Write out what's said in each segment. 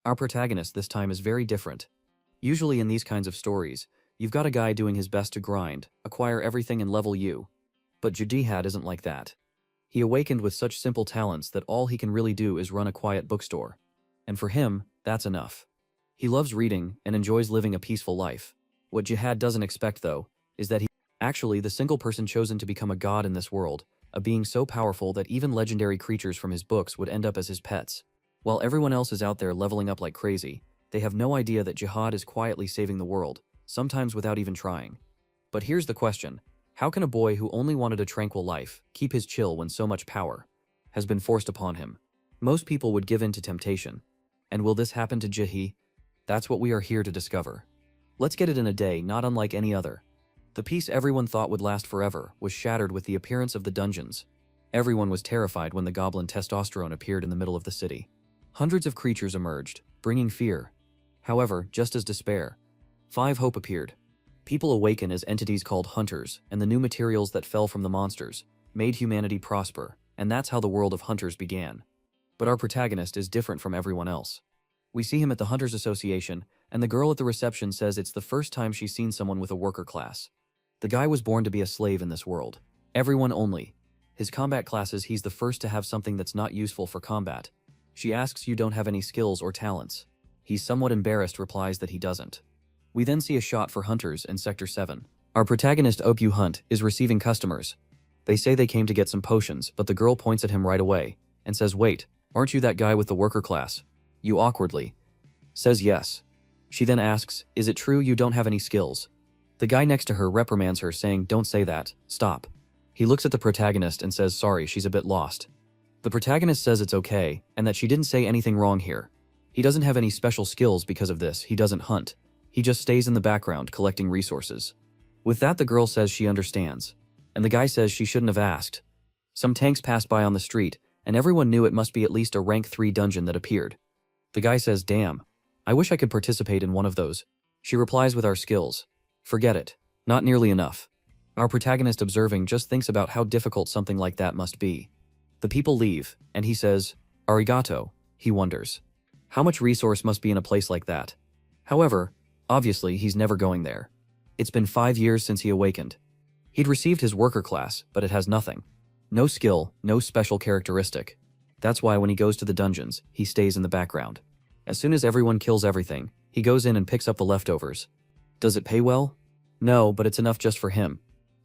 Our protagonist this time is very different. Usually in these kinds of stories, you've got a guy doing his best to grind, acquire everything and level you. But Jihad isn't like that. He awakened with such simple talents that all he can really do is run a quiet bookstore. And for him, that's enough. He loves reading and enjoys living a peaceful life. What Jihad doesn't expect, though, is that he actually the single person chosen to become a god in this world, a being so powerful that even legendary creatures from his books would end up as his pets. While everyone else is out there leveling up like crazy, they have no idea that Jihad is quietly saving the world, sometimes without even trying. But here's the question. How can a boy who only wanted a tranquil life keep his chill when so much power has been forced upon him? Most people would give in to temptation. And will this happen to Jihad? That's what we are here to discover. Let's get it in a day not unlike any other. The peace everyone thought would last forever was shattered with the appearance of the dungeons. Everyone was terrified when the goblin testosterone appeared in the middle of the city. Hundreds of creatures emerged, bringing fear. However, just as despair, 5 hope appeared. People awaken as entities called hunters, and the new materials that fell from the monsters made humanity prosper, and that's how the world of hunters began. But our protagonist is different from everyone else. We see him at the Hunters Association, and the girl at the reception says it's the first time she's seen someone with a worker class. The guy was born to be a slave in this world. Everyone only. His combat classes, he's the first to have something that's not useful for combat. She asks you don't have any skills or talents. He somewhat embarrassed replies that he doesn't. We then see a shot for hunters in Sector 7. Our protagonist Opu Hunt is receiving customers. They say they came to get some potions, but the girl points at him right away and says, "Wait, aren't you that guy with the worker class?" You awkwardly says yes. She then asks, "Is it true you don't have any skills?" The guy next to her reprimands her saying, "Don't say that, stop." He looks at the protagonist and says sorry, she's a bit lost. The protagonist says it's okay, and that she didn't say anything wrong here. He doesn't have any special skills because of this, he doesn't hunt. He just stays in the background collecting resources. With that, the girl says she understands. And the guy says she shouldn't have asked. Some tanks passed by on the street, and everyone knew it must be at least a rank 3 dungeon that appeared. The guy says, "Damn, I wish I could participate in one of those." She replies with our skills. Forget it. Not nearly enough. Our protagonist observing just thinks about how difficult something like that must be. The people leave, and he says, "Arigato," he wonders. How much resource must be in a place like that? However, obviously he's never going there. It's been 5 years since he awakened. He'd received his worker class, but it has nothing. No skill, no special characteristic. That's why when he goes to the dungeons, he stays in the background. As soon as everyone kills everything, he goes in and picks up the leftovers. Does it pay well? No, but it's enough just for him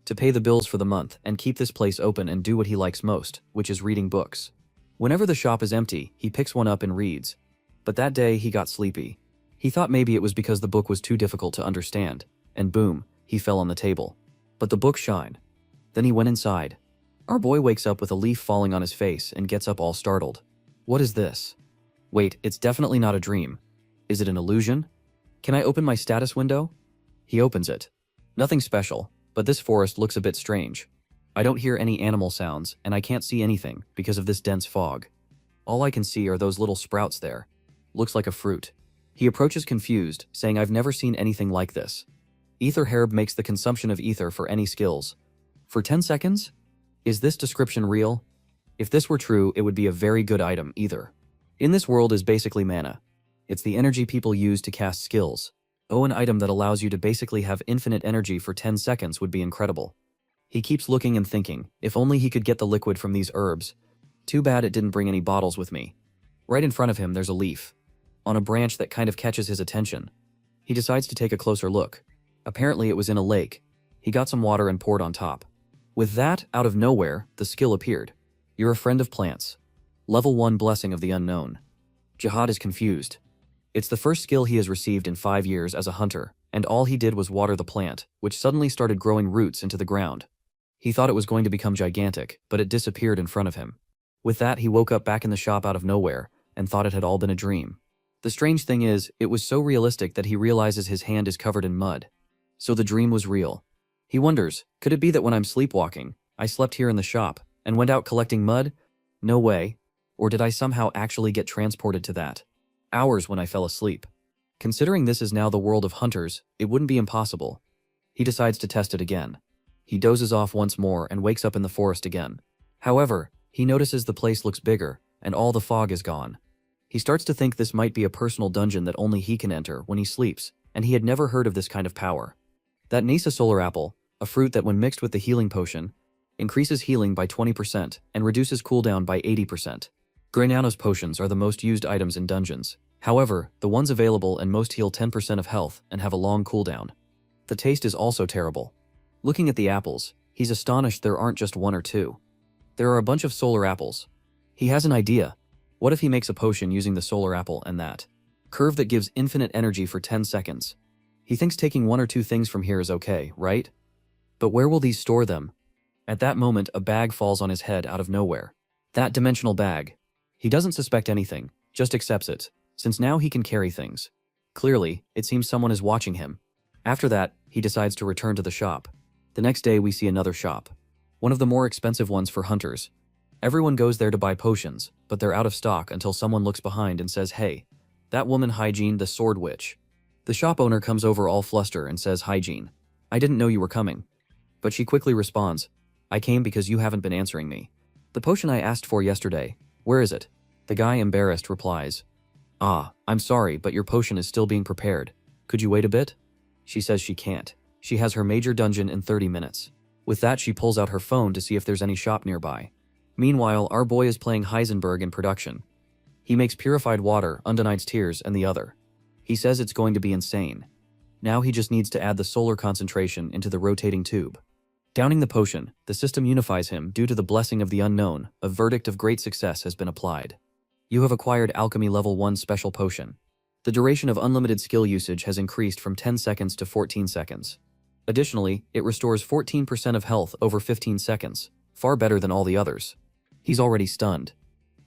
to pay the bills for the month and keep this place open and do what he likes most, which is reading books. Whenever the shop is empty, he picks one up and reads. But that day he got sleepy. He thought maybe it was because the book was too difficult to understand, and boom, he fell on the table. But the book shined. Then he went inside. Our boy wakes up with a leaf falling on his face and gets up all startled. What is this? Wait, it's definitely not a dream. Is it an illusion? Can I open my status window? He opens it. Nothing special, but this forest looks a bit strange. I don't hear any animal sounds, and I can't see anything because of this dense fog. All I can see are those little sprouts there. Looks like a fruit. He approaches confused, saying, "I've never seen anything like this." Ether Herb makes the consumption of ether for any skills. For 10 seconds? Is this description real? If this were true, it would be a very good item, either. In this world is basically mana. It's the energy people use to cast skills. Oh, an item that allows you to basically have infinite energy for 10 seconds would be incredible. He keeps looking and thinking, if only he could get the liquid from these herbs. Too bad it didn't bring any bottles with me. Right in front of him, there's a leaf on a branch that kind of catches his attention. He decides to take a closer look. Apparently it was in a lake. He got some water and poured on top. With that, out of nowhere, the skill appeared. You're a friend of plants. Level 1 Blessing of the Unknown. Jihad is confused. It's the first skill he has received in 5 years as a hunter, and all he did was water the plant, which suddenly started growing roots into the ground. He thought it was going to become gigantic, but it disappeared in front of him. With that, he woke up back in the shop out of nowhere, and thought it had all been a dream. The strange thing is, it was so realistic that he realizes his hand is covered in mud. So the dream was real. He wonders, could it be that when I'm sleepwalking, I slept here in the shop, and went out collecting mud? No way. Or did I somehow actually get transported to that? Hours when I fell asleep. Considering this is now the world of hunters, it wouldn't be impossible. He decides to test it again. He dozes off once more and wakes up in the forest again. However, he notices the place looks bigger, and all the fog is gone. He starts to think this might be a personal dungeon that only he can enter when he sleeps, and he had never heard of this kind of power. That Nisa solar apple, a fruit that when mixed with the healing potion, increases healing by 20% and reduces cooldown by 80%. Grananos potions are the most used items in dungeons. However, the ones available and most heal 10% of health and have a long cooldown. The taste is also terrible. Looking at the apples, he's astonished there aren't just one or two. There are a bunch of solar apples. He has an idea. What if he makes a potion using the solar apple and that curve that gives infinite energy for 10 seconds? He thinks taking one or two things from here is okay, right? But where will these store them? At that moment, a bag falls on his head out of nowhere. That dimensional bag. He doesn't suspect anything, just accepts it, since now he can carry things. Clearly, it seems someone is watching him. After that, he decides to return to the shop. The next day we see another shop. One of the more expensive ones for hunters. Everyone goes there to buy potions, but they're out of stock until someone looks behind and says, "Hey, that woman Hygiene, the sword witch." The shop owner comes over all fluster and says, "Hygiene, I didn't know you were coming." But she quickly responds, "I came because you haven't been answering me. The potion I asked for yesterday, where is it?" The guy, embarrassed, replies, "Ah, I'm sorry, but your potion is still being prepared. Could you wait a bit?" She says she can't. She has her major dungeon in 30 minutes. With that, she pulls out her phone to see if there's any shop nearby. Meanwhile, our boy is playing Heisenberg in production. He makes purified water, Undenied's tears, and the other. He says it's going to be insane. Now he just needs to add the solar concentration into the rotating tube. Downing the potion, the system unifies him due to the blessing of the unknown. A verdict of great success has been applied. You have acquired Alchemy Level 1 Special Potion. The duration of unlimited skill usage has increased from 10 seconds to 14 seconds. Additionally, it restores 14% of health over 15 seconds, far better than all the others. He's already stunned.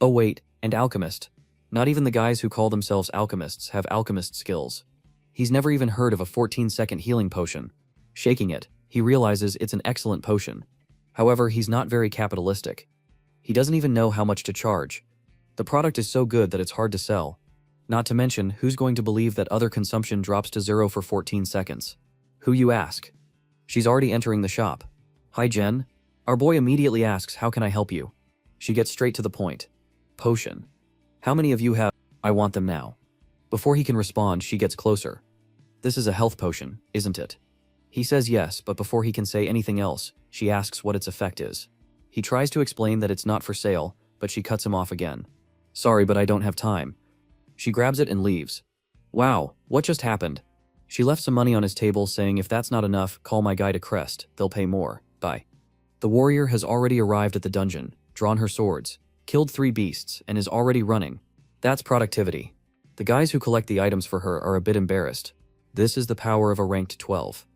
Oh wait, and alchemist. Not even the guys who call themselves alchemists have alchemist skills. He's never even heard of a 14-second healing potion. Shaking it, he realizes it's an excellent potion. However, he's not very capitalistic. He doesn't even know how much to charge. The product is so good that it's hard to sell. Not to mention, who's going to believe that other consumption drops to 0 for 14 seconds? Who, you ask? She's already entering the shop. "Hi, Jen." Our boy immediately asks, "How can I help you?" She gets straight to the point. "Potion. How many of you have? I want them now." Before he can respond, she gets closer. "This is a health potion, isn't it?" He says yes, but before he can say anything else, she asks what its effect is. He tries to explain that it's not for sale, but she cuts him off again. "Sorry, but I don't have time." She grabs it and leaves. Wow, what just happened? She left some money on his table saying, "If that's not enough, call my guy to Crest, they'll pay more, bye." The warrior has already arrived at the dungeon, drawn her swords, killed 3 beasts, and is already running. That's productivity. The guys who collect the items for her are a bit embarrassed. This is the power of a ranked 12.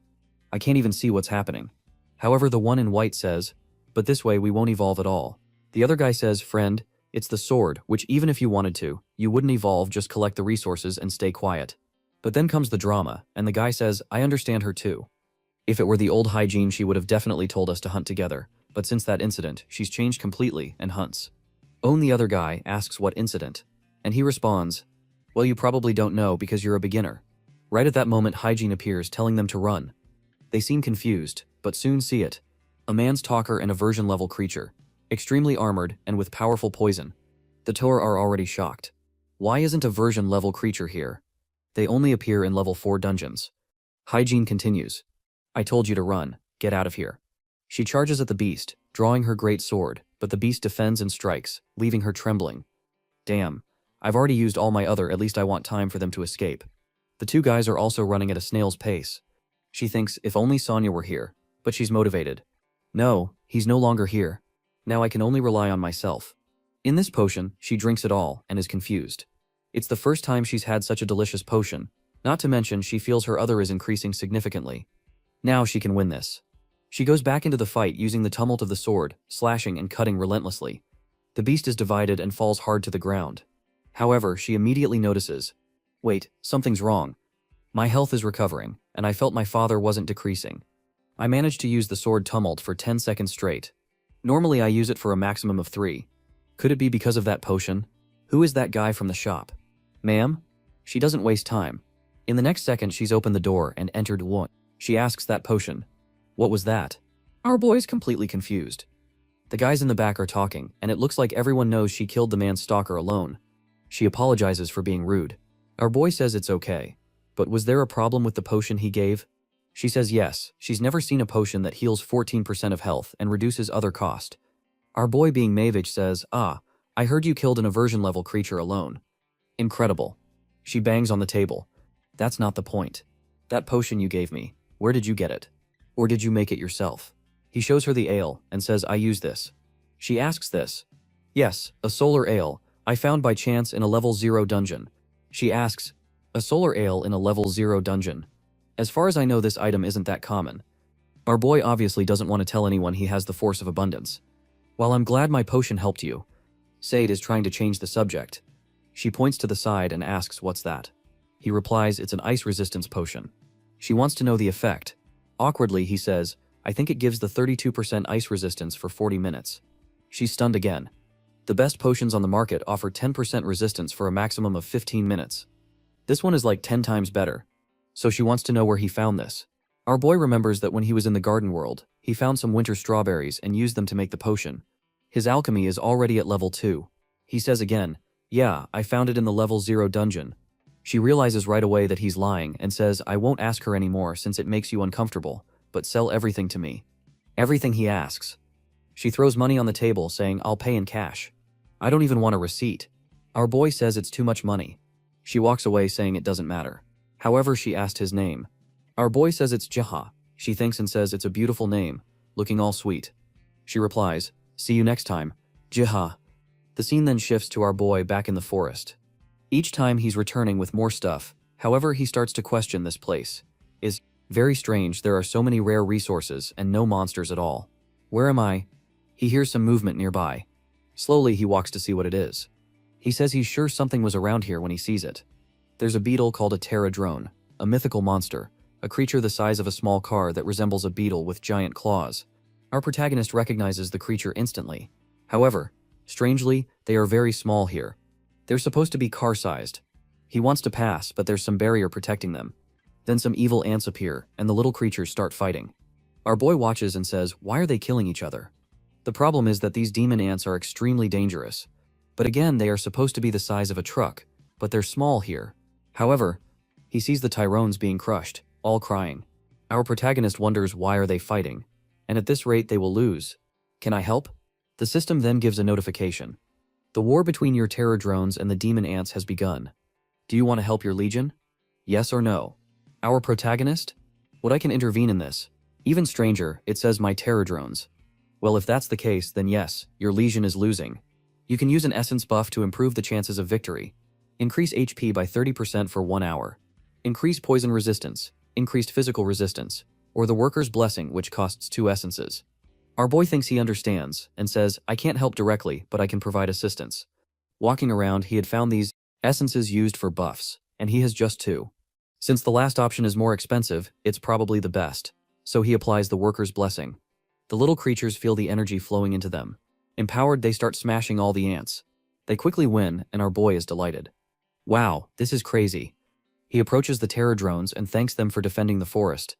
I can't even see what's happening. However, the one in white says, "But this way we won't evolve at all." The other guy says, "Friend, it's the sword, which even if you wanted to, you wouldn't evolve, just collect the resources and stay quiet." But then comes the drama, and the guy says, "I understand her too. If it were the old Hygiene, she would have definitely told us to hunt together, but since that incident, she's changed completely and hunts." Own, the other guy, asks what incident, and he responds, "Well, you probably don't know because you're a beginner." Right at that moment, Hygiene appears, telling them to run. They seem confused, but soon see it. A man's talker and a version level creature, extremely armored and with powerful poison. The Tor are already shocked. Why isn't a version level creature here? They only appear in level 4 dungeons. Hygiene continues. "I told you to run, get out of here." She charges at the beast, drawing her great sword, but the beast defends and strikes, leaving her trembling. Damn, I've already used all my other, at least I want time for them to escape. The 2 guys are also running at a snail's pace. She thinks, if only Sonya were here, but she's motivated. No, he's no longer here. Now I can only rely on myself. In this potion, she drinks it all and is confused. It's the first time she's had such a delicious potion, not to mention she feels her other is increasing significantly. Now she can win this. She goes back into the fight using the tumult of the sword, slashing and cutting relentlessly. The beast is divided and falls hard to the ground. However, she immediately notices, "Wait, something's wrong. My health is recovering, and I felt my father wasn't decreasing." I managed to use the sword tumult for 10 seconds straight. Normally I use it for a maximum of 3. Could it be because of that potion? Who is that guy from the shop? "Ma'am?" She doesn't waste time. In the next second, she's opened the door and entered one. She asks that potion. What was that? Our boy's completely confused. The guys in the back are talking, and it looks like everyone knows she killed the man's stalker alone. She apologizes for being rude. Our boy says it's okay. But was there a problem with the potion he gave? She says yes, she's never seen a potion that heals 14% of health and reduces other cost. Our boy, being Mavage, says, I heard you killed an aversion level creature alone. Incredible. She bangs on the table. That's not the point. That potion you gave me, where did you get it? Or did you make it yourself? He shows her the ale and says, I use this. She asks this. Yes, a solar ale, I found by chance in a level 0 dungeon. She asks, a solar ale in a level 0 dungeon. As far as I know, this item isn't that common. Our boy obviously doesn't want to tell anyone he has the force of abundance. While I'm glad my potion helped you. Sade is trying to change the subject. She points to the side and asks what's that. He replies it's an ice resistance potion. She wants to know the effect. Awkwardly, he says, I think it gives the 32% ice resistance for 40 minutes. She's stunned again. The best potions on the market offer 10% resistance for a maximum of 15 minutes. This one is like 10 times better. So she wants to know where he found this. Our boy remembers that when he was in the garden world, he found some winter strawberries and used them to make the potion. His alchemy is already at level 2. He says again, yeah, I found it in the level 0 dungeon. She realizes right away that he's lying and says, I won't ask her anymore since it makes you uncomfortable, but sell everything to me. Everything he asks. She throws money on the table saying, I'll pay in cash. I don't even want a receipt. Our boy says it's too much money. She walks away saying it doesn't matter. However, she asked his name. Our boy says it's Jaha. She thinks and says it's a beautiful name, looking all sweet. She replies, see you next time, Jaha. The scene then shifts to our boy back in the forest. Each time he's returning with more stuff, however he starts to question this place. Is very strange, there are so many rare resources and no monsters at all. Where am I? He hears some movement nearby. Slowly he walks to see what it is. He says he's sure something was around here when he sees it. There's a beetle called a Terra drone, a mythical monster, a creature the size of a small car that resembles a beetle with giant claws. Our protagonist recognizes the creature instantly. However, strangely, they are very small here. They're supposed to be car-sized. He wants to pass, but there's some barrier protecting them. Then some evil ants appear, and the little creatures start fighting. Our boy watches and says, why are they killing each other? The problem is that these demon ants are extremely dangerous. But again, they are supposed to be the size of a truck, but they're small here. However, he sees the Tyrones being crushed, all crying. Our protagonist wonders why are they fighting, and at this rate they will lose. Can I help? The system then gives a notification. The war between your terror drones and the demon ants has begun. Do you want to help your legion? Yes or no? Our protagonist? Would I can intervene in this? Even stranger, it says my terror drones. Well, if that's the case, then yes, your legion is losing. You can use an essence buff to improve the chances of victory. Increase HP by 30% for 1 hour. Increase poison resistance, increased physical resistance, or the worker's blessing, which costs 2 essences. Our boy thinks he understands and says, I can't help directly, but I can provide assistance. Walking around, he had found these essences used for buffs, and he has just 2. Since the last option is more expensive, it's probably the best, so he applies the worker's blessing. The little creatures feel the energy flowing into them. Empowered, they start smashing all the ants. They quickly win, and our boy is delighted. Wow, this is crazy. He approaches the terror drones and thanks them for defending the forest.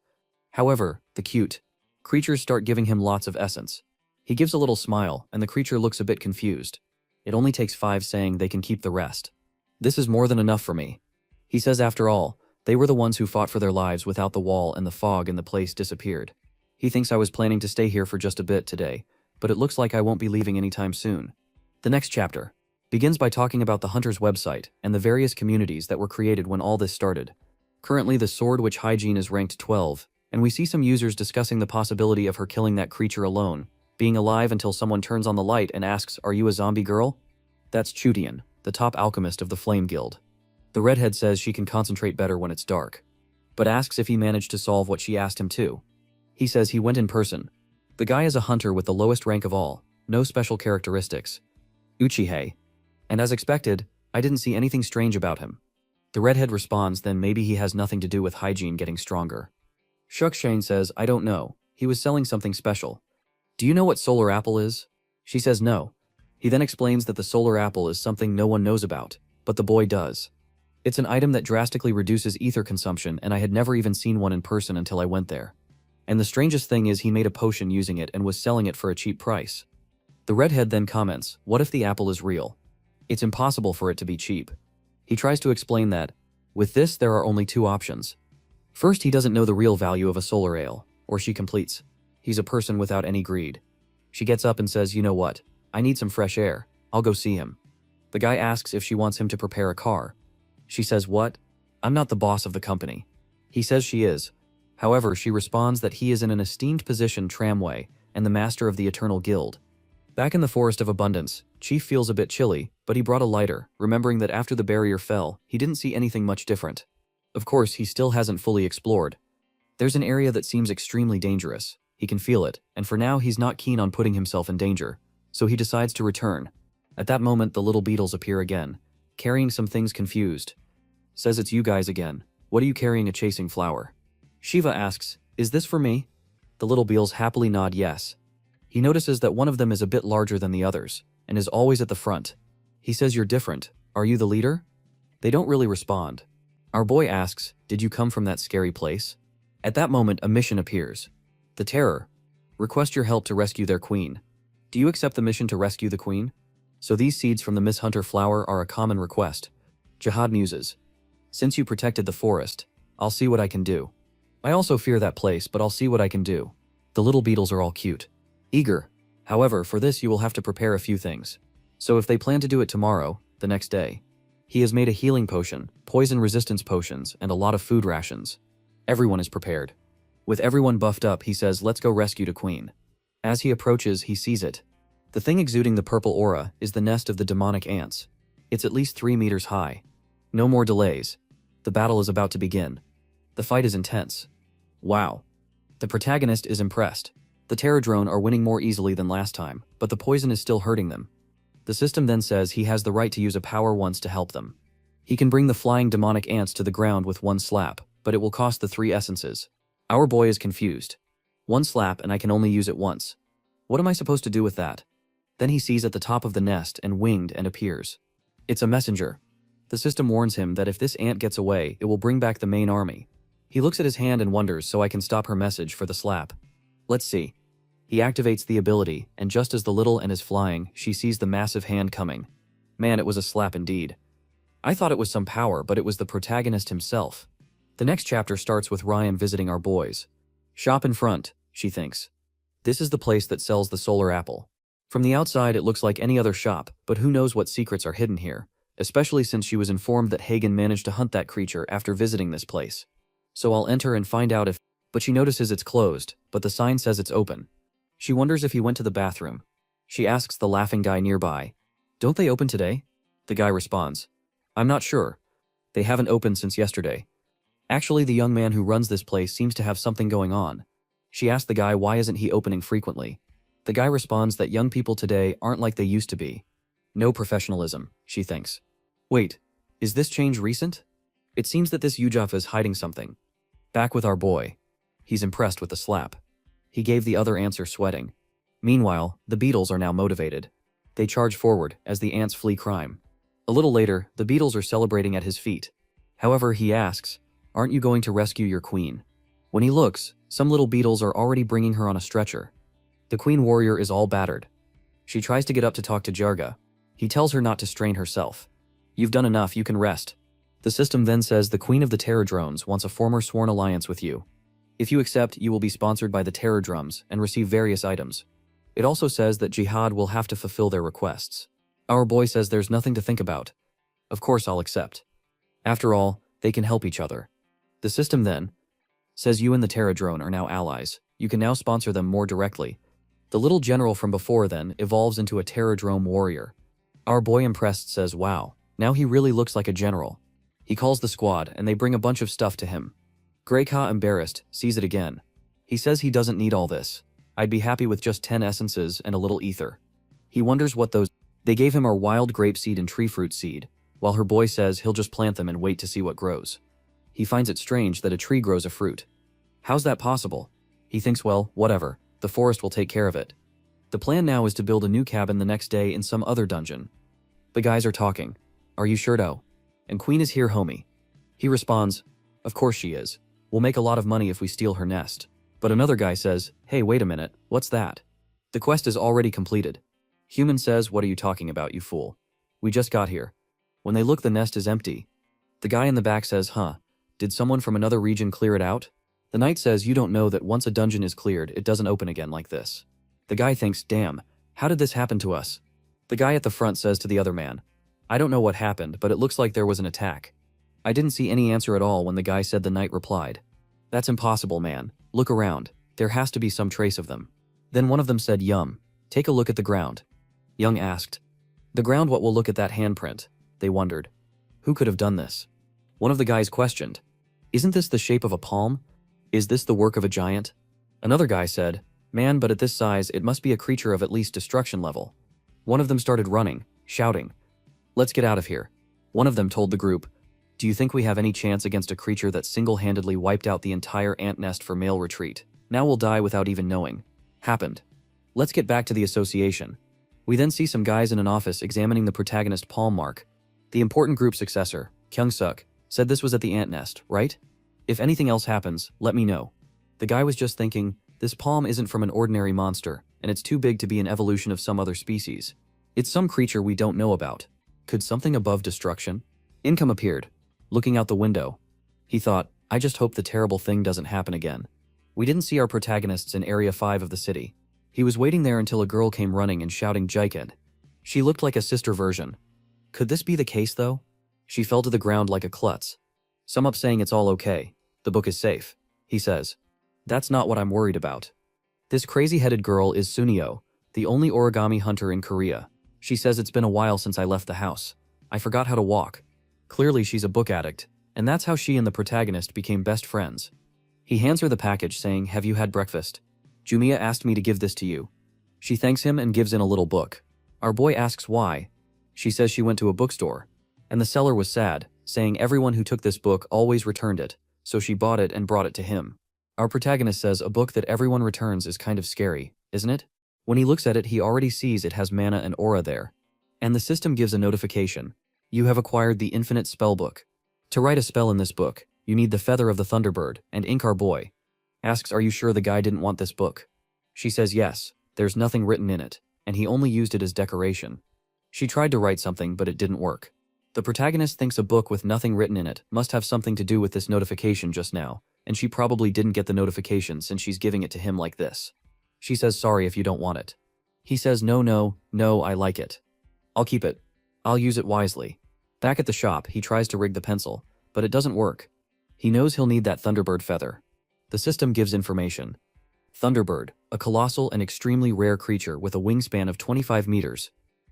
However, the cute creatures start giving him lots of essence. He gives a little smile, and the creature looks a bit confused. It only takes 5, saying they can keep the rest. This is more than enough for me. He says after all, they were the ones who fought for their lives without the wall, and the fog in the place disappeared. He thinks I was planning to stay here for just a bit today, but it looks like I won't be leaving anytime soon. The next chapter begins by talking about the Hunter's website and the various communities that were created when all this started. Currently, the Sword Witch hygiene is ranked 12, and we see some users discussing the possibility of her killing that creature alone, being alive until someone turns on the light and asks, are you a zombie girl? That's Chutian, the top alchemist of the Flame Guild. The redhead says she can concentrate better when it's dark, but asks if he managed to solve what she asked him to. He says he went in person. The guy is a hunter with the lowest rank of all, no special characteristics. Uchihe. And as expected, I didn't see anything strange about him. The redhead responds, then maybe he has nothing to do with hygiene getting stronger. Shukshane says, I don't know, he was selling something special. Do you know what solar apple is? She says no. He then explains that the solar apple is something no one knows about, but the boy does. It's an item that drastically reduces ether consumption, and I had never even seen one in person until I went there. And the strangest thing is he made a potion using it and was selling it for a cheap price. The redhead then comments, what if the apple is real? It's impossible for it to be cheap. He tries to explain that, with this there are only two options. First, he doesn't know the real value of a solar ale, or she completes. He's a person without any greed. She gets up and says, you know what? I need some fresh air. I'll go see him. The guy asks if she wants him to prepare a car. She says, what? I'm not the boss of the company. He says she is. However, she responds that he is in an esteemed position tramway and the master of the Eternal Guild. Back in the Forest of Abundance, Chief feels a bit chilly, but he brought a lighter, remembering that after the barrier fell, he didn't see anything much different. Of course, he still hasn't fully explored. There's an area that seems extremely dangerous. He can feel it, and for now he's not keen on putting himself in danger, so he decides to return. At that moment, the little beetles appear again, carrying some things confused. Says, it's you guys again. What are you carrying? A chasing flower. Shiva asks, is this for me? The little beetles happily nod yes. He notices that one of them is a bit larger than the others, and is always at the front. He says, you're different. Are you the leader? They don't really respond. Our boy asks, did you come from that scary place? At that moment, a mission appears. The Terror. Request your help to rescue their queen. Do you accept the mission to rescue the queen? So these seeds from the Miss Hunter flower are a common request. Jihad muses. Since you protected the forest, I'll see what I can do. I also fear that place, but I'll see what I can do. The little beetles are all cute. Eager. However, for this you will have to prepare a few things. So if they plan to do it tomorrow, the next day. He has made a healing potion, poison resistance potions, and a lot of food rations. Everyone is prepared. With everyone buffed up, he says, let's go rescue the queen. As he approaches, he sees it. The thing exuding the purple aura is the nest of the demonic ants. It's at least 3 meters high. No more delays. The battle is about to begin. The fight is intense. Wow. The protagonist is impressed. The Terradrone are winning more easily than last time, but the poison is still hurting them. The system then says he has the right to use a power once to help them. He can bring the flying demonic ants to the ground with one slap, but it will cost the 3 essences. Our boy is confused. 1 slap and I can only use it once. What am I supposed to do with that? Then he sees at the top of the nest and winged and appears. It's a messenger. The system warns him that if this ant gets away, it will bring back the main army. He looks at his hand and wonders, so I can stop her message for the slap. Let's see. He activates the ability, and just as the little ant is flying, she sees the massive hand coming. Man, it was a slap indeed. I thought it was some power, but it was the protagonist himself. The next chapter starts with Ryan visiting our boys. Shop in front, she thinks. This is the place that sells the solar apple. From the outside it looks like any other shop, but who knows what secrets are hidden here, especially since she was informed that Hagen managed to hunt that creature after visiting this place. So I'll enter and find out if... But she notices it's closed, but the sign says it's open. She wonders if he went to the bathroom. She asks the laughing guy nearby, don't they open today? The guy responds, I'm not sure. They haven't opened since yesterday. Actually, the young man who runs this place seems to have something going on. She asks the guy why isn't he opening frequently. The guy responds that young people today aren't like they used to be. No professionalism, she thinks. Wait, is this change recent? It seems that this Yujaf is hiding something. Back with our boy. He's impressed with the slap. He gave the other answer sweating. Meanwhile, the beetles are now motivated. They charge forward as the ants flee crime. A little later, the beetles are celebrating at his feet. However, he asks, aren't you going to rescue your queen? When he looks, some little beetles are already bringing her on a stretcher. The queen warrior is all battered. She tries to get up to talk to Jarga. He tells her not to strain herself. You've done enough, you can rest. The system then says the queen of the Terradrones wants a former sworn alliance with you. If you accept, you will be sponsored by the Terradrums and receive various items. It also says that Jihad will have to fulfill their requests. Our boy says there's nothing to think about. Of course I'll accept. After all, they can help each other. The system then says you and the Terradrone are now allies. You can now sponsor them more directly. The little general from before then evolves into a Terradrome warrior. Our boy impressed says, wow, now he really looks like a general. He calls the squad and they bring a bunch of stuff to him. Greyka, embarrassed, sees it again. He says he doesn't need all this. I'd be happy with just 10 essences and a little ether. He wonders what those... They gave him our wild grape seed and tree fruit seed, while her boy says he'll just plant them and wait to see what grows. He finds it strange that a tree grows a fruit. How's that possible? He thinks, well, whatever, the forest will take care of it. The plan now is to build a new cabin the next day in some other dungeon. The guys are talking. Are you sure, though? And Queen is here, homie. He responds, of course she is. We'll make a lot of money if we steal her nest. But another guy says, hey, wait a minute, what's that? The quest is already completed. Human says, what are you talking about, you fool? We just got here. When they look, the nest is empty. The guy in the back says, huh, did someone from another region clear it out? The knight says, you don't know that once a dungeon is cleared, it doesn't open again like this. The guy thinks, damn, how did this happen to us? The guy at the front says to the other man, I don't know what happened, but it looks like there was an attack. I didn't see any answer at all when the guy said. The knight replied, that's impossible, man. Look around. There has to be some trace of them. Then one of them said, Yum, take a look at the ground. Young asked, the ground? What? Will look at that handprint. They wondered, who could have done this? One of the guys questioned, isn't this the shape of a palm? Is this the work of a giant? Another guy said, man, but at this size, it must be a creature of at least destruction level. One of them started running, shouting, let's get out of here. One of them told the group, do you think we have any chance against a creature that single-handedly wiped out the entire ant nest for male retreat? Now we'll die without even knowing. Happened. Let's get back to the association. We then see some guys in an office examining the protagonist palm mark. The important group successor, Kyung-suk, said this was at the ant nest, right? If anything else happens, let me know. The guy was just thinking, this palm isn't from an ordinary monster, and it's too big to be an evolution of some other species. It's some creature we don't know about. Could something above destruction? Income appeared, looking out the window. He thought, I just hope the terrible thing doesn't happen again. We didn't see our protagonists in Area 5 of the city. He was waiting there until a girl came running and shouting Jiked. She looked like a sister version. Could this be the case though? She fell to the ground like a klutz. Sum up saying it's all okay. The book is safe. He says, that's not what I'm worried about. This crazy-headed girl is Sunio, the only origami hunter in Korea. She says it's been a while since I left the house. I forgot how to walk. Clearly she's a book addict, and that's how she and the protagonist became best friends. He hands her the package saying, have you had breakfast? Jumiya asked me to give this to you. She thanks him and gives in a little book. Our boy asks why. She says she went to a bookstore, and the seller was sad, saying everyone who took this book always returned it, so she bought it and brought it to him. Our protagonist says a book that everyone returns is kind of scary, isn't it? When he looks at it, he already sees it has mana and aura there. And the system gives a notification. You have acquired the infinite spell book. To write a spell in this book, you need the feather of the Thunderbird, and ink. Our boy asks, are you sure the guy didn't want this book? She says yes, there's nothing written in it, and he only used it as decoration. She tried to write something, but it didn't work. The protagonist thinks a book with nothing written in it must have something to do with this notification just now, and she probably didn't get the notification since she's giving it to him like this. She says sorry if you don't want it. He says no, I like it. I'll keep it. I'll use it wisely. Back at the shop, he tries to rig the pencil, but it doesn't work. He knows he'll need that Thunderbird feather. The system gives information. Thunderbird, a colossal and extremely rare creature with a wingspan of 25 meters.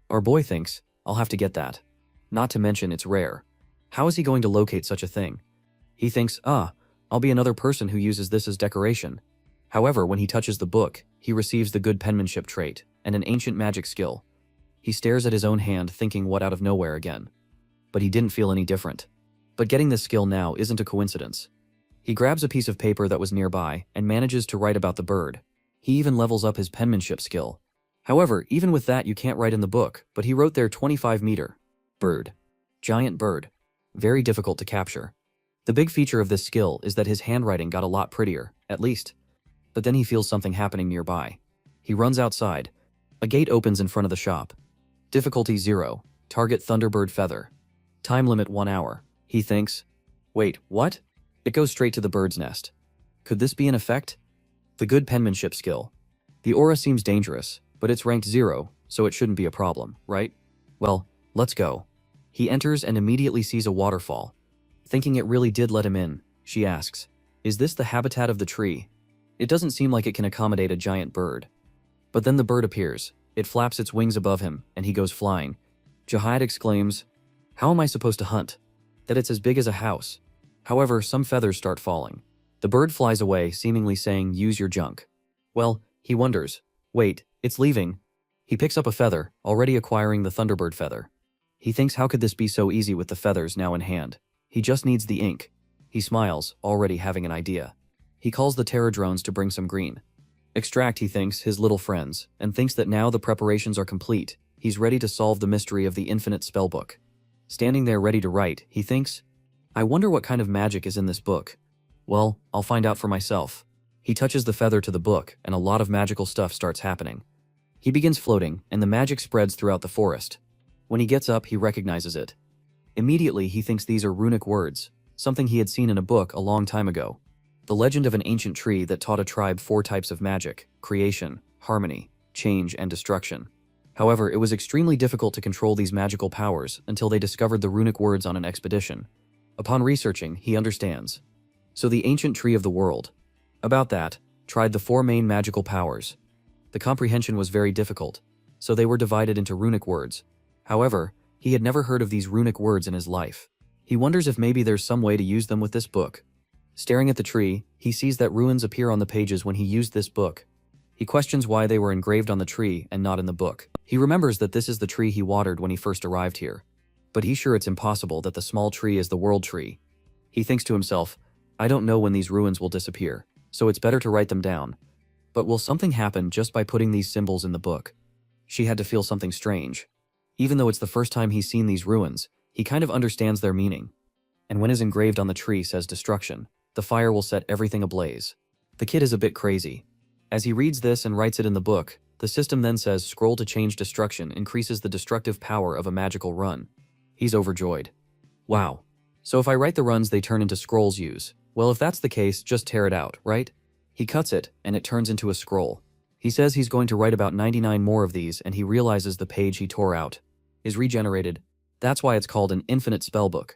Our boy thinks, I'll have to get that. Not to mention it's rare. How is he going to locate such a thing? He thinks, I'll be another person who uses this as decoration. However, when he touches the book, he receives the good penmanship trait and an ancient magic skill. He stares at his own hand thinking what out of nowhere again. But he didn't feel any different. But getting this skill now isn't a coincidence. He grabs a piece of paper that was nearby and manages to write about the bird. He even levels up his penmanship skill. However, even with that you can't write in the book, but he wrote there 25-meter. Bird. Giant bird. Very difficult to capture. The big feature of this skill is that his handwriting got a lot prettier, at least. But then he feels something happening nearby. He runs outside. A gate opens in front of the shop. Difficulty 0. Target Thunderbird feather. Time limit 1 hour. He thinks, wait, what? It goes straight to the bird's nest. Could this be an effect? The good penmanship skill. The aura seems dangerous, but it's ranked 0, so it shouldn't be a problem, right? Well, let's go. He enters and immediately sees a waterfall. Thinking it really did let him in, she asks, is this the habitat of the tree? It doesn't seem like it can accommodate a giant bird. But then the bird appears. It flaps its wings above him, and he goes flying. Jihad exclaims, how am I supposed to hunt? That it's as big as a house. However, some feathers start falling. The bird flies away, seemingly saying, use your junk. Well, he wonders, wait, it's leaving. He picks up a feather, already acquiring the Thunderbird feather. He thinks how could this be so easy with the feathers now in hand? He just needs the ink. He smiles, already having an idea. He calls the terror drones to bring some green. Extract, he thinks, his little friends, and thinks that now the preparations are complete, he's ready to solve the mystery of the infinite spellbook. Standing there ready to write, he thinks, I wonder what kind of magic is in this book. Well, I'll find out for myself. He touches the feather to the book, and a lot of magical stuff starts happening. He begins floating, and the magic spreads throughout the forest. When he gets up, he recognizes it. Immediately, he thinks these are runic words, something he had seen in a book a long time ago. The legend of an ancient tree that taught a tribe 4 types of magic: creation, harmony, change, and destruction. However, it was extremely difficult to control these magical powers until they discovered the runic words on an expedition. Upon researching, he understands. So the ancient tree of the world. About that, tried the 4 main magical powers. The comprehension was very difficult, so they were divided into runic words. However, he had never heard of these runic words in his life. He wonders if maybe there's some way to use them with this book. Staring at the tree, he sees that runes appear on the pages when he used this book. He questions why they were engraved on the tree and not in the book. He remembers that this is the tree he watered when he first arrived here. But he's sure it's impossible that the small tree is the world tree. He thinks to himself, I don't know when these ruins will disappear, so it's better to write them down. But will something happen just by putting these symbols in the book? She had to feel something strange. Even though it's the first time he's seen these ruins, he kind of understands their meaning. And when is engraved on the tree says destruction, the fire will set everything ablaze. The kid is a bit crazy. As he reads this and writes it in the book, the system then says scroll to change destruction increases the destructive power of a magical run. He's overjoyed. Wow. So if I write the runs they turn into scrolls use. Well, if that's the case, just tear it out, right? He cuts it, and it turns into a scroll. He says he's going to write about 99 more of these, and he realizes the page he tore out is regenerated. That's why it's called an infinite spellbook.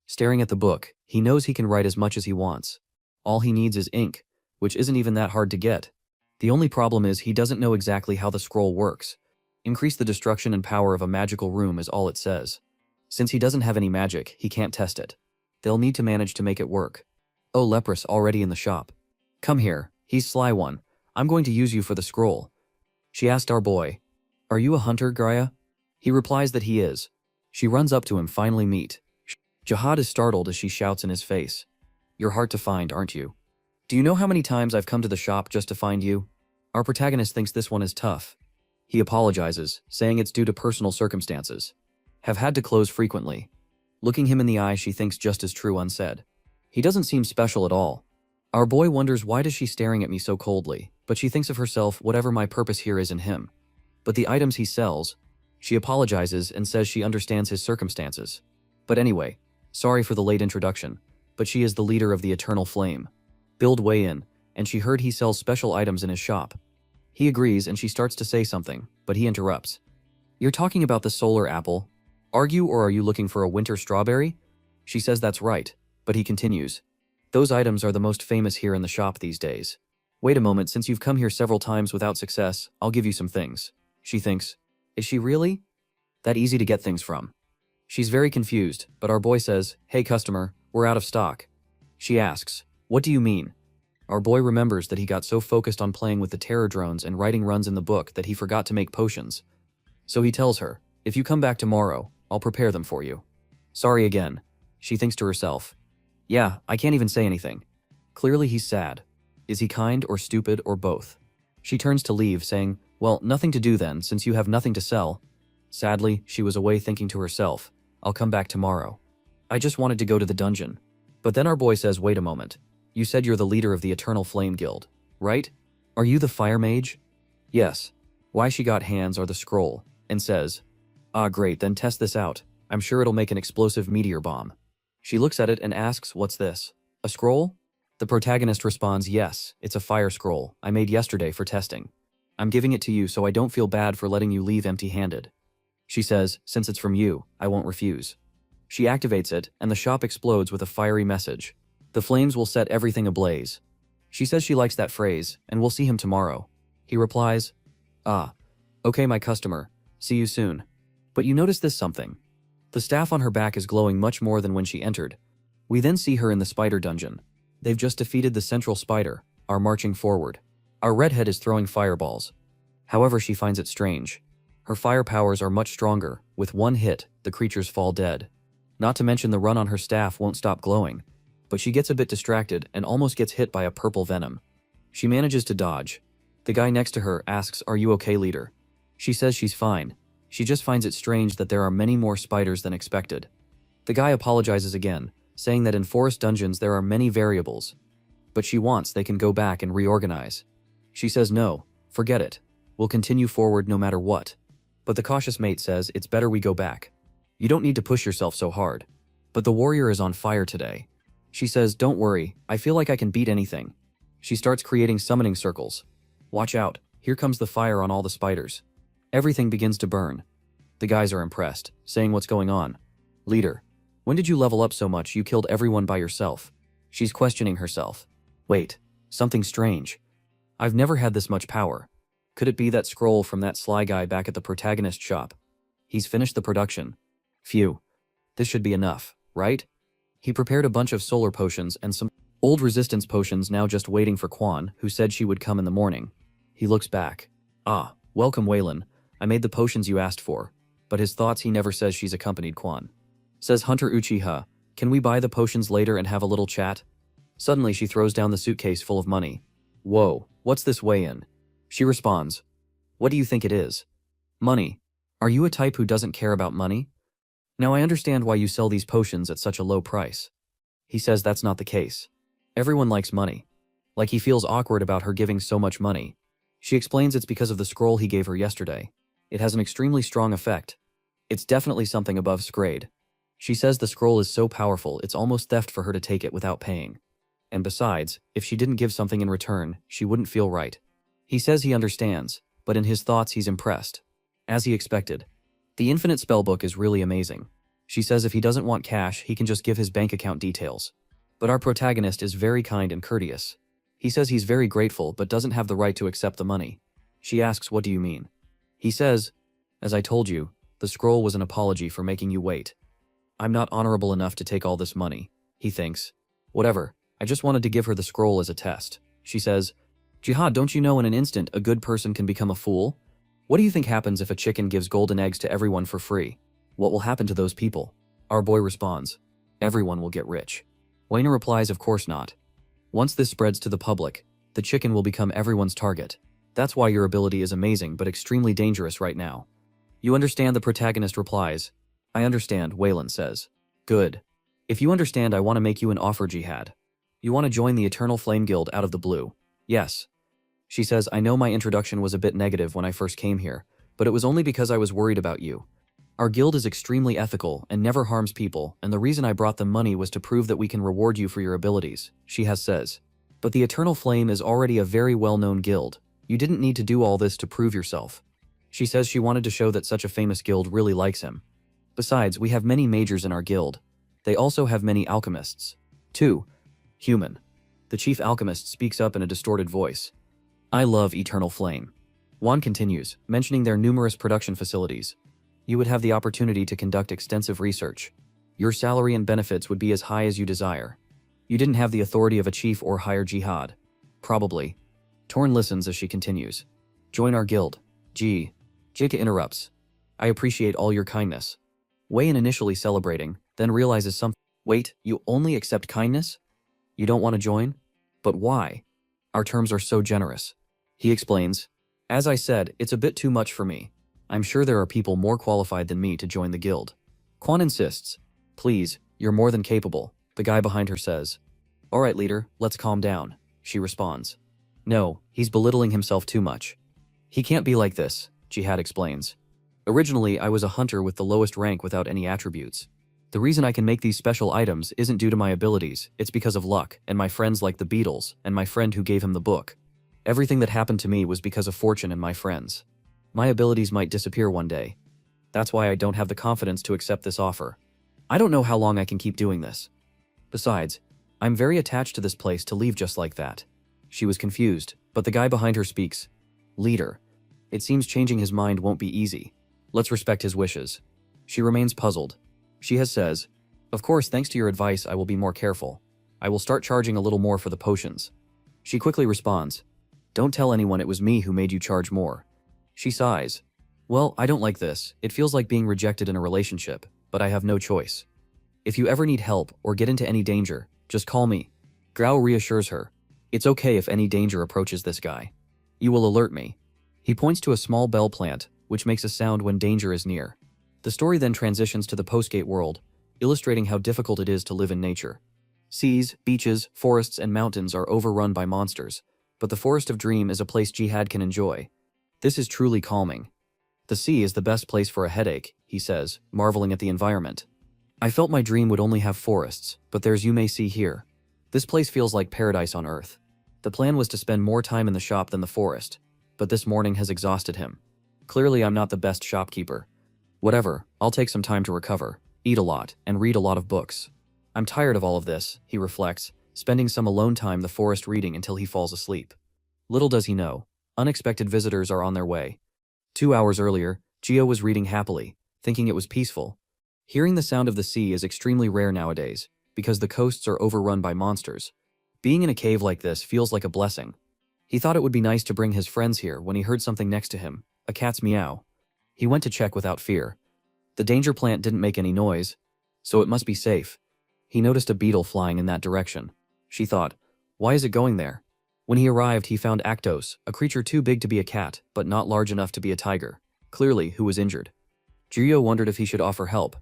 Staring at the book, he knows he can write as much as he wants. All he needs is ink, which isn't even that hard to get. The only problem is he doesn't know exactly how the scroll works. Increase the destruction and power of a magical room is all it says. Since he doesn't have any magic, he can't test it. They'll need to manage to make it work. Oh, Leprous already in the shop. Come here, he's sly one. I'm going to use you for the scroll. She asked our boy. Are you a hunter, Graya? He replies that he is. She runs up to him, finally meet. Jihad is startled as she shouts in his face. You're hard to find, aren't you? Do you know how many times I've come to the shop just to find you? Our protagonist thinks this one is tough. He apologizes, saying it's due to personal circumstances. Have had to close frequently. Looking him in the eye, she thinks just as true unsaid. He doesn't seem special at all. Our boy wonders why does she staring at me so coldly, but she thinks of herself whatever my purpose here is in him. But the items he sells, she apologizes and says she understands his circumstances. But anyway, sorry for the late introduction, but she is the leader of the Eternal Flame. Build way in, and she heard he sells special items in his shop. He agrees and she starts to say something, but he interrupts. You're talking about the solar apple? Argue or are you looking for a winter strawberry? She says that's right, but he continues. Those items are the most famous here in the shop these days. Wait a moment, since you've come here several times without success, I'll give you some things. She thinks, is she really that easy to get things from? She's very confused, but our boy says, hey customer, we're out of stock. She asks, what do you mean? Our boy remembers that he got so focused on playing with the terror drones and writing runs in the book that he forgot to make potions. So he tells her, if you come back tomorrow, I'll prepare them for you. Sorry again. She thinks to herself. Yeah, I can't even say anything. Clearly he's sad. Is he kind or stupid or both? She turns to leave, saying, well, nothing to do then, since you have nothing to sell. Sadly, she was away thinking to herself, I'll come back tomorrow. I just wanted to go to the dungeon. But then our boy says, wait a moment. You said you're the leader of the Eternal Flame Guild, right? Are you the fire mage? Yes. Why she got hands are the scroll, and says, ah great, then test this out. I'm sure it'll make an explosive meteor bomb. She looks at it and asks, what's this? A scroll? The protagonist responds, yes, it's a fire scroll I made yesterday for testing. I'm giving it to you so I don't feel bad for letting you leave empty-handed. She says, since it's from you, I won't refuse. She activates it, and the shop explodes with a fiery message. The flames will set everything ablaze. She says she likes that phrase, and we'll see him tomorrow. He replies, ah, okay my customer, see you soon. But you notice this something. The staff on her back is glowing much more than when she entered. We then see her in the spider dungeon. They've just defeated the central spider, are marching forward. Our redhead is throwing fireballs. However, she finds it strange. Her fire powers are much stronger. With one hit, the creatures fall dead. Not to mention the run on her staff won't stop glowing. But she gets a bit distracted and almost gets hit by a purple venom. She manages to dodge. The guy next to her asks, are you okay, leader? She says she's fine. She just finds it strange that there are many more spiders than expected. The guy apologizes again, saying that in forest dungeons there are many variables. But she wants they can go back and reorganize. She says no, forget it. We'll continue forward no matter what. But the cautious mate says it's better we go back. You don't need to push yourself so hard. But the warrior is on fire today. She says, don't worry, I feel like I can beat anything. She starts creating summoning circles. Watch out, here comes the fire on all the spiders. Everything begins to burn. The guys are impressed, saying what's going on. Leader, when did you level up so much you killed everyone by yourself? She's questioning herself. Wait, something strange. I've never had this much power. Could it be that scroll from that sly guy back at the protagonist shop? He's finished the production. Phew. This should be enough, right? He prepared a bunch of solar potions and some old resistance potions now just waiting for Quan, who said she would come in the morning. He looks back. Ah, welcome Waylon. I made the potions you asked for. But his thoughts he never says she's accompanied Quan. Says Hunter Uchiha, can we buy the potions later and have a little chat? Suddenly she throws down the suitcase full of money. Whoa, what's this weigh-in? She responds. What do you think it is? Money. Are you a type who doesn't care about money? Now I understand why you sell these potions at such a low price. He says that's not the case. Everyone likes money. Like he feels awkward about her giving so much money. She explains it's because of the scroll he gave her yesterday. It has an extremely strong effect. It's definitely something above Scrade. She says the scroll is so powerful it's almost theft for her to take it without paying. And besides, if she didn't give something in return, she wouldn't feel right. He says he understands, but in his thoughts he's impressed. As he expected. The infinite spellbook is really amazing. She says if he doesn't want cash, he can just give his bank account details. But our protagonist is very kind and courteous. He says he's very grateful but doesn't have the right to accept the money. She asks, what do you mean? He says, as I told you, the scroll was an apology for making you wait. I'm not honorable enough to take all this money, he thinks. Whatever, I just wanted to give her the scroll as a test. She says, Jihad, don't you know in an instant a good person can become a fool? What do you think happens if a chicken gives golden eggs to everyone for free? What will happen to those people? Our boy responds, everyone will get rich. Wayne replies, of course not. Once this spreads to the public, the chicken will become everyone's target. That's why your ability is amazing but extremely dangerous right now. You understand, the protagonist replies. I understand, Waylon says. Good. If you understand, I want to make you an offer, Jihad. You want to join the Eternal Flame Guild out of the blue? Yes. She says, I know my introduction was a bit negative when I first came here, but it was only because I was worried about you. Our guild is extremely ethical and never harms people, and the reason I brought them money was to prove that we can reward you for your abilities, she says. But the Eternal Flame is already a very well-known guild. You didn't need to do all this to prove yourself. She says she wanted to show that such a famous guild really likes him. Besides, we have many majors in our guild. They also have many alchemists. 2. Human. The chief alchemist speaks up in a distorted voice. I love Eternal Flame. Juan continues, mentioning their numerous production facilities. You would have the opportunity to conduct extensive research. Your salary and benefits would be as high as you desire. You didn't have the authority of a chief or higher jihad. Probably. Torn listens as she continues. Join our guild. Jika interrupts. I appreciate all your kindness. Wayan initially celebrating, then realizes something. Wait, you only accept kindness? You don't want to join? But why? Our terms are so generous. He explains. As I said, it's a bit too much for me. I'm sure there are people more qualified than me to join the guild. Quan insists. Please, you're more than capable, the guy behind her says. Alright leader, let's calm down, she responds. No, he's belittling himself too much. He can't be like this, Jihad explains. Originally, I was a hunter with the lowest rank without any attributes. The reason I can make these special items isn't due to my abilities, it's because of luck, and my friends like the beetles, and my friend who gave him the book. Everything that happened to me was because of fortune and my friends. My abilities might disappear one day. That's why I don't have the confidence to accept this offer. I don't know how long I can keep doing this. Besides, I'm very attached to this place to leave just like that. She was confused, but the guy behind her speaks. Leader. It seems changing his mind won't be easy. Let's respect his wishes. She remains puzzled. She says, of course, thanks to your advice, I will be more careful. I will start charging a little more for the potions. She quickly responds, don't tell anyone it was me who made you charge more. She sighs. Well, I don't like this. It feels like being rejected in a relationship, but I have no choice. If you ever need help or get into any danger, just call me. Grau reassures her. It's okay if any danger approaches this guy. You will alert me. He points to a small bell plant, which makes a sound when danger is near. The story then transitions to the Postgate world, illustrating how difficult it is to live in nature. Seas, beaches, forests, and mountains are overrun by monsters, but the Forest of Dream is a place Jihad can enjoy. This is truly calming. The sea is the best place for a headache, he says, marveling at the environment. I felt my dream would only have forests, but there's you may see here. This place feels like paradise on earth. The plan was to spend more time in the shop than the forest, but this morning has exhausted him. Clearly I'm not the best shopkeeper. Whatever, I'll take some time to recover, eat a lot, and read a lot of books. I'm tired of all of this, he reflects, spending some alone time in the forest reading until he falls asleep. Little does he know, unexpected visitors are on their way. 2 hours earlier, Gio was reading happily, thinking it was peaceful. Hearing the sound of the sea is extremely rare nowadays, because the coasts are overrun by monsters. Being in a cave like this feels like a blessing. He thought it would be nice to bring his friends here when he heard something next to him, a cat's meow. He went to check without fear. The danger plant didn't make any noise, so it must be safe. He noticed a beetle flying in that direction. She thought, why is it going there? When he arrived, he found Actos, a creature too big to be a cat, but not large enough to be a tiger, clearly who was injured. Gio wondered if he should offer help.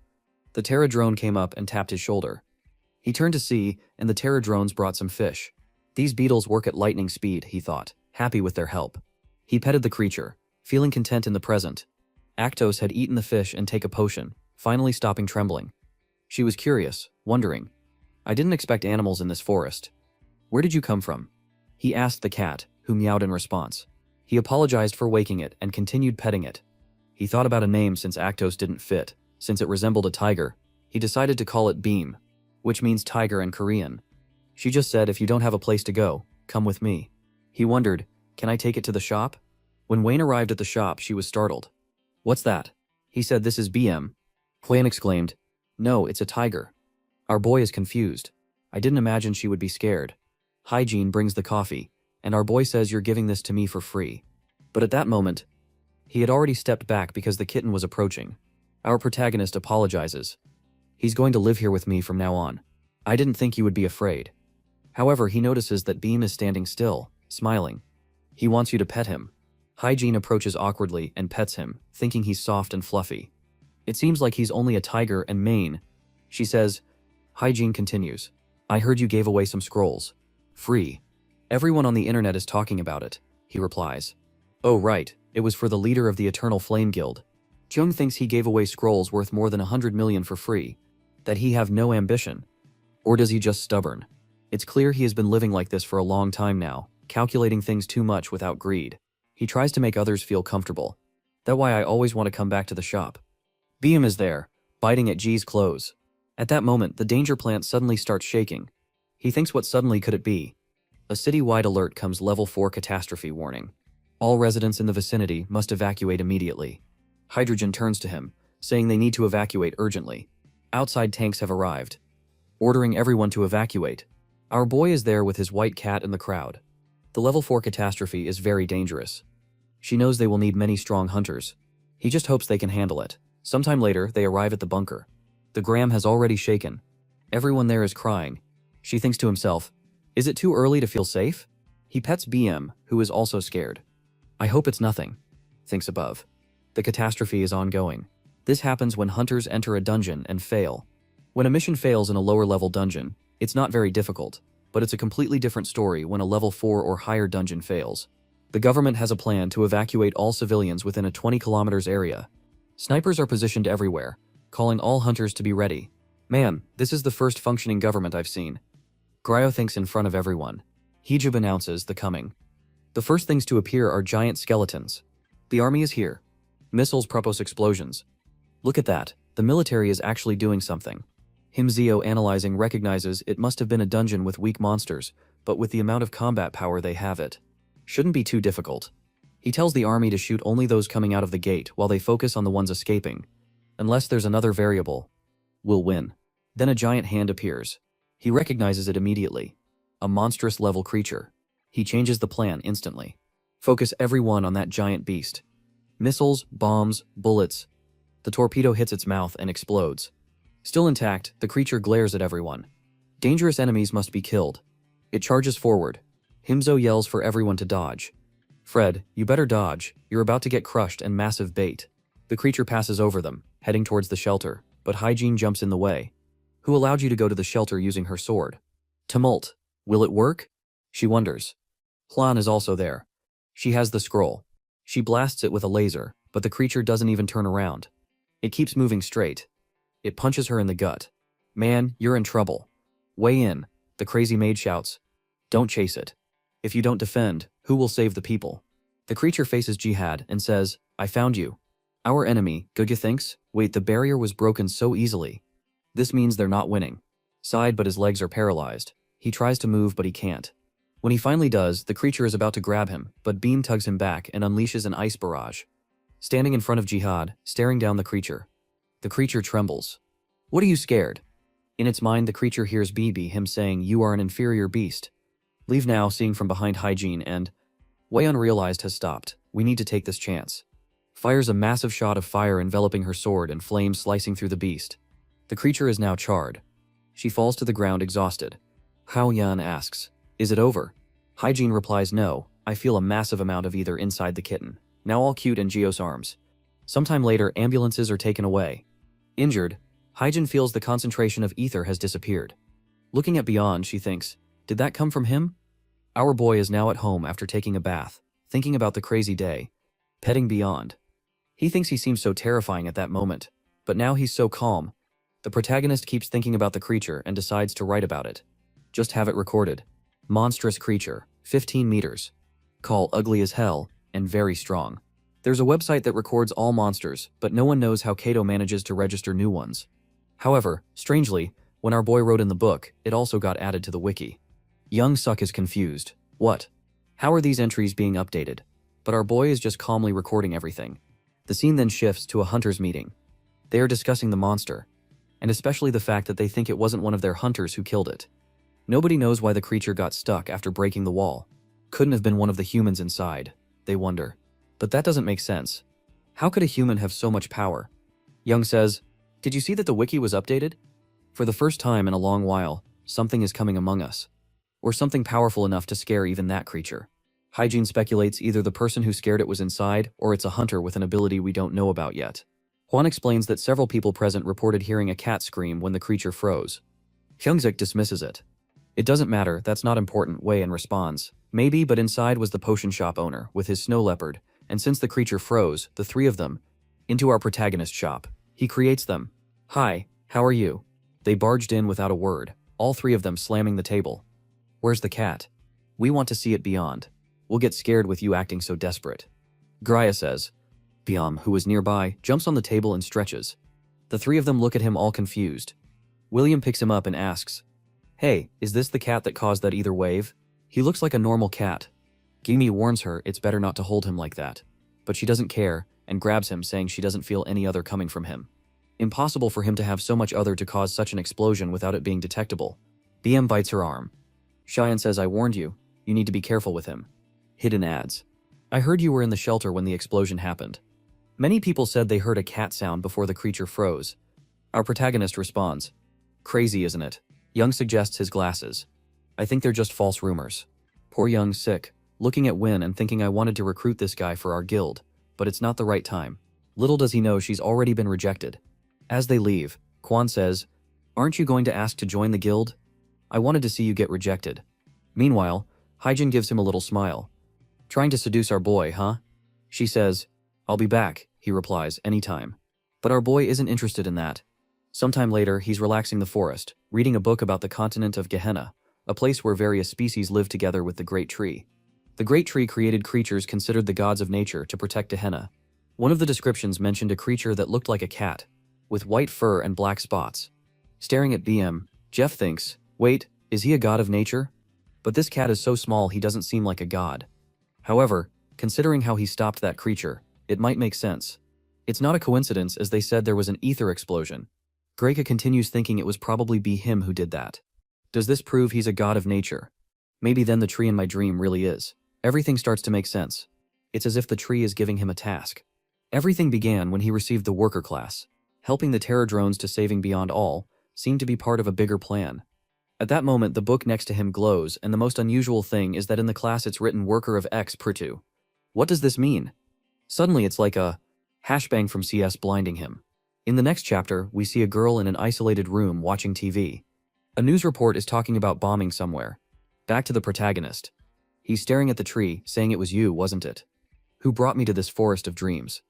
The Terra drone came up and tapped his shoulder. He turned to see, and the Terra drones brought some fish. These beetles work at lightning speed, he thought, happy with their help. He petted the creature, feeling content in the present. Actos had eaten the fish and take a potion, finally stopping trembling. She was curious, wondering, I didn't expect animals in this forest. Where did you come from? He asked the cat, who meowed in response. He apologized for waking it and continued petting it. He thought about a name since Actos didn't fit. Since it resembled a tiger, he decided to call it Beam, which means tiger in Korean. She just said, if you don't have a place to go, come with me. He wondered, can I take it to the shop? When Wayne arrived at the shop, she was startled. What's that? He said, this is BM. Wayne exclaimed, no, it's a tiger. Our boy is confused. I didn't imagine she would be scared. Hygiene brings the coffee, and our boy says you're giving this to me for free. But at that moment, he had already stepped back because the kitten was approaching. Our protagonist apologizes. He's going to live here with me from now on. I didn't think you would be afraid. However, he notices that Beam is standing still, smiling. He wants you to pet him. Hygiene approaches awkwardly and pets him, thinking he's soft and fluffy. It seems like he's only a tiger and mane. She says, Hygiene continues. I heard you gave away some scrolls. Free. Everyone on the internet is talking about it, he replies. Oh right, it was for the leader of the Eternal Flame Guild. Jung thinks he gave away scrolls worth more than 100 million for free. That he have no ambition. Or does he just stubborn? It's clear he has been living like this for a long time now, calculating things too much without greed. He tries to make others feel comfortable. That's why I always want to come back to the shop. Beam is there, biting at G's clothes. At that moment, the danger plant suddenly starts shaking. He thinks, what suddenly could it be? A city-wide alert comes level 4 catastrophe warning. All residents in the vicinity must evacuate immediately. Hydrogen turns to him, saying they need to evacuate urgently. Outside tanks have arrived, ordering everyone to evacuate. Our boy is there with his white cat in the crowd. The level 4 catastrophe is very dangerous. She knows they will need many strong hunters. He just hopes they can handle it. Sometime later, they arrive at the bunker. The gram has already shaken. Everyone there is crying. She thinks to himself, is it too early to feel safe? He pets BM, who is also scared. I hope it's nothing, thinks above. The catastrophe is ongoing. This happens when hunters enter a dungeon and fail. When a mission fails in a lower level dungeon, it's not very difficult, but it's a completely different story when a level 4 or higher dungeon fails. The government has a plan to evacuate all civilians within a 20 kilometers area. Snipers are positioned everywhere, calling all hunters to be ready. Man, this is the first functioning government I've seen. Gryo thinks in front of everyone. Hijab announces the coming. The first things to appear are giant skeletons. The army is here. Missiles propose explosions. Look at that, the military is actually doing something. Himzio analyzing recognizes it must have been a dungeon with weak monsters, but with the amount of combat power they have, it shouldn't be too difficult. He tells the army to shoot only those coming out of the gate while they focus on the ones escaping. Unless there's another variable, we'll win. Then a giant hand appears. He recognizes it immediately. A monstrous level creature. He changes the plan instantly. Focus everyone on that giant beast. Missiles, bombs, bullets. The torpedo hits its mouth and explodes. Still intact, the creature glares at everyone. Dangerous enemies must be killed. It charges forward. Himzo yells for everyone to dodge. Fred, you better dodge, you're about to get crushed and massive bait. The creature passes over them, heading towards the shelter, but Hygiene jumps in the way. Who allowed you to go to the shelter using her sword? Tumult. Will it work? She wonders. Hlan is also there. She has the scroll. She blasts it with a laser, But the creature doesn't even turn around. It keeps moving straight. It punches her in the gut. Man, you're in trouble. Weigh in, the crazy maid shouts. Don't chase it. If you don't defend, who will save the people? The creature faces Jihad and says, I found you. Our enemy, Guga thinks, wait, the barrier was broken so easily. This means they're not winning. Sighed, but his legs are paralyzed. He tries to move, but he can't. When he finally does, the creature is about to grab him, but Beam tugs him back and unleashes an ice barrage. Standing in front of Jihad, staring down the creature. The creature trembles. What are you scared? In its mind, the creature hears him saying, you are an inferior beast. Leave now, seeing from behind Hygiene, and Way unrealized has stopped. We need to take this chance. Fires a massive shot of fire enveloping her sword and flames slicing through the beast. The creature is now charred. She falls to the ground exhausted. Hao Yan asks, is it over? Hygiene replies, no, I feel a massive amount of ether inside the kitten, now all cute in Geo's arms. Sometime later, ambulances are taken away. Injured, Hygiene feels the concentration of ether has disappeared. Looking at Beyond, she thinks, did that come from him? Our boy is now at home after taking a bath, thinking about the crazy day, petting Beyond. He thinks he seems so terrifying at that moment, but now he's so calm. The protagonist keeps thinking about the creature and decides to write about it. Just have it recorded. Monstrous creature, 15 meters. Call ugly as hell, and very strong. There's a website that records all monsters, but no one knows how Kato manages to register new ones. However, strangely, when our boy wrote in the book, it also got added to the wiki. Young Suk is confused. What? How are these entries being updated? But our boy is just calmly recording everything. The scene then shifts to a hunters meeting. They are discussing the monster, and especially the fact that they think it wasn't one of their hunters who killed it. Nobody knows why the creature got stuck after breaking the wall. Couldn't have been one of the humans inside, they wonder. But that doesn't make sense. How could a human have so much power? Young says, did you see that the wiki was updated? For the first time in a long while, something is coming among us. Or something powerful enough to scare even that creature. Hygiene speculates either the person who scared it was inside, or it's a hunter with an ability we don't know about yet. Juan explains that several people present reported hearing a cat scream when the creature froze. Hyungzik dismisses it. It doesn't matter, that's not important, Wei-in responds. Maybe, but inside was the potion shop owner, with his snow leopard, and since the creature froze, the three of them, into our protagonist shop. He creates them. Hi, how are you? They barged in without a word, all three of them slamming the table. Where's the cat? We want to see it Beyond. We'll get scared with you acting so desperate. Graya says. Biam, who is nearby, jumps on the table and stretches. The three of them look at him all confused. William picks him up and asks, hey, is this the cat that caused that ether wave? He looks like a normal cat. Gimi warns her it's better not to hold him like that. But she doesn't care, and grabs him saying she doesn't feel any other coming from him. Impossible for him to have so much other to cause such an explosion without it being detectable. BM bites her arm. Cheyenne says, I warned you. You need to be careful with him. Hidden adds. I heard you were in the shelter when the explosion happened. Many people said they heard a cat sound before the creature froze. Our protagonist responds. Crazy, isn't it? Young suggests his glasses. I think they're just false rumors. Poor Young's sick, looking at Win and thinking I wanted to recruit this guy for our guild, but it's not the right time. Little does he know she's already been rejected. As they leave, Quan says, aren't you going to ask to join the guild? I wanted to see you get rejected. Meanwhile, Hyjin gives him a little smile. Trying to seduce our boy, huh? She says, I'll be back, he replies, anytime. But our boy isn't interested in that. Sometime later, he's relaxing the forest, reading a book about the continent of Gehenna, a place where various species live together with the Great Tree. The Great Tree created creatures considered the gods of nature to protect Gehenna. One of the descriptions mentioned a creature that looked like a cat, with white fur and black spots. Staring at BM, Jeff thinks, wait, is he a god of nature? But this cat is so small he doesn't seem like a god. However, considering how he stopped that creature, it might make sense. It's not a coincidence as they said there was an ether explosion. Greka continues thinking it was probably him who did that. Does this prove he's a god of nature? Maybe then the tree in my dream really is. Everything starts to make sense. It's as if the tree is giving him a task. Everything began when he received the worker class. Helping the terror drones to saving beyond all seemed to be part of a bigger plan. At that moment, the book next to him glows, and the most unusual thing is that in the class it's written Worker of X Purtu. What does this mean? Suddenly it's like a hashbang from CS blinding him. In the next chapter, we see a girl in an isolated room watching TV. A news report is talking about bombing somewhere. Back to the protagonist. He's staring at the tree, saying it was you, wasn't it? Who brought me to this forest of dreams?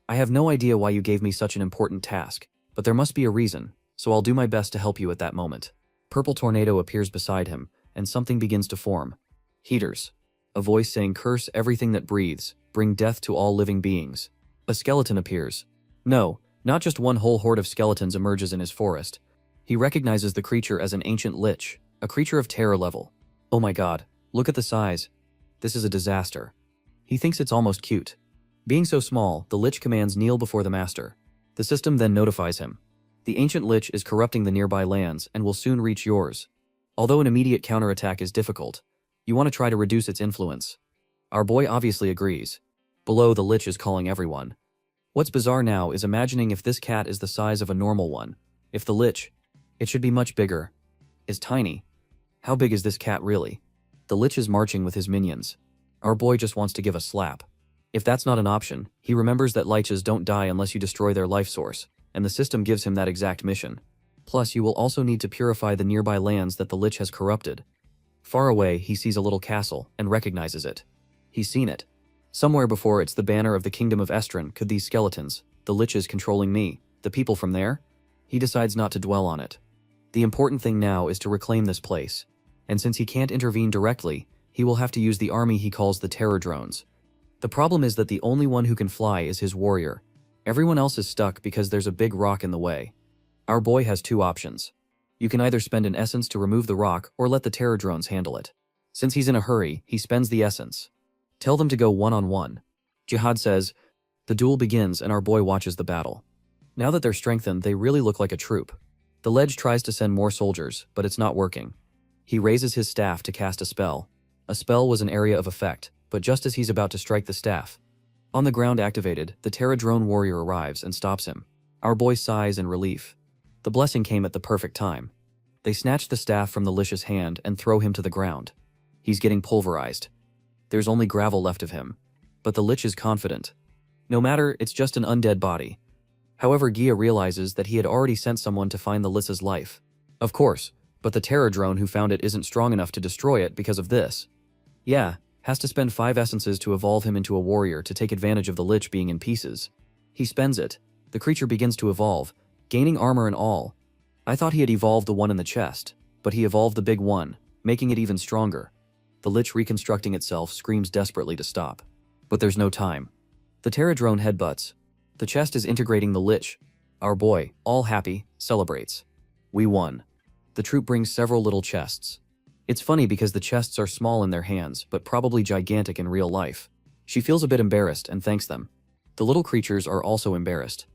I have no idea why you gave me such an important task, but there must be a reason, so I'll do my best to help you at that moment. Purple tornado appears beside him, and something begins to form. Heaters. A voice saying curse everything that breathes, bring death to all living beings. A skeleton appears. No, not just one whole horde of skeletons emerges in his forest. He recognizes the creature as an ancient lich, a creature of terror level. Oh my god, look at the size. This is a disaster. He thinks it's almost cute. Being so small, the lich commands kneel before the master. The system then notifies him. The ancient lich is corrupting the nearby lands and will soon reach yours. Although an immediate counterattack is difficult, you want to try to reduce its influence. Our boy obviously agrees. Below, the lich is calling everyone. What's bizarre now is imagining if this cat is the size of a normal one. If the lich, it should be much bigger, is tiny. How big is this cat really? The lich is marching with his minions. Our boy just wants to give a slap. If that's not an option, he remembers that liches don't die unless you destroy their life source, and the system gives him that exact mission. Plus, you will also need to purify the nearby lands that the lich has corrupted. Far away, he sees a little castle and recognizes it. He's seen it. Somewhere before it's the banner of the Kingdom of Estron. Could these skeletons, the liches controlling me, the people from there? He decides not to dwell on it. The important thing now is to reclaim this place. And since he can't intervene directly, he will have to use the army he calls the terror drones. The problem is that the only one who can fly is his warrior. Everyone else is stuck because there's a big rock in the way. Our boy has two options. You can either spend an essence to remove the rock or let the terror drones handle it. Since he's in a hurry, he spends the essence. Tell them to go one-on-one. Jihad says. The duel begins and our boy watches the battle. Now that they're strengthened, they really look like a troop. The ledge tries to send more soldiers, but it's not working. He raises his staff to cast a spell. A spell was an area of effect, but just as he's about to strike the staff, on the ground activated, the terror drone warrior arrives and stops him. Our boy sighs in relief. The blessing came at the perfect time. They snatch the staff from the lich's hand and throw him to the ground. He's getting pulverized. There's only gravel left of him. But the lich is confident. No matter, it's just an undead body. However, Gia realizes that he had already sent someone to find the lich's life. Of course, but the terror drone who found it isn't strong enough to destroy it because of this. Yeah, has to spend 5 essences to evolve him into a warrior to take advantage of the lich being in pieces. He spends it. The creature begins to evolve, gaining armor and all. I thought he had evolved the one in the chest, but he evolved the big one, making it even stronger. The lich reconstructing itself screams desperately to stop. But there's no time. The terror drone headbutts. The chest is integrating the lich. Our boy, all happy, celebrates. We won. The troop brings several little chests. It's funny because the chests are small in their hands, but probably gigantic in real life. She feels a bit embarrassed and thanks them. The little creatures are also embarrassed.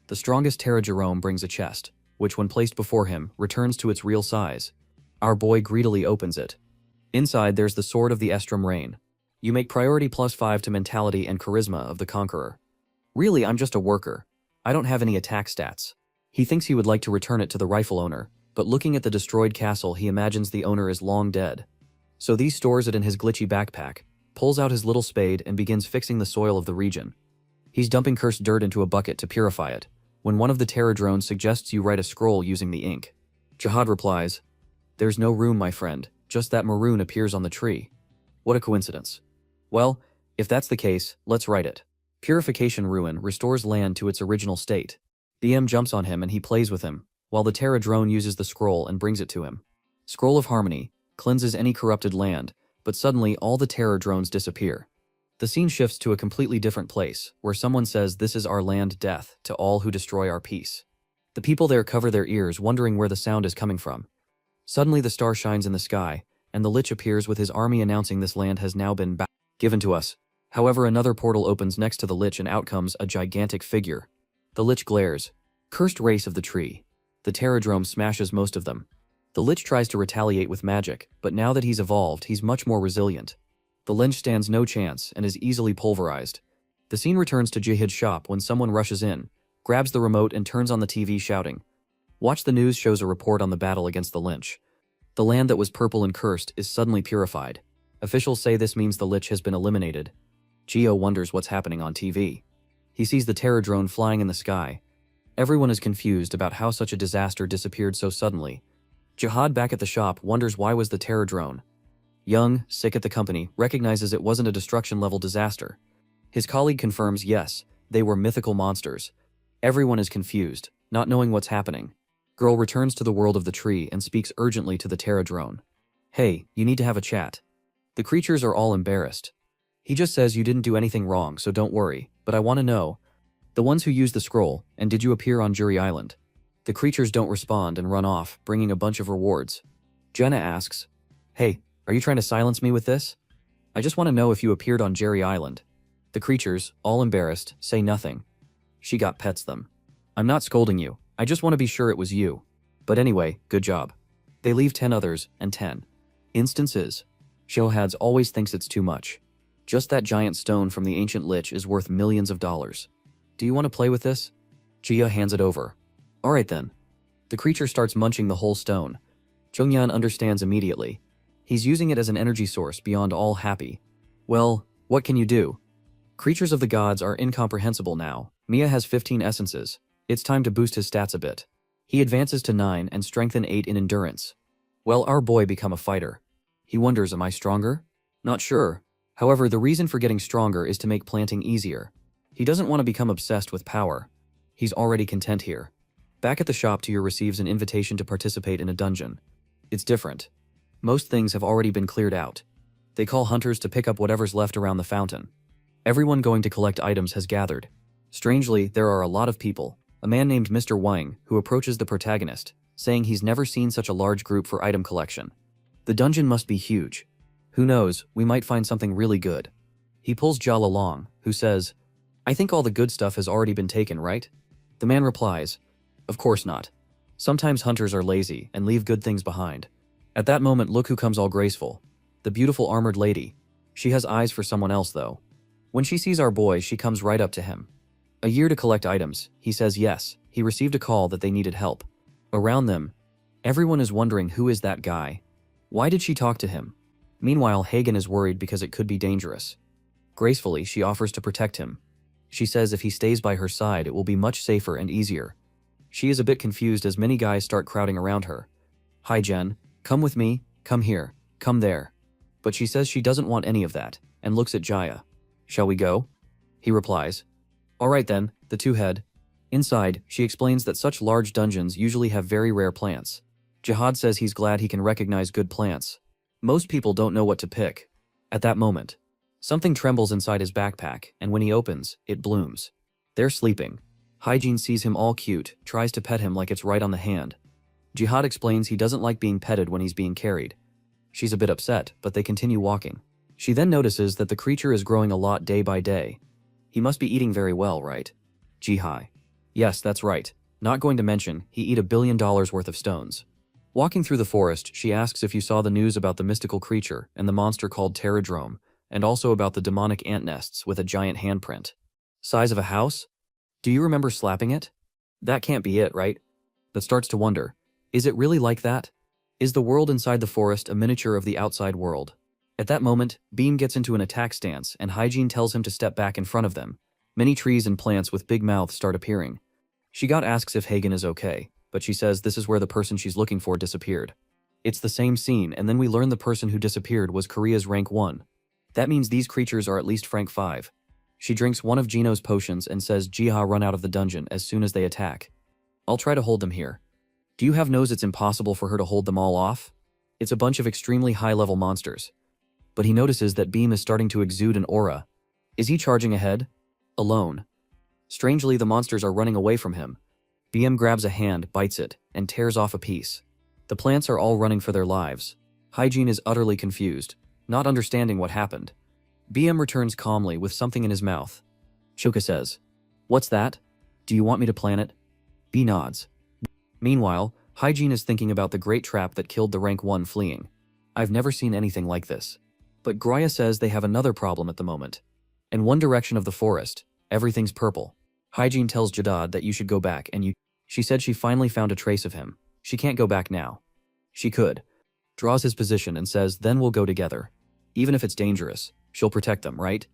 The strongest Terra Jerome brings a chest, which when placed before him, returns to its real size. Our boy greedily opens it. Inside there's the Sword of the Estrom Rain. You make priority +5 to mentality and charisma of the conqueror. Really, I'm just a worker. I don't have any attack stats. He thinks he would like to return it to the rifle owner, but looking at the destroyed castle he imagines the owner is long dead. So he stores it in his glitchy backpack, pulls out his little spade and begins fixing the soil of the region. He's dumping cursed dirt into a bucket to purify it, when one of the terror drones suggests you write a scroll using the ink. Jihad replies, "There's no room, my friend, just that maroon appears on the tree." What a coincidence. Well, if that's the case, let's write it. Purification Ruin restores land to its original state. DM jumps on him and he plays with him, while the Terra drone uses the scroll and brings it to him. Scroll of Harmony cleanses any corrupted land, but suddenly all the terror drones disappear. The scene shifts to a completely different place, where someone says this is our land death to all who destroy our peace. The people there cover their ears, wondering where the sound is coming from. Suddenly the star shines in the sky, and the Lich appears with his army announcing this land has now been given to us. However, another portal opens next to the Lich and out comes a gigantic figure. The Lich glares. Cursed race of the tree. The Terradrome smashes most of them. The Lich tries to retaliate with magic, but now that he's evolved, he's much more resilient. The Lich stands no chance and is easily pulverized. The scene returns to Jihad's shop when someone rushes in, grabs the remote and turns on the TV shouting. Watch the News shows a report on the battle against the Lich. The land that was purple and cursed is suddenly purified. Officials say this means the Lich has been eliminated. Geo wonders what's happening on TV. He sees the terror drone flying in the sky. Everyone is confused about how such a disaster disappeared so suddenly. Jihad back at the shop wonders why was the terror drone. Young, sick at the company, recognizes it wasn't a destruction-level disaster. His colleague confirms yes, They were mythical monsters. Everyone is confused, not knowing what's happening. Girl returns to the world of the tree and speaks urgently to the Terra drone. Hey, you need to have a chat. The creatures are all embarrassed. He just says you didn't do anything wrong, so don't worry, but I want to know. The ones who used the scroll, and did you appear on Jury Island? The creatures don't respond and run off, bringing a bunch of rewards. Jenna asks, hey, are you trying to silence me with this? I just want to know if you appeared on Jerry Island. The creatures, all embarrassed, say nothing. She got pets them. I'm not scolding you, I just want to be sure it was you. But anyway, good job. They leave 10 others, and 10 instances. Shohads always thinks it's too much. Just that giant stone from the ancient lich is worth millions of dollars. Do you want to play with this? Jia hands it over. Alright then. The creature starts munching the whole stone. Chungyan understands immediately. He's using it as an energy source beyond all happy. Well, what can you do? Creatures of the gods are incomprehensible now. Mia has 15 essences. It's time to boost his stats a bit. He advances to 9 and strengthen 8 in endurance. Well, our boy become a fighter. He wonders, am I stronger? Not sure. However, the reason for getting stronger is to make planting easier. He doesn't want to become obsessed with power. He's already content here. Back at the shop, Tyr receives an invitation to participate in a dungeon. It's different. Most things have already been cleared out. They call hunters to pick up whatever's left around the fountain. Everyone going to collect items has gathered. Strangely, there are a lot of people. A man named Mr. Wang, who approaches the protagonist, saying he's never seen such a large group for item collection. The dungeon must be huge. Who knows, we might find something really good. He pulls Jal along, who says, I think all the good stuff has already been taken, right? The man replies, of course not. Sometimes hunters are lazy and leave good things behind. At that moment, look who comes all graceful. The beautiful armored lady. She has eyes for someone else though. When she sees our boy, she comes right up to him. A year to collect items, he says yes. He received a call that they needed help. Around them, everyone is wondering who is that guy? Why did she talk to him? Meanwhile, Hagen is worried because it could be dangerous. Gracefully, she offers to protect him. She says if he stays by her side, it will be much safer and easier. She is a bit confused as many guys start crowding around her. Hi Jen, come with me, come here, come there. But she says she doesn't want any of that, and looks at Jaya. Shall we go? He replies. Alright then, the two head. Inside, she explains that such large dungeons usually have very rare plants. Jihad says he's glad he can recognize good plants. Most people don't know what to pick. At that moment, something trembles inside his backpack, and when he opens, it blooms. They're sleeping. Hygiene sees him all cute, tries to pet him like it's right on the hand. Jihad explains he doesn't like being petted when he's being carried. She's a bit upset, but they continue walking. She then notices that the creature is growing a lot day by day. He must be eating very well, right? Jihai. Yes, that's right. Not going to mention, he eat $1 billion worth of stones. Walking through the forest, she asks if you saw the news about the mystical creature and the monster called Terradrome, and also about the demonic ant nests with a giant handprint. Size of a house? Do you remember slapping it? That can't be it, right? But starts to wonder, is it really like that? Is the world inside the forest a miniature of the outside world? At that moment, Beam gets into an attack stance and Hygiene tells him to step back in front of them. Many trees and plants with big mouths start appearing. Shigot asks if Hagen is okay, but she says this is where the person she's looking for disappeared. It's the same scene, and then we learn the person who disappeared was Korea's rank 1. That means these creatures are at least rank 5. She drinks one of Gino's potions and says Jiha run out of the dungeon as soon as they attack. I'll try to hold them here. Do you have knows it's impossible for her to hold them all off? It's a bunch of extremely high-level monsters. But he notices that Beam is starting to exude an aura. Is he charging ahead? Alone. Strangely, the monsters are running away from him. BM grabs a hand, bites it, and tears off a piece. The plants are all running for their lives. Hygiene is utterly confused, not understanding what happened. BM returns calmly with something in his mouth. Choka says, "What's that? Do you want me to plant it?" B nods. Meanwhile, Hygiene is thinking about the great trap that killed the rank 1 fleeing. I've never seen anything like this. But Graya says they have another problem at the moment. In one direction of the forest, everything's purple. Hygiene tells Jadad that you should go back and she said she finally found a trace of him. She can't go back now. She could. Draws his position and says then we'll go together. Even if it's dangerous, she'll protect them, right?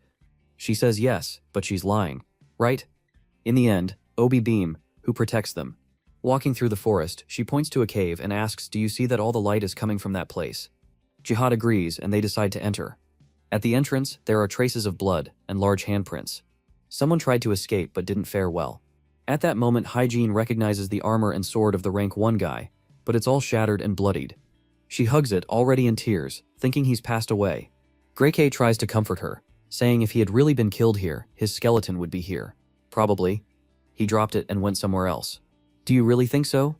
She says yes, but she's lying, right? In the end, Obi Beam, who protects them. Walking through the forest, she points to a cave and asks, do you see that all the light is coming from that place? Jihad agrees and they decide to enter. At the entrance, there are traces of blood and large handprints. Someone tried to escape but didn't fare well. At that moment, Hygiene recognizes the armor and sword of the rank 1 guy, but it's all shattered and bloodied. She hugs it, already in tears, thinking he's passed away. Grey K tries to comfort her, saying if he had really been killed here, his skeleton would be here. Probably. He dropped it and went somewhere else. Do you really think so?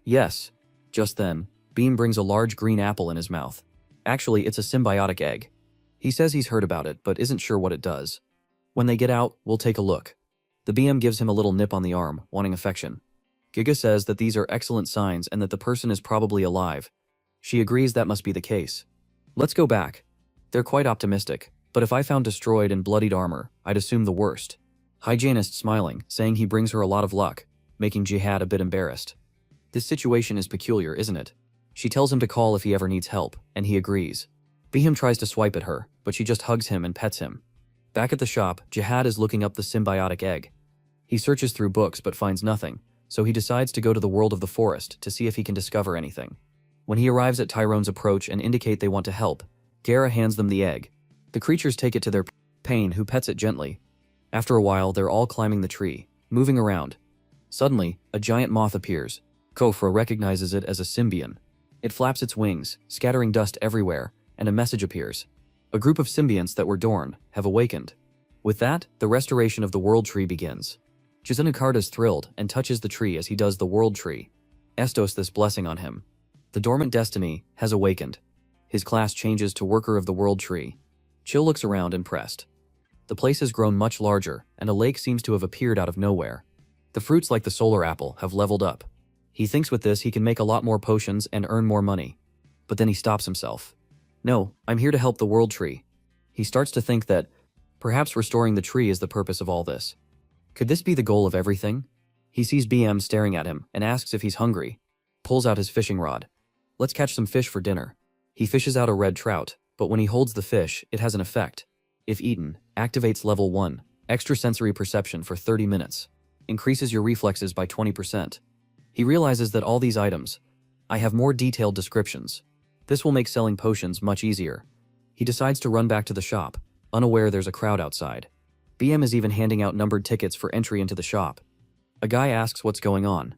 Yes. Just then, Beam brings a large green apple in his mouth. Actually, it's a symbiotic egg. He says he's heard about it, but isn't sure what it does. When they get out, we'll take a look. The BM gives him a little nip on the arm, wanting affection. Giga says that these are excellent signs and that the person is probably alive. She agrees that must be the case. Let's go back. They're quite optimistic, but if I found destroyed and bloodied armor, I'd assume the worst. Hygienist smiling, saying he brings her a lot of luck, making Jihad a bit embarrassed. This situation is peculiar, isn't it? She tells him to call if he ever needs help, and he agrees. Behem tries to swipe at her, but she just hugs him and pets him. Back at the shop, Jihad is looking up the symbiotic egg. He searches through books but finds nothing, so he decides to go to the world of the forest to see if he can discover anything. When he arrives at Tyrone's approach and indicate they want to help, Gara hands them the egg. The creatures take it to their pain, who pets it gently. After a while, they're all climbing the tree, moving around. Suddenly, a giant moth appears. Kofra recognizes it as a symbion. It flaps its wings, scattering dust everywhere, and a message appears. A group of symbionts that were dormant have awakened. With that, the restoration of the world tree begins. Jizanakarda's thrilled and touches the tree as he does the world tree. Estos this blessing on him. The dormant destiny has awakened. His class changes to worker of the world tree. Chill looks around impressed. The place has grown much larger, and a lake seems to have appeared out of nowhere. The fruits like the solar apple have leveled up. He thinks with this he can make a lot more potions and earn more money. But then he stops himself. No, I'm here to help the world tree. He starts to think that perhaps restoring the tree is the purpose of all this. Could this be the goal of everything? He sees BM staring at him and asks if he's hungry. Pulls out his fishing rod. Let's catch some fish for dinner. He fishes out a red trout, but when he holds the fish, it has an effect. If eaten, activates level 1, extrasensory perception for 30 minutes. Increases your reflexes by 20%. He realizes that all these items, I have more detailed descriptions. This will make selling potions much easier. He decides to run back to the shop, unaware there's a crowd outside. BM is even handing out numbered tickets for entry into the shop. A guy asks what's going on.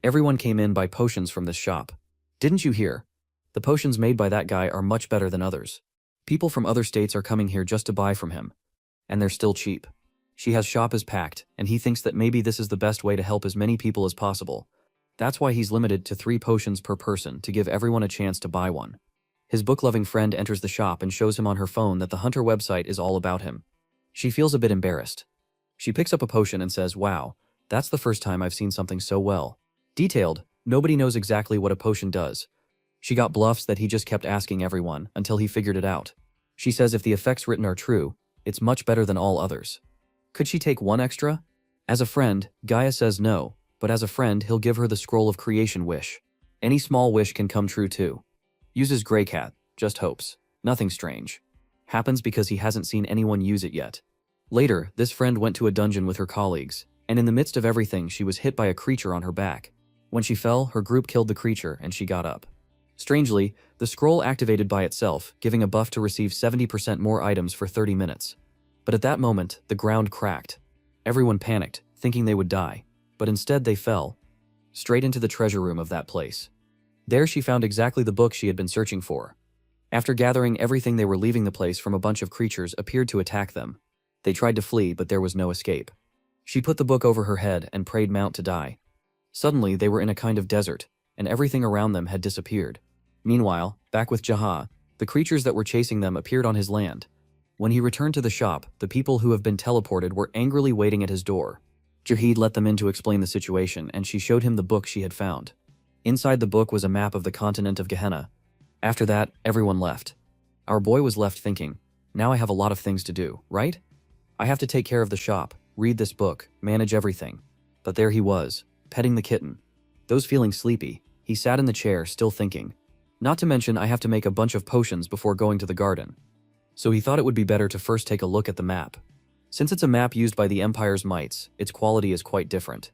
Everyone came in by potions from this shop. Didn't you hear? The potions made by that guy are much better than others. People from other states are coming here just to buy from him. And they're still cheap. She has shop is packed, and he thinks that maybe this is the best way to help as many people as possible. That's why he's limited to 3 potions per person to give everyone a chance to buy one. His book-loving friend enters the shop and shows him on her phone that the Hunter website is all about him. She feels a bit embarrassed. She picks up a potion and says, wow, that's the first time I've seen something so well detailed. Nobody knows exactly what a potion does. She got bluffs that he just kept asking everyone until he figured it out. She says if the effects written are true, it's much better than all others. Could she take one extra? As a friend, Gaia says no, but as a friend he'll give her the scroll of creation wish. Any small wish can come true too. Uses Grey Cat, just hopes. Nothing strange. Happens because he hasn't seen anyone use it yet. Later, this friend went to a dungeon with her colleagues, and in the midst of everything she was hit by a creature on her back. When she fell, her group killed the creature and she got up. Strangely, the scroll activated by itself, giving a buff to receive 70% more items for 30 minutes. But at that moment, the ground cracked. Everyone panicked, thinking they would die, but instead they fell straight into the treasure room of that place. There she found exactly the book she had been searching for. After gathering everything, they were leaving the place from a bunch of creatures appeared to attack them. They tried to flee, but there was no escape. She put the book over her head and prayed Mount to die. Suddenly, they were in a kind of desert, and everything around them had disappeared. Meanwhile, back with Jaha, the creatures that were chasing them appeared on his land. When he returned to the shop, the people who have been teleported were angrily waiting at his door. Jahid let them in to explain the situation, and she showed him the book she had found. Inside the book was a map of the continent of Gehenna. After that, everyone left. Our boy was left thinking, now I have a lot of things to do, right? I have to take care of the shop, read this book, manage everything. But there he was, petting the kitten. Those feeling sleepy, he sat in the chair still thinking. Not to mention I have to make a bunch of potions before going to the garden. So he thought it would be better to first take a look at the map. Since it's a map used by the Empire's mites, its quality is quite different.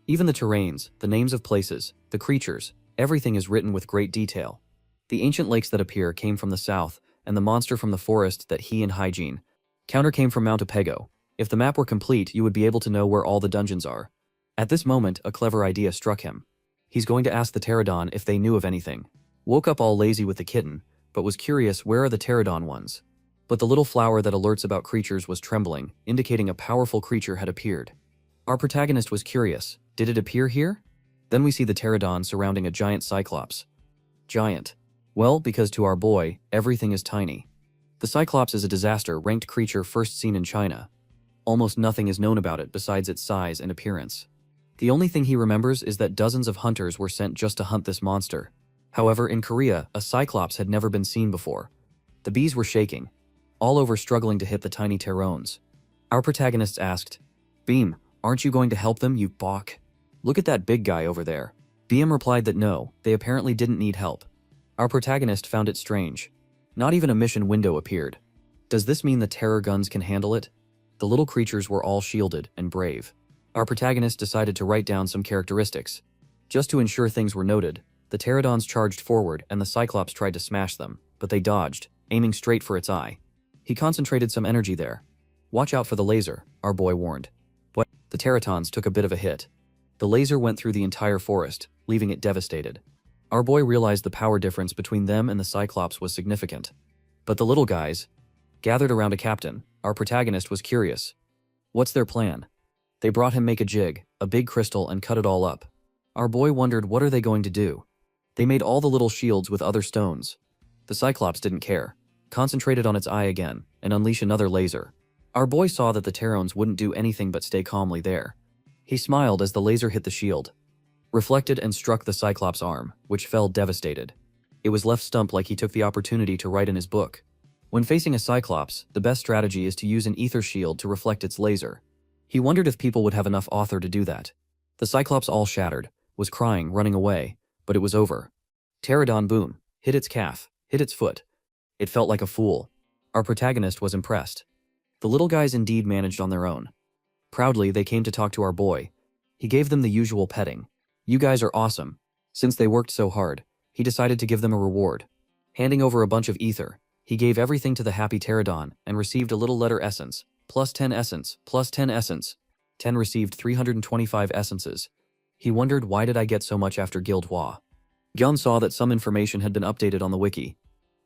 Even the terrains, the names of places, the creatures, everything is written with great detail. The ancient lakes that appear came from the south, and the monster from the forest that he and Hygiene counter came from Mount Apego. If the map were complete, you would be able to know where all the dungeons are. At this moment, a clever idea struck him. He's going to ask the pterodon if they knew of anything. Woke up all lazy with the kitten, but was curious where are the pterodon ones. But the little flower that alerts about creatures was trembling, indicating a powerful creature had appeared. Our protagonist was curious. Did it appear here? Then we see the pterodon surrounding a giant cyclops. Giant. Well, because to our boy, everything is tiny. The cyclops is a disaster ranked creature first seen in China. Almost nothing is known about it besides its size and appearance. The only thing he remembers is that dozens of hunters were sent just to hunt this monster. However, in Korea, a cyclops had never been seen before. The bees were shaking, all over struggling to hit the tiny pterones. Our protagonists asked, "Beam, aren't you going to help them, you bawk? Look at that big guy over there." Beam replied that no, they apparently didn't need help. Our protagonist found it strange. Not even a mission window appeared. Does this mean the terror guns can handle it? The little creatures were all shielded and brave. Our protagonist decided to write down some characteristics. Just to ensure things were noted, the pterodons charged forward and the cyclops tried to smash them, but they dodged, aiming straight for its eye. He concentrated some energy there. "Watch out for the laser," our boy warned. But the pterodons took a bit of a hit. The laser went through the entire forest, leaving it devastated. Our boy realized the power difference between them and the cyclops was significant. But the little guys, gathered around a captain, our protagonist was curious. What's their plan? They brought him make a jig, a big crystal, and cut it all up. Our boy wondered what are they going to do? They made all the little shields with other stones. The cyclops didn't care, concentrated on its eye again, and unleash another laser. Our boy saw that the pterones wouldn't do anything but stay calmly there. He smiled as the laser hit the shield, reflected and struck the cyclops' arm, which fell devastated. It was left stumped like he took the opportunity to write in his book. When facing a cyclops, the best strategy is to use an ether shield to reflect its laser. He wondered if people would have enough author to do that. The cyclops all shattered, was crying, running away, but it was over. Pterodon boom, hit its calf, hit its foot. It felt like a fool. Our protagonist was impressed. The little guys indeed managed on their own. Proudly, they came to talk to our boy. He gave them the usual petting. "You guys are awesome." Since they worked so hard, he decided to give them a reward. Handing over a bunch of ether, he gave everything to the happy pterodon and received a little letter essence, plus 10 essence, plus 10 essence. 10 received 325 essences. He wondered, why did I get so much after Guild Hua? Gyun saw that some information had been updated on the wiki.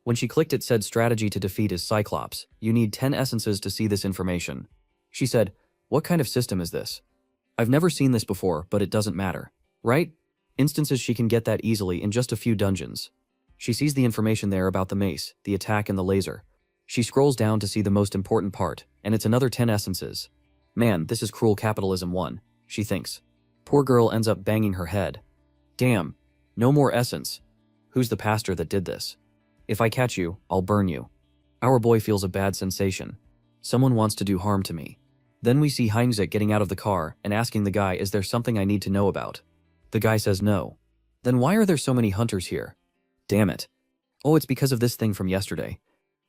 When she clicked, it said strategy to defeat is Cyclops. You need 10 essences to see this information. She said, "What kind of system is this? I've never seen this before, but it doesn't matter. Right? Instances she can get that easily in just a few dungeons." She sees the information there about the mace, the attack, and the laser. She scrolls down to see the most important part, and it's another 10 essences. Man, this is cruel capitalism 1, she thinks. Poor girl ends up banging her head. Damn, no more essence. Who's the pastor that did this? If I catch you, I'll burn you. Our boy feels a bad sensation. Someone wants to do harm to me. Then we see Heinzek getting out of the car and asking the guy, is there something I need to know about? The guy says no. Then why are there so many hunters here? Damn it. Oh, it's because of this thing from yesterday.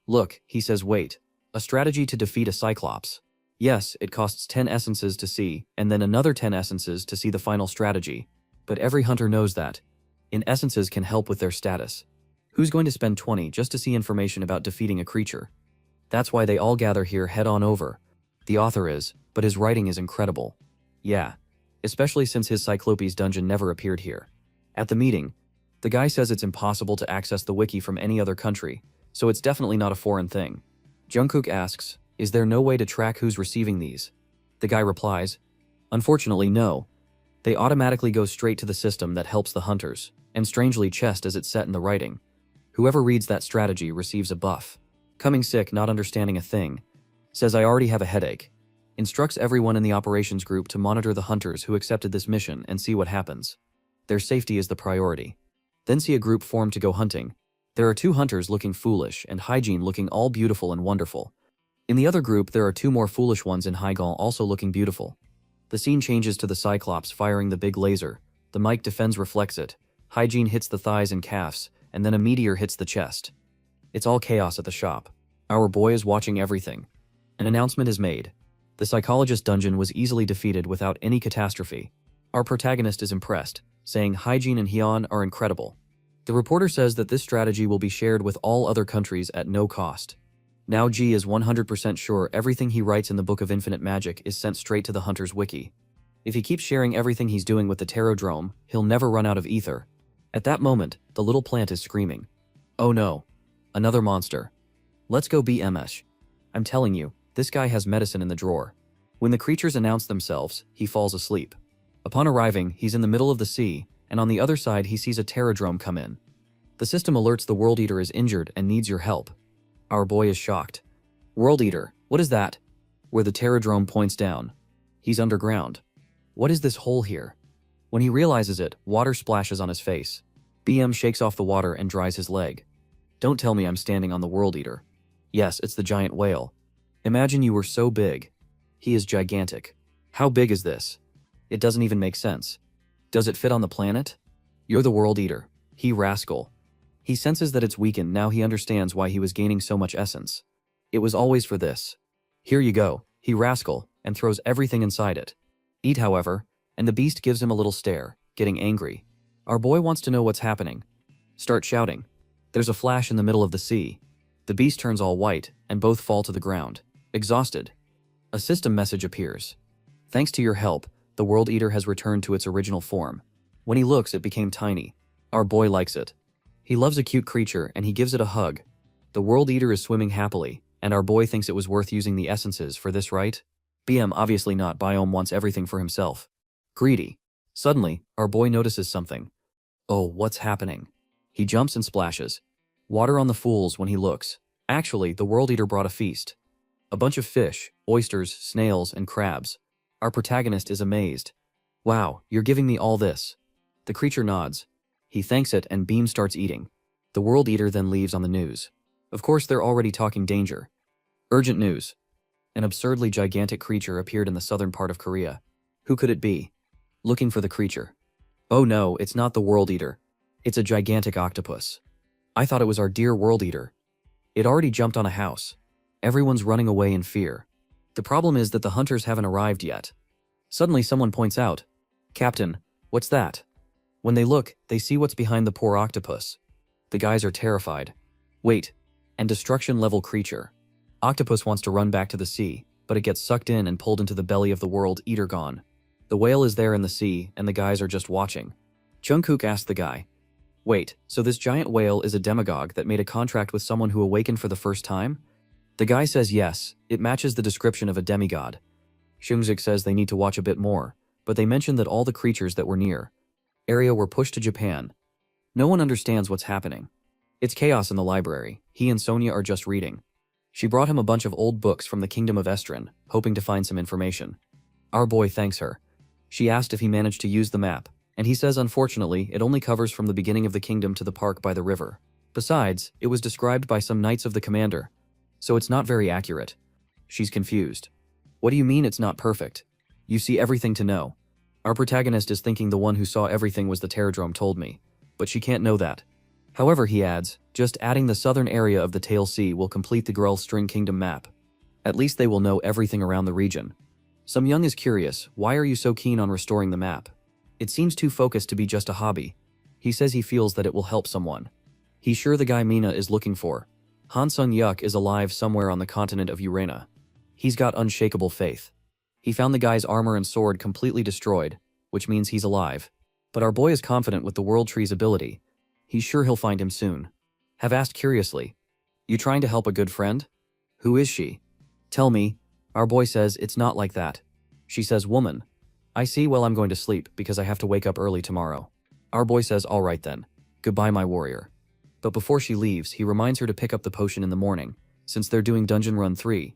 Look, he says, wait. A strategy to defeat a Cyclops. Yes, it costs 10 essences to see, and then another 10 essences to see the final strategy. But every hunter knows that. Essences can help with their status. Who's going to spend 20 just to see information about defeating a creature? That's why they all gather here head on over. The author is, but his writing is incredible. Yeah. Especially since his Cyclopes dungeon never appeared here. At the meeting, the guy says it's impossible to access the wiki from any other country, so it's definitely not a foreign thing. Jungkook asks, is there no way to track who's receiving these? The guy replies, unfortunately no. They automatically go straight to the system that helps the hunters, and strangely chest as it's set in the writing. Whoever reads that strategy receives a buff. Coming sick, not understanding a thing. Says I already have a headache. Instructs everyone in the operations group to monitor the hunters who accepted this mission and see what happens. Their safety is the priority. Then see a group form to go hunting. There are 2 hunters looking foolish and Hygiene looking all beautiful and wonderful. In the other group, there are 2 more foolish ones in Hygal also looking beautiful. The scene changes to the Cyclops firing the big laser. The mic defends reflects it. Hygiene hits the thighs and calves, and then a meteor hits the chest. It's all chaos at the shop. Our boy is watching everything. An announcement is made. The psychologist dungeon was easily defeated without any catastrophe. Our protagonist is impressed, saying Hygiene and Hyun are incredible. The reporter says that this strategy will be shared with all other countries at no cost. Now G is 100% sure everything he writes in the Book of Infinite Magic is sent straight to the Hunter's wiki. If he keeps sharing everything he's doing with the Tarodrome, he'll never run out of ether. At that moment, the little plant is screaming. Oh no. Another monster. Let's go BMS. I'm telling you, this guy has medicine in the drawer. When the creatures announce themselves, he falls asleep. Upon arriving, he's in the middle of the sea, and on the other side he sees a Tarodrome come in. The system alerts the World Eater is injured and needs your help. Our boy is shocked. World Eater, what is that? Where the Tarodrome points down. He's underground. What is this hole here? When he realizes it, water splashes on his face. BM shakes off the water and dries his leg. Don't tell me I'm standing on the World Eater. Yes, it's the giant whale. Imagine you were so big. He is gigantic. How big is this? It doesn't even make sense. Does it fit on the planet? You're the World Eater. He rascal. He senses that it's weakened. Now he understands why he was gaining so much essence. It was always for this. Here you go, he rascal, and throws everything inside it. Eat, however, and the beast gives him a little stare, getting angry. Our boy wants to know what's happening. Start shouting. There's a flash in the middle of the sea. The beast turns all white, and both fall to the ground, exhausted. A system message appears. Thanks to your help, the World Eater has returned to its original form. When he looks, it became tiny. Our boy likes it. He loves a cute creature, and he gives it a hug. The World Eater is swimming happily, and our boy thinks it was worth using the essences for this, right? BM obviously not. Biome wants everything for himself. Greedy. Suddenly, our boy notices something. Oh, what's happening? He jumps and splashes. Water on the fools when he looks. Actually, the World Eater brought a feast. A bunch of fish, oysters, snails, and crabs. Our protagonist is amazed. Wow, you're giving me all this. The creature nods. He thanks it and Beam starts eating. The World Eater then leaves on the news. Of course, they're already talking danger. Urgent news. An absurdly gigantic creature appeared in the southern part of Korea. Who could it be? Looking for the creature. Oh no, it's not the World Eater. It's a gigantic octopus. I thought it was our dear World Eater. It already jumped on a house. Everyone's running away in fear. The problem is that the hunters haven't arrived yet. Suddenly someone points out, Captain, what's that? When they look, they see what's behind the poor octopus. The guys are terrified. Wait, and destruction-level creature. Octopus wants to run back to the sea, but it gets sucked in and pulled into the belly of the World Eater gone. The whale is there in the sea, and the guys are just watching. Jungkook asked the guy, wait, so this giant whale is a demagogue that made a contract with someone who awakened for the first time? The guy says yes, it matches the description of a demigod. Jungkook says they need to watch a bit more, but they mention that all the creatures that were near area were pushed to Japan. No one understands what's happening. It's chaos in the library. He and Sonia are just reading. She brought him a bunch of old books from the Kingdom of Estrin, hoping to find some information. Our boy thanks her. She asked if he managed to use the map, and he says unfortunately it only covers from the beginning of the kingdom to the park by the river. Besides, it was described by some Knights of the Commander, so it's not very accurate. She's confused. What do you mean it's not perfect? You see everything to know. Our protagonist is thinking the one who saw everything was the Tarodrome told me, but she can't know that. However, he adds, just adding the southern area of the Tail Sea will complete the Grell String Kingdom map. At least they will know everything around the region. Some Young is curious, why are you so keen on restoring the map? It seems too focused to be just a hobby. He says he feels that it will help someone. He's sure the guy Mina is looking for. Han Sung-yuk is alive somewhere on the continent of Urena. He's got unshakable faith. He found the guy's armor and sword completely destroyed, which means he's alive. But our boy is confident with the World Tree's ability. He's sure he'll find him soon. Have asked curiously, you trying to help a good friend? Who is she? Tell me. Our boy says it's not like that. She says, woman. I see, well, I'm going to sleep because I have to wake up early tomorrow. Our boy says, all right then. Goodbye, my warrior. But before she leaves, he reminds her to pick up the potion in the morning, since they're doing Dungeon Run 3.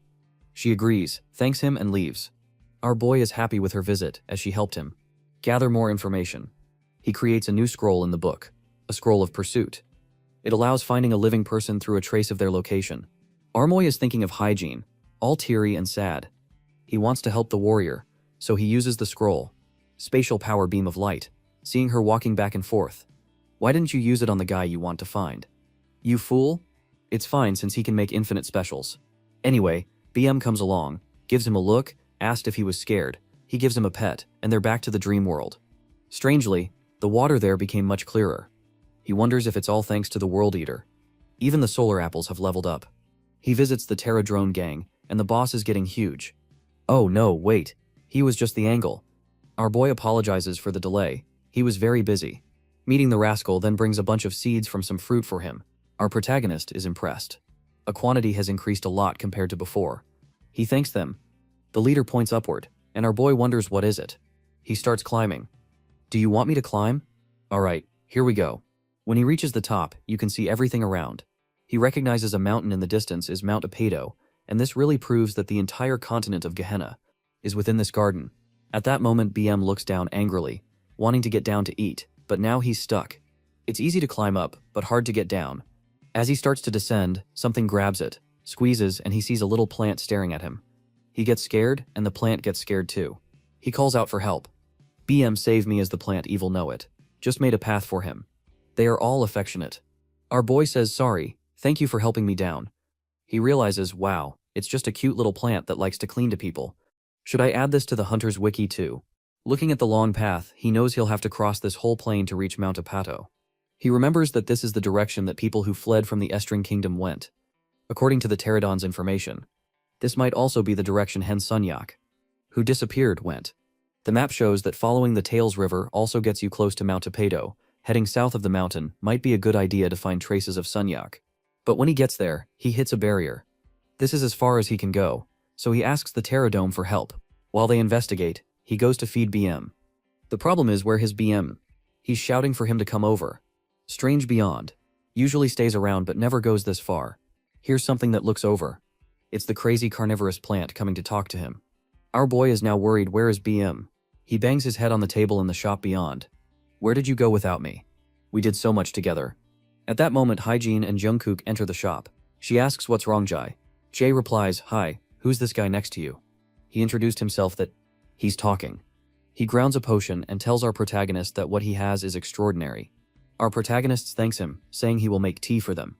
She agrees, thanks him, and leaves. Our boy is happy with her visit, as she helped him gather more information. He creates a new scroll in the book, a scroll of pursuit. It allows finding a living person through a trace of their location. Armoy is thinking of hygiene, all teary and sad. He wants to help the warrior, so he uses the scroll, spatial power beam of light, seeing her walking back and forth. Why didn't you use it on the guy you want to find? You fool? It's fine since he can make infinite specials. Anyway, BM comes along, gives him a look, asked if he was scared. He gives him a pet, and they're back to the dream world. Strangely, the water there became much clearer. He wonders if it's all thanks to the World Eater. Even the solar apples have leveled up. He visits the Terra drone gang, and the boss is getting huge. Oh no, wait. He was just the angle. Our boy apologizes for the delay. He was very busy. Meeting the rascal then brings a bunch of seeds from some fruit for him. Our protagonist is impressed. A quantity has increased a lot compared to before. He thanks them. The leader points upward, and our boy wonders what is it. He starts climbing. Do you want me to climb? Alright, here we go. When he reaches the top, you can see everything around. He recognizes a mountain in the distance is Mount Apato, and this really proves that the entire continent of Gehenna is within this garden. At that moment, BM looks down angrily, wanting to get down to eat, but now he's stuck. It's easy to climb up, but hard to get down. As he starts to descend, something grabs it, squeezes, and he sees a little plant staring at him. He gets scared, and the plant gets scared too. He calls out for help. BM save me as the plant evil know it. Just made a path for him. They are all affectionate. Our boy says sorry, thank you for helping me down. He realizes, wow, it's just a cute little plant that likes to clean to people. Should I add this to the hunter's wiki too? Looking at the long path, he knows he'll have to cross this whole plain to reach Mount Apato. He remembers that this is the direction that people who fled from the Estring Kingdom went. According to the Pterodon's information, this might also be the direction Hen Sunyak, who disappeared, went. The map shows that following the Tails River also gets you close to Mount Apato. Heading south of the mountain might be a good idea to find traces of Sunyak. But when he gets there, he hits a barrier. This is as far as he can go, so he asks the Pterodome for help. While they investigate, he goes to feed BM. The problem is where his BM. He's shouting for him to come over. Strange Beyond. Usually stays around but never goes this far. Here's something that looks over. It's the crazy carnivorous plant coming to talk to him. Our boy is now worried where is BM. He bangs his head on the table in the shop beyond. Where did you go without me? We did so much together. At that moment, Hygiene and Jungkook enter the shop. She asks what's wrong, Jai. Jay replies, hi, who's this guy next to you? He introduced himself that he's talking. He grounds a potion and tells our protagonist that what he has is extraordinary. Our protagonist thanks him, saying he will make tea for them.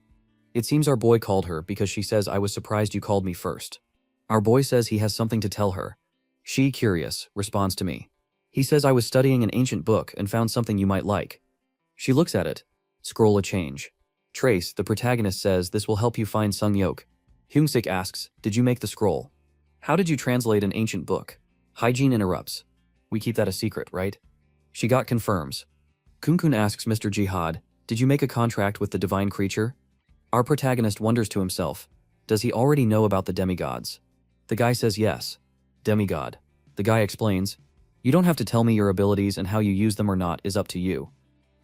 It seems our boy called her because she says I was surprised you called me first. Our boy says he has something to tell her. She, curious, responds to me. He says I was studying an ancient book and found something you might like. She looks at it. Scroll a change. Trace, the protagonist, says this will help you find Sung Yok. Hyungsik asks, did you make the scroll? How did you translate an ancient book? Hygiene interrupts. We keep that a secret, right? She got confirms. Kunkun asks Mr. Jihad, did you make a contract with the divine creature? Our protagonist wonders to himself, does he already know about the demigods? The guy says yes. Demigod. The guy explains, you don't have to tell me your abilities and how you use them or not is up to you.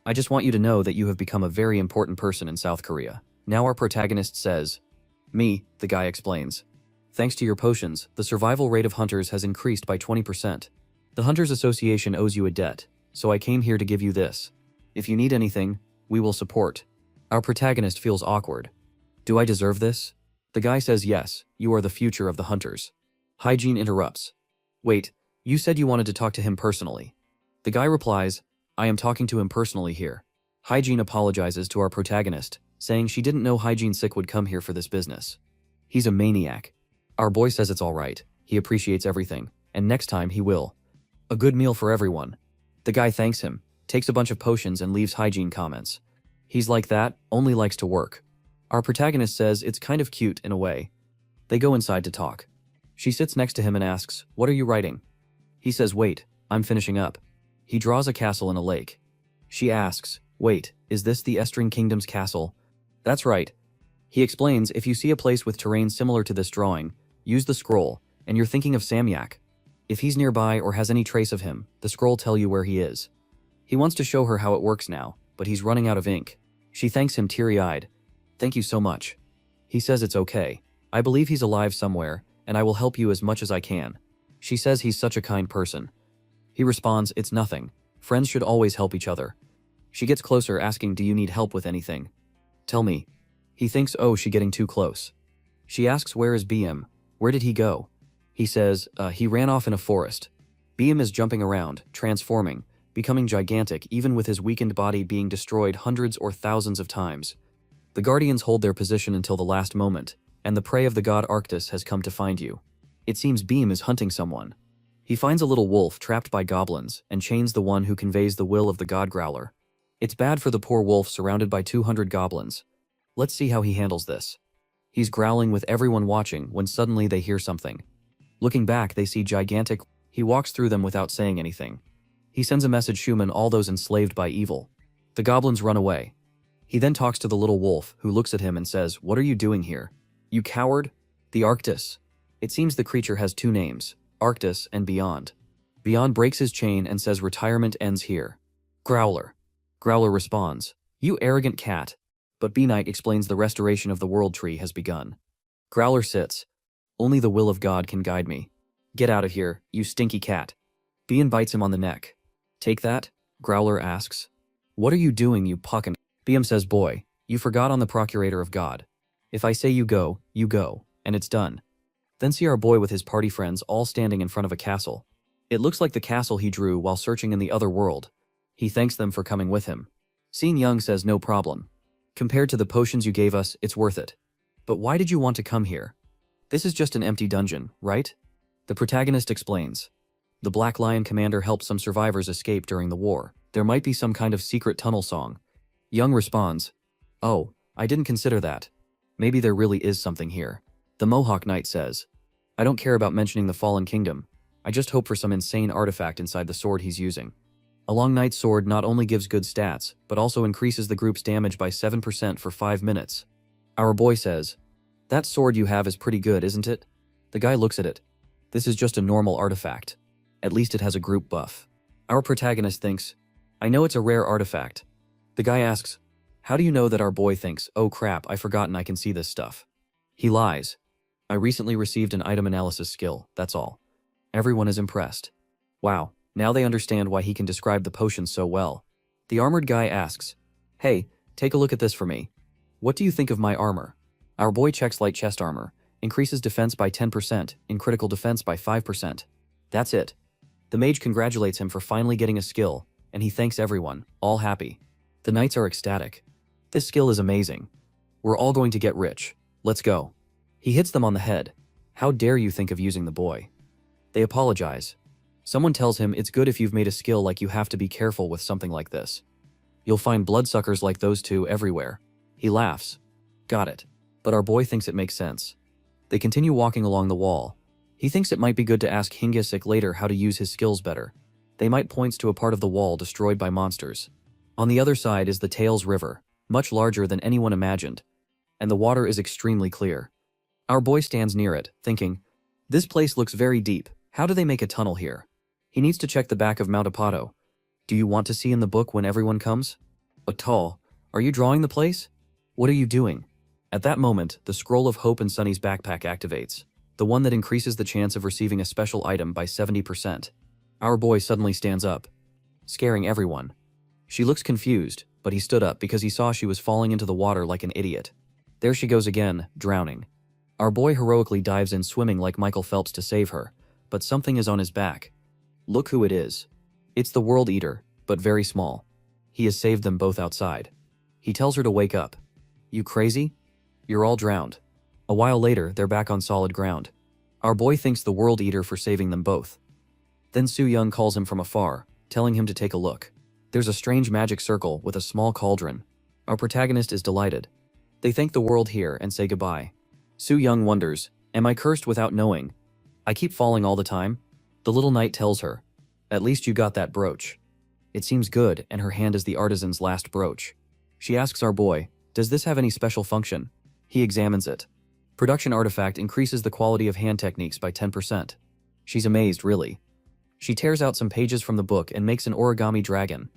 I just want you to know that you have become a very important person in South Korea. Now our protagonist says, me, the guy explains. Thanks to your potions, the survival rate of hunters has increased by 20%. The Hunters Association owes you a debt, so I came here to give you this. If you need anything, we will support. Our protagonist feels awkward. Do I deserve this? The guy says yes, you are the future of the hunters. Hygiene interrupts. Wait, you said you wanted to talk to him personally. The guy replies, I am talking to him personally here. Hygiene apologizes to our protagonist, saying she didn't know Hygiene Sick would come here for this business. He's a maniac. Our boy says it's alright, he appreciates everything, and next time he will. A good meal for everyone. The guy thanks him, takes a bunch of potions and leaves Hygiene comments. He's like that, only likes to work. Our protagonist says it's kind of cute in a way. They go inside to talk. She sits next to him and asks, what are you writing? He says, wait, I'm finishing up. He draws a castle in a lake. She asks, wait, is this the Estring Kingdom's castle? That's right. He explains, if you see a place with terrain similar to this drawing, use the scroll, and you're thinking of Samyak. If he's nearby or has any trace of him, the scroll tell you where he is. He wants to show her how it works now, but he's running out of ink. She thanks him teary-eyed. Thank you so much. He says it's okay. I believe he's alive somewhere, and I will help you as much as I can. She says he's such a kind person. He responds, it's nothing. Friends should always help each other. She gets closer asking, do you need help with anything? Tell me. He thinks, oh, she getting too close. She asks, where is BM? Where did he go? He says, he ran off in a forest. BM is jumping around, transforming, becoming gigantic even with his weakened body being destroyed hundreds or thousands of times. The Guardians hold their position until the last moment, and the prey of the god Arctis has come to find you. It seems BM is hunting someone. He finds a little wolf trapped by goblins and chains the one who conveys the will of the god Growler. It's bad for the poor wolf surrounded by 200 goblins. Let's see how he handles this. He's growling with everyone watching when suddenly they hear something. Looking back, they see gigantic. He walks through them without saying anything. He sends a message Schumann all those enslaved by evil. The goblins run away. He then talks to the little wolf, who looks at him and says, "What are you doing here? You coward?" The Arctis. It seems the creature has two names, Arctis and Beyond. Beyond breaks his chain and says retirement ends here. Growler. Growler responds, "You arrogant cat." But B-Knight explains the restoration of the world tree has begun. Growler sits. "Only the will of God can guide me. Get out of here, you stinky cat." Bean bites him on the neck. "Take that?" Growler asks. "What are you doing, you puckin'?" BM says, "Boy, you forgot on the procurator of God. If I say you go, and it's done." Then see our boy with his party friends all standing in front of a castle. It looks like the castle he drew while searching in the other world. He thanks them for coming with him. Seeing Young says, "No problem. Compared to the potions you gave us, it's worth it. But why did you want to come here? This is just an empty dungeon, right?" The protagonist explains. The Black Lion commander helped some survivors escape during the war. There might be some kind of secret tunnel song. Young responds, "Oh, I didn't consider that. Maybe there really is something here." The Mohawk Knight says, "I don't care about mentioning the Fallen Kingdom. I just hope for some insane artifact inside the sword he's using." A Long Knight's sword not only gives good stats, but also increases the group's damage by 7% for 5 minutes. Our boy says, "That sword you have is pretty good, isn't it?" The guy looks at it. "This is just a normal artifact. At least it has a group buff." Our protagonist thinks, "I know it's a rare artifact." The guy asks, "How do you know that?" Our boy thinks, "Oh crap, I've forgotten I can see this stuff." He lies. "I recently received an item analysis skill, that's all." Everyone is impressed. Wow, now they understand why he can describe the potions so well. The armored guy asks, "Hey, take a look at this for me. What do you think of my armor?" Our boy checks light chest armor, increases defense by 10%, and critical defense by 5%. That's it. The mage congratulates him for finally getting a skill, and he thanks everyone, all happy. The knights are ecstatic. "This skill is amazing. We're all going to get rich. Let's go." He hits them on the head. "How dare you think of using the boy?" They apologize. Someone tells him it's good if you've made a skill, like you have to be careful with something like this. You'll find bloodsuckers like those two everywhere. He laughs. Got it. But our boy thinks it makes sense. They continue walking along the wall. He thinks it might be good to ask Hingisik later how to use his skills better. They might points to a part of the wall destroyed by monsters. On the other side is the Tails River, much larger than anyone imagined, and the water is extremely clear. Our boy stands near it, thinking, "This place looks very deep. How do they make a tunnel here?" He needs to check the back of Mount Apato. "Do you want to see in the book when everyone comes?" "Atal, are you drawing the place? What are you doing?" At that moment, the Scroll of Hope in Sunny's backpack activates, the one that increases the chance of receiving a special item by 70%. Our boy suddenly stands up, scaring everyone. She looks confused, but he stood up because he saw she was falling into the water like an idiot. There she goes again, drowning. Our boy heroically dives in swimming like Michael Phelps to save her, but something is on his back. Look who it is. It's the World Eater, but very small. He has saved them both outside. He tells her to wake up. "You crazy? You're all drowned." A while later, they're back on solid ground. Our boy thanks the World Eater for saving them both. Then Su Young calls him from afar, telling him to take a look. There's a strange magic circle with a small cauldron. Our protagonist is delighted. They thank the world here and say goodbye. Su Young wonders, "Am I cursed without knowing? I keep falling all the time?" The little knight tells her, "At least you got that brooch." It seems good, and her hand is the artisan's last brooch. She asks our boy, "Does this have any special function?" He examines it. Production artifact increases the quality of hand techniques by 10%. She's amazed, really. She tears out some pages from the book and makes an origami dragon.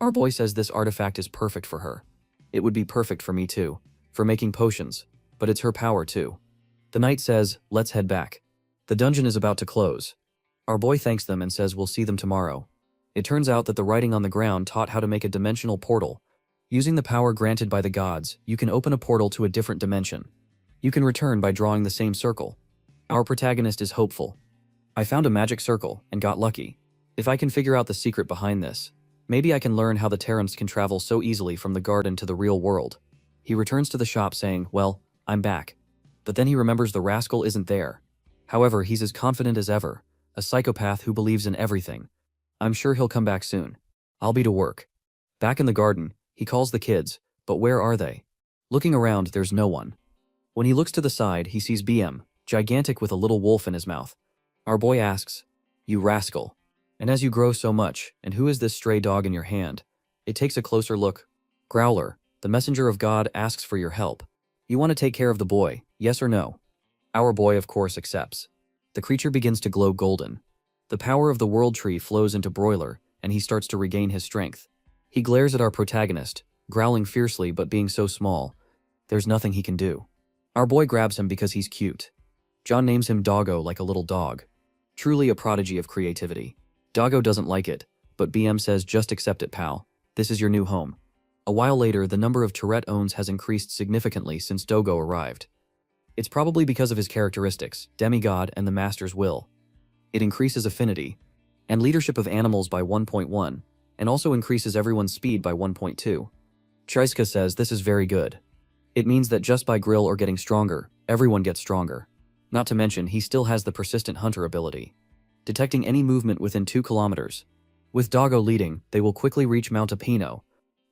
Our boy says this artifact is perfect for her. It would be perfect for me too, for making potions, but it's her power too. The knight says, "Let's head back." The dungeon is about to close. Our boy thanks them and says we'll see them tomorrow. It turns out that the writing on the ground taught how to make a dimensional portal. Using the power granted by the gods, you can open a portal to a different dimension. You can return by drawing the same circle. Our protagonist is hopeful. "I found a magic circle and got lucky. If I can figure out the secret behind this, maybe I can learn how the Terrans can travel so easily from the garden to the real world." He returns to the shop saying, "Well, I'm back." But then he remembers the rascal isn't there. However, he's as confident as ever, a psychopath who believes in everything. "I'm sure he'll come back soon. I'll be to work." Back in the garden, he calls the kids, but where are they? Looking around, there's no one. When he looks to the side, he sees BM, gigantic with a little wolf in his mouth. Our boy asks, "You rascal. And as you grow so much, and who is this stray dog in your hand?" It takes a closer look. Growler, the messenger of God, asks for your help. You want to take care of the boy, yes or no? Our boy of course accepts. The creature begins to glow golden. The power of the world tree flows into Broiler, and he starts to regain his strength. He glares at our protagonist, growling fiercely but being so small. There's nothing he can do. Our boy grabs him because he's cute. John names him Doggo like a little dog. Truly a prodigy of creativity. Doggo doesn't like it, but BM says just accept it, pal. This is your new home. A while later, the number of Tourette owns has increased significantly since Dogo arrived. It's probably because of his characteristics, demigod and the master's will. It increases affinity and leadership of animals by 1.1, and also increases everyone's speed by 1.2. Chaiska says this is very good. It means that just by grill or getting stronger, everyone gets stronger. Not to mention, he still has the persistent hunter ability, detecting any movement within 2 kilometers. With Doggo leading, they will quickly reach Mount Apino.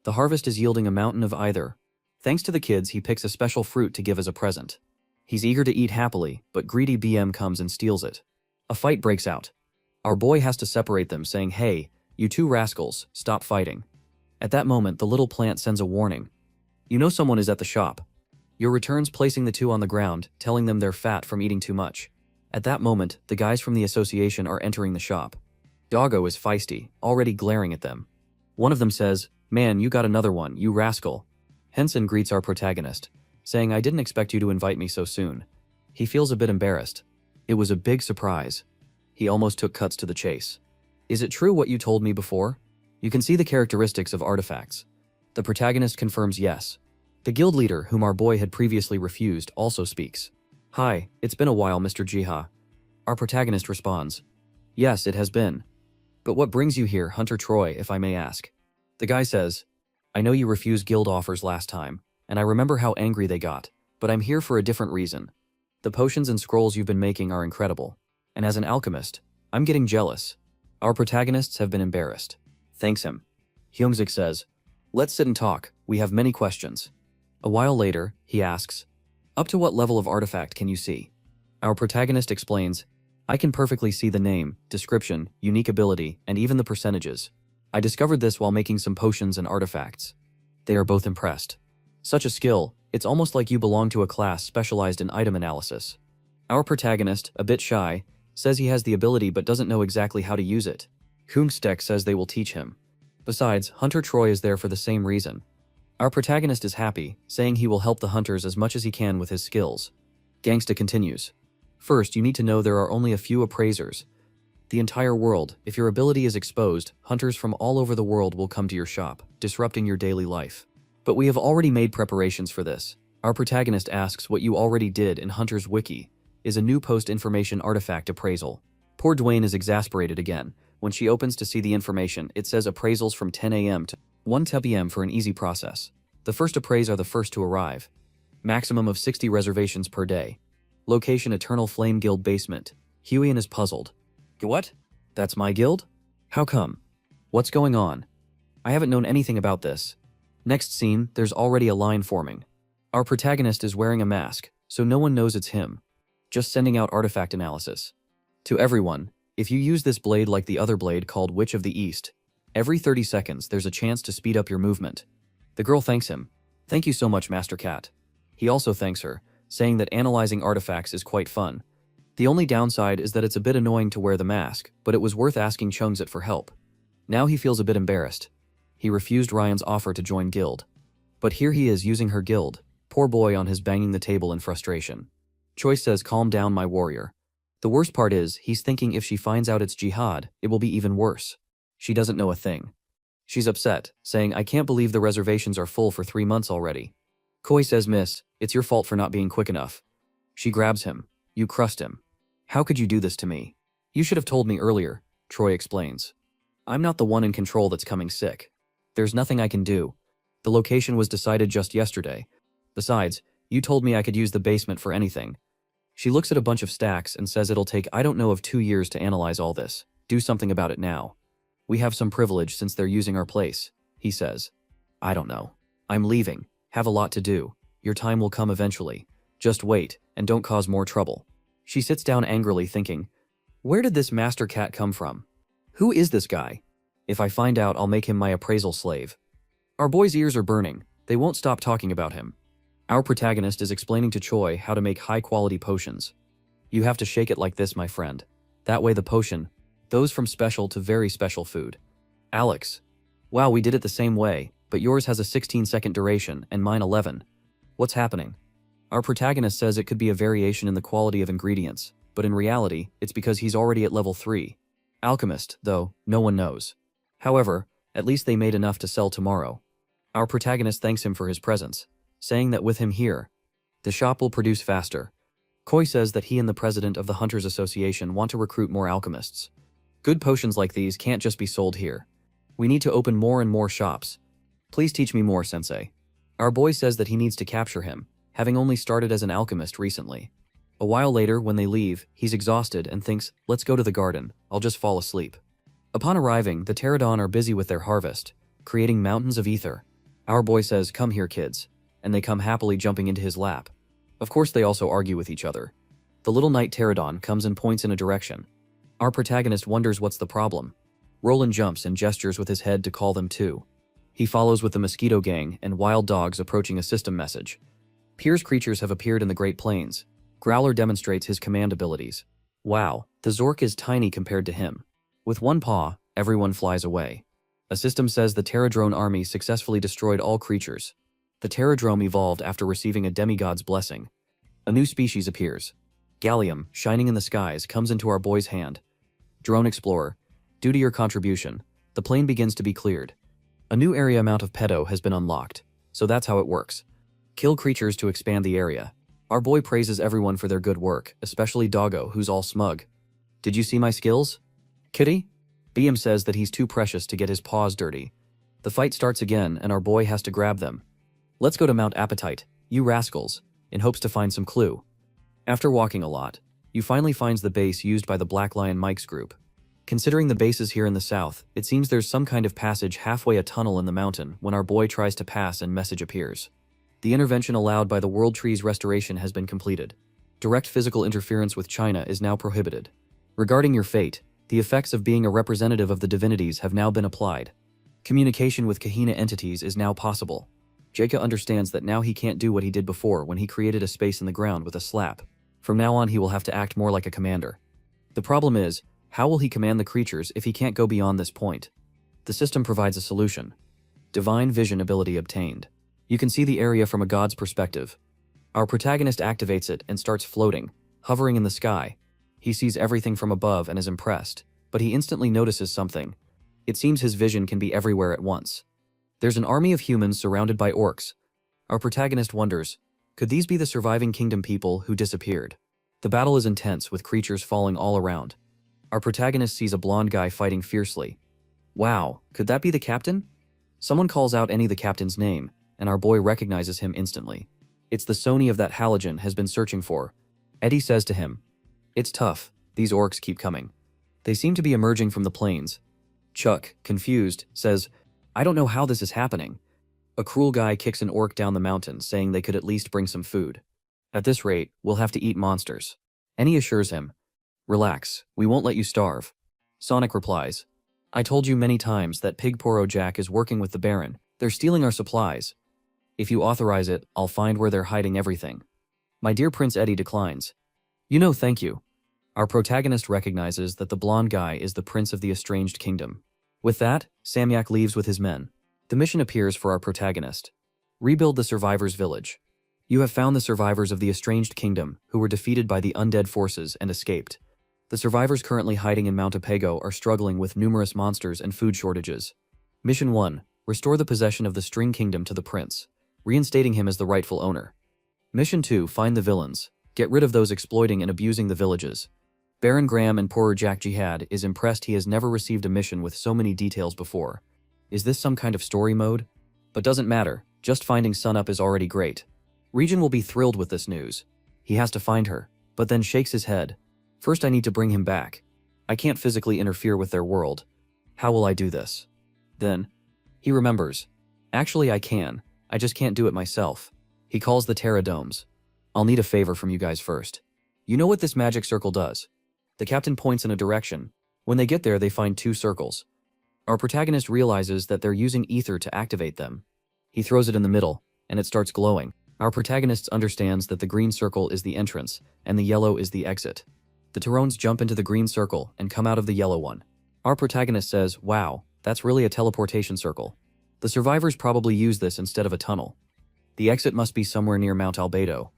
The harvest is yielding a mountain of either. Thanks to the kids, he picks a special fruit to give as a present. He's eager to eat happily, but greedy BM comes and steals it. A fight breaks out. Our boy has to separate them, saying, "Hey, you two rascals, stop fighting." At that moment, the little plant sends a warning. You know someone is at the shop. Your returns placing the two on the ground, telling them they're fat from eating too much. At that moment, the guys from the association are entering the shop. Doggo is feisty, already glaring at them. One of them says, "Man, you got another one, you rascal." Henson greets our protagonist, saying, "I didn't expect you to invite me so soon." He feels a bit embarrassed. It was a big surprise. He almost took cuts to the chase. "Is it true what you told me before?" You can see the characteristics of artifacts. The protagonist confirms yes. The guild leader, whom our boy had previously refused, also speaks. "Hi, it's been a while, Mr. Jiha." Our protagonist responds, "Yes, it has been. But what brings you here, Hunter Troy, if I may ask?" The guy says, "I know you refused guild offers last time, and I remember how angry they got, but I'm here for a different reason. The potions and scrolls you've been making are incredible, and as an alchemist, I'm getting jealous." Our protagonists have been embarrassed. Thanks him. Hyungzik says, "Let's sit and talk, we have many questions." A while later, he asks, "Up to what level of artifact can you see?" Our protagonist explains, "I can perfectly see the name, description, unique ability, and even the percentages. I discovered this while making some potions and artifacts." They are both impressed. "Such a skill, it's almost like you belong to a class specialized in item analysis." Our protagonist, a bit shy, says he has the ability but doesn't know exactly how to use it. Hungstek says they will teach him. Besides, Hunter Troy is there for the same reason. Our protagonist is happy, saying he will help the hunters as much as he can with his skills. Gangsta continues. "First, you need to know there are only a few appraisers. The entire world, if your ability is exposed, hunters from all over the world will come to your shop, disrupting your daily life. But we have already made preparations for this." Our protagonist asks what you already did in Hunter's Wiki is a new post-information artifact appraisal. Poor Dwayne is exasperated again. When she opens to see the information, it says appraisals from 10 a.m. to 1 p.m. for an easy process. The first appraise are the first to arrive. Maximum of 60 reservations per day. Location Eternal Flame Guild basement. Huion is puzzled. "What? That's my guild? How come? What's going on? I haven't known anything about this." Next scene, there's already a line forming. Our protagonist is wearing a mask, so no one knows it's him. Just sending out artifact analysis. To everyone, if you use this blade like the other blade called Witch of the East, every 30 seconds there's a chance to speed up your movement. The girl thanks him. "Thank you so much, Master Cat." He also thanks her, saying that analyzing artifacts is quite fun. The only downside is that it's a bit annoying to wear the mask, but it was worth asking Chungzit for help. Now he feels a bit embarrassed. He refused Ryan's offer to join guild. But here he is using her guild. Poor boy on his banging the table in frustration. Choice says, "Calm down, my warrior." The worst part is, he's thinking if she finds out it's jihad, it will be even worse. She doesn't know a thing. She's upset, saying, "I can't believe the reservations are full for 3 months already." Koi says, "Miss, it's your fault for not being quick enough." She grabs him. "You crushed him. How could you do this to me?" "You should have told me earlier," Troy explains. "I'm not the one in control that's coming sick. There's nothing I can do. The location was decided just yesterday. Besides, you told me I could use the basement for anything." She looks at a bunch of stacks and says it'll take I don't know of 2 years to analyze all this. Do something about it now. "We have some privilege since they're using our place," he says. "I don't know. I'm leaving. Have a lot to do. Your time will come eventually." Just wait, and don't cause more trouble. She sits down angrily thinking, where did this master cat come from? Who is this guy? If I find out, I'll make him my appraisal slave. Our boy's ears are burning. They won't stop talking about him. Our protagonist is explaining to Choi how to make high-quality potions. You have to shake it like this, my friend. That way the potion goes from special to very special food. Alex. Wow, we did it the same way, but yours has a 16-second duration and mine 11. What's happening? Our protagonist says it could be a variation in the quality of ingredients, but in reality, it's because he's already at level 3. Alchemist, though, no one knows. However, at least they made enough to sell tomorrow. Our protagonist thanks him for his presence, saying that with him here, the shop will produce faster. Koi says that he and the president of the Hunters Association want to recruit more alchemists. Good potions like these can't just be sold here. We need to open more and more shops. Please teach me more, sensei. Our boy says that he needs to capture him, having only started as an alchemist recently. A while later, when they leave, he's exhausted and thinks, let's go to the garden, I'll just fall asleep. Upon arriving, the pterodon are busy with their harvest, creating mountains of ether. Our boy says, come here, kids, and they come happily jumping into his lap. Of course, they also argue with each other. The little knight pterodon comes and points in a direction. Our protagonist wonders what's the problem. Roland jumps and gestures with his head to call them too. He follows with the mosquito gang and wild dogs approaching a system message. Pier's creatures have appeared in the Great Plains. Growler demonstrates his command abilities. Wow, the Zork is tiny compared to him. With one paw, everyone flies away. A system says the Pterodrone army successfully destroyed all creatures. The Pterodrome evolved after receiving a demigod's blessing. A new species appears. Gallium, shining in the skies, comes into our boy's hand. Drone Explorer, due to your contribution, the plane begins to be cleared. A new area amount of pedo has been unlocked, so that's how it works. Kill creatures to expand the area. Our boy praises everyone for their good work, especially Doggo, who's all smug. Did you see my skills? Kitty? BM says that he's too precious to get his paws dirty. The fight starts again, and our boy has to grab them. Let's go to Mount Appetite, you rascals, in hopes to find some clue. After walking a lot, you finally finds the base used by the Black Lion Mike's group. Considering the bases here in the south, it seems there's some kind of passage halfway a tunnel in the mountain when our boy tries to pass and message appears. The intervention allowed by the World Tree's restoration has been completed. Direct physical interference with China is now prohibited. Regarding your fate, the effects of being a representative of the divinities have now been applied. Communication with Kahina entities is now possible. Jaika understands that now he can't do what he did before when he created a space in the ground with a slap. From now on, he will have to act more like a commander. The problem is, how will he command the creatures if he can't go beyond this point? The system provides a solution. Divine vision ability obtained. You can see the area from a god's perspective. Our protagonist activates it and starts floating, hovering in the sky. He sees everything from above and is impressed, but he instantly notices something. It seems his vision can be everywhere at once. There's an army of humans surrounded by orcs. Our protagonist wonders, could these be the surviving kingdom people who disappeared? The battle is intense with creatures falling all around. Our protagonist sees a blonde guy fighting fiercely. Wow, could that be the captain? Someone calls out the captain's name, and our boy recognizes him instantly. It's the Sony of that halogen has been searching for. Eddie says to him, it's tough, these orcs keep coming. They seem to be emerging from the plains. Chuck, confused, says, I don't know how this is happening. A cruel guy kicks an orc down the mountain, saying they could at least bring some food. At this rate, we'll have to eat monsters. Eddie assures him, relax, we won't let you starve. Sonic replies, I told you many times that Pig Poro Jack is working with the Baron. They're stealing our supplies. If you authorize it, I'll find where they're hiding everything. My dear Prince Eddie declines. You know, thank you. Our protagonist recognizes that the blonde guy is the Prince of the Estranged Kingdom. With that, Samyak leaves with his men. The mission appears for our protagonist. Rebuild the survivors' village. You have found the survivors of the Estranged Kingdom, who were defeated by the undead forces and escaped. The survivors currently hiding in Mount Apego are struggling with numerous monsters and food shortages. Mission 1. Restore the possession of the String Kingdom to the prince, reinstating him as the rightful owner. Mission 2. Find the villains. Get rid of those exploiting and abusing the villages. Baron Graham and Poorer Jack Jihad is impressed he has never received a mission with so many details before. Is this some kind of story mode? But doesn't matter, just finding Sunup is already great. Regin will be thrilled with this news. He has to find her, but then shakes his head. First I need to bring him back. I can't physically interfere with their world. How will I do this? Then, he remembers. Actually I can, I just can't do it myself. He calls the Terradomes. I'll need a favor from you guys first. You know what this magic circle does? The captain points in a direction. When they get there, they find 2 circles. Our protagonist realizes that they're using ether to activate them. He throws it in the middle, and it starts glowing. Our protagonist understands that the green circle is the entrance, and the yellow is the exit. The Tyrones jump into the green circle and come out of the yellow one. Our protagonist says, "Wow, that's really a teleportation circle." The survivors probably use this instead of a tunnel. The exit must be somewhere near Mount Albedo.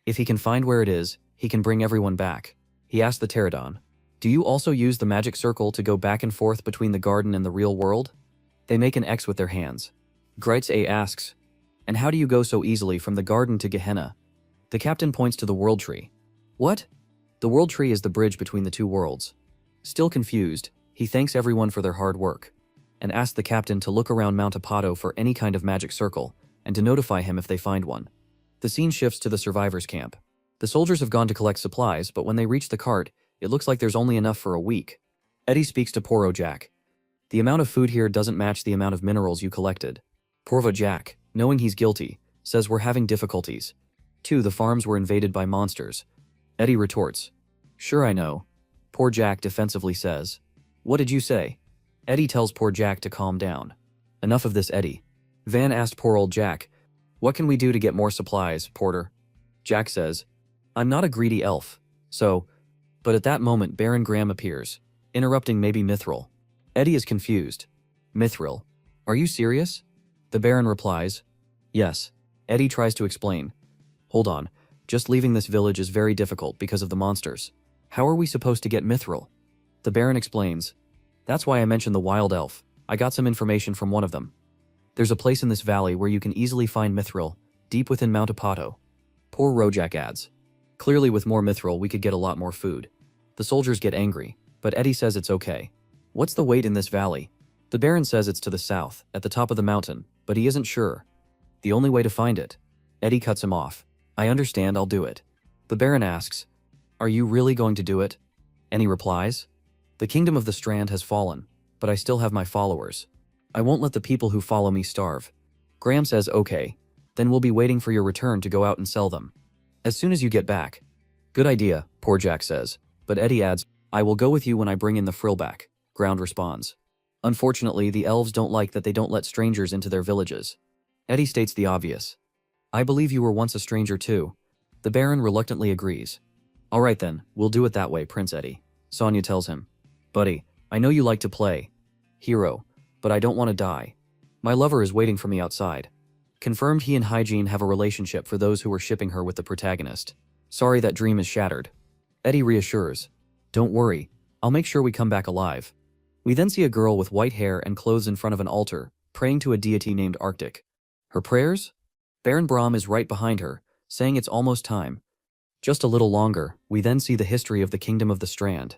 If he can find where it is, he can bring everyone back. He asks the pterodon, "Do you also use the magic circle to go back and forth between the garden and the real world?" They make an X with their hands. Greitz A asks, "And how do you go so easily from the garden to Gehenna?" The captain points to the world tree. "What?" The world tree is the bridge between the 2 worlds. Still confused, he thanks everyone for their hard work, and asks the captain to look around Mount Apado for any kind of magic circle, and to notify him if they find one. The scene shifts to the survivors' camp. The soldiers have gone to collect supplies, but when they reach the cart, it looks like there's only enough for a week. Eddie speaks to Poro Jack. "The amount of food here doesn't match the amount of minerals you collected." Porvo Jack, knowing he's guilty, says, "We're having difficulties. 2, the farms were invaded by monsters." Eddie retorts, "Sure I know." Poor Jack defensively says, "What did you say?" Eddie tells poor Jack to calm down. "Enough of this, Eddie." Van asked poor old Jack, "What can we do to get more supplies, Porter?" Jack says, "I'm not a greedy elf, so..." But at that moment Baron Graham appears, interrupting maybe Mithril. Eddie is confused. "Mithril? Are you serious?" The Baron replies, "Yes." Eddie tries to explain. "Hold on, just leaving this village is very difficult because of the monsters. How are we supposed to get Mithril?" The Baron explains, "That's why I mentioned the wild elf. I got some information from one of them. There's a place in this valley where you can easily find Mithril, deep within Mount Apato." Poor Rojak adds, "Clearly with more Mithril we could get a lot more food." The soldiers get angry, but Eddie says it's okay. "What's the weight in this valley?" The Baron says it's to the south, at the top of the mountain, but he isn't sure. "The only way to find it." Eddie cuts him off. "I understand, I'll do it." The Baron asks, "Are you really going to do it?" And he replies, "The kingdom of the Strand has fallen, but I still have my followers. I won't let the people who follow me starve." Graham says, "Okay, then we'll be waiting for your return to go out and sell them. As soon as you get back." "Good idea," poor Jack says, but Eddie adds, "I will go with you when I bring in the frill back." Ground responds, "Unfortunately, the elves don't like that they don't let strangers into their villages." Eddie states the obvious, "I believe you were once a stranger too." The Baron reluctantly agrees. "All right then, we'll do it that way, Prince Eddie." Sonia tells him, "Buddy, I know you like to play hero, but I don't want to die. My lover is waiting for me outside." Confirmed he and Hygiene have a relationship for those who were shipping her with the protagonist. "Sorry that dream is shattered." Eddie reassures, "Don't worry, I'll make sure we come back alive." We then see a girl with white hair and clothes in front of an altar, praying to a deity named Arctic. Her prayers? Baron Brahm is right behind her, saying it's almost time. Just a little longer, we then see the history of the Kingdom of the Strand.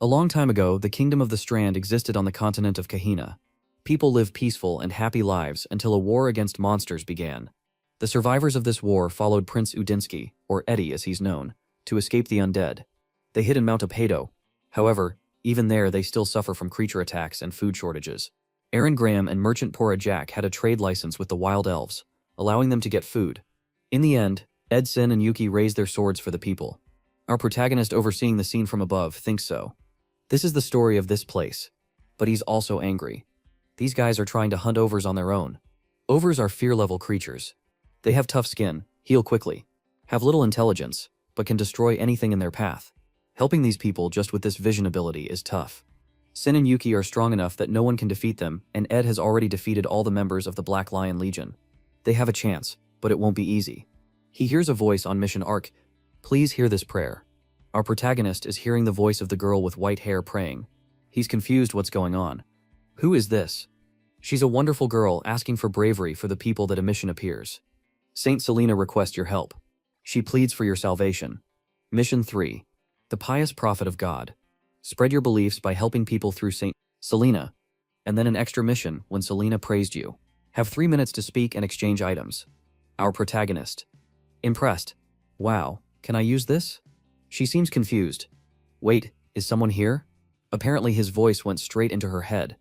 A long time ago, the Kingdom of the Strand existed on the continent of Kahina. People lived peaceful and happy lives until a war against monsters began. The survivors of this war followed Prince Udinsky, or Eddie as he's known, to escape the undead. They hid in Mount Apedo. However, even there they still suffer from creature attacks and food shortages. Aaron Graham and Merchant Pora Jack had a trade license with the Wild Elves, allowing them to get food. In the end, Edson and Yuki raised their swords for the people. Our protagonist, overseeing the scene from above, thinks so. This is the story of this place. But he's also angry. These guys are trying to hunt overs on their own. Overs are fear-level creatures. They have tough skin, heal quickly, have little intelligence, but can destroy anything in their path. Helping these people just with this vision ability is tough. Sin and Yuki are strong enough that no one can defeat them, and Ed has already defeated all the members of the Black Lion Legion. They have a chance, but it won't be easy. He hears a voice on Mission Arc. Please hear this prayer. Our protagonist is hearing the voice of the girl with white hair praying. He's confused what's going on. Who is this? She's a wonderful girl asking for bravery for the people that a mission appears. Saint Selena requests your help. She pleads for your salvation. Mission 3. The Pious Prophet of God. Spread your beliefs by helping people through Saint Selena. And then an extra mission when Selena praised you. Have 3 minutes to speak and exchange items. Our protagonist. Impressed. Wow, can I use this? She seems confused. Wait, is someone here? Apparently his voice went straight into her head.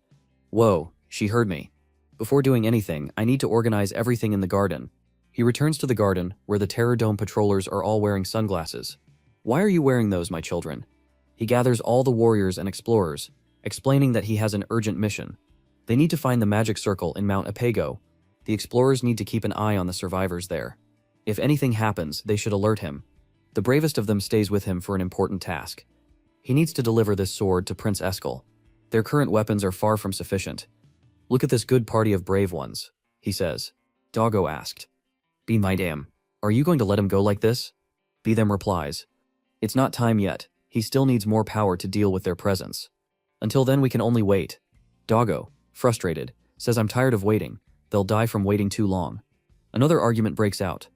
Whoa, she heard me. Before doing anything, I need to organize everything in the garden. He returns to the garden, where the Terror Dome patrollers are all wearing sunglasses. Why are you wearing those, my children? He gathers all the warriors and explorers, explaining that he has an urgent mission. They need to find the magic circle in Mount Apago. The explorers need to keep an eye on the survivors there. If anything happens, they should alert him. The bravest of them stays with him for an important task. He needs to deliver this sword to Prince Eskel. Their current weapons are far from sufficient. Look at this good party of brave ones, he says. Doggo asked. Be my damn. Are you going to let him go like this? Be them replies. It's not time yet. He still needs more power to deal with their presence. Until then we can only wait. Doggo, frustrated, says I'm tired of waiting. They'll die from waiting too long. Another argument breaks out.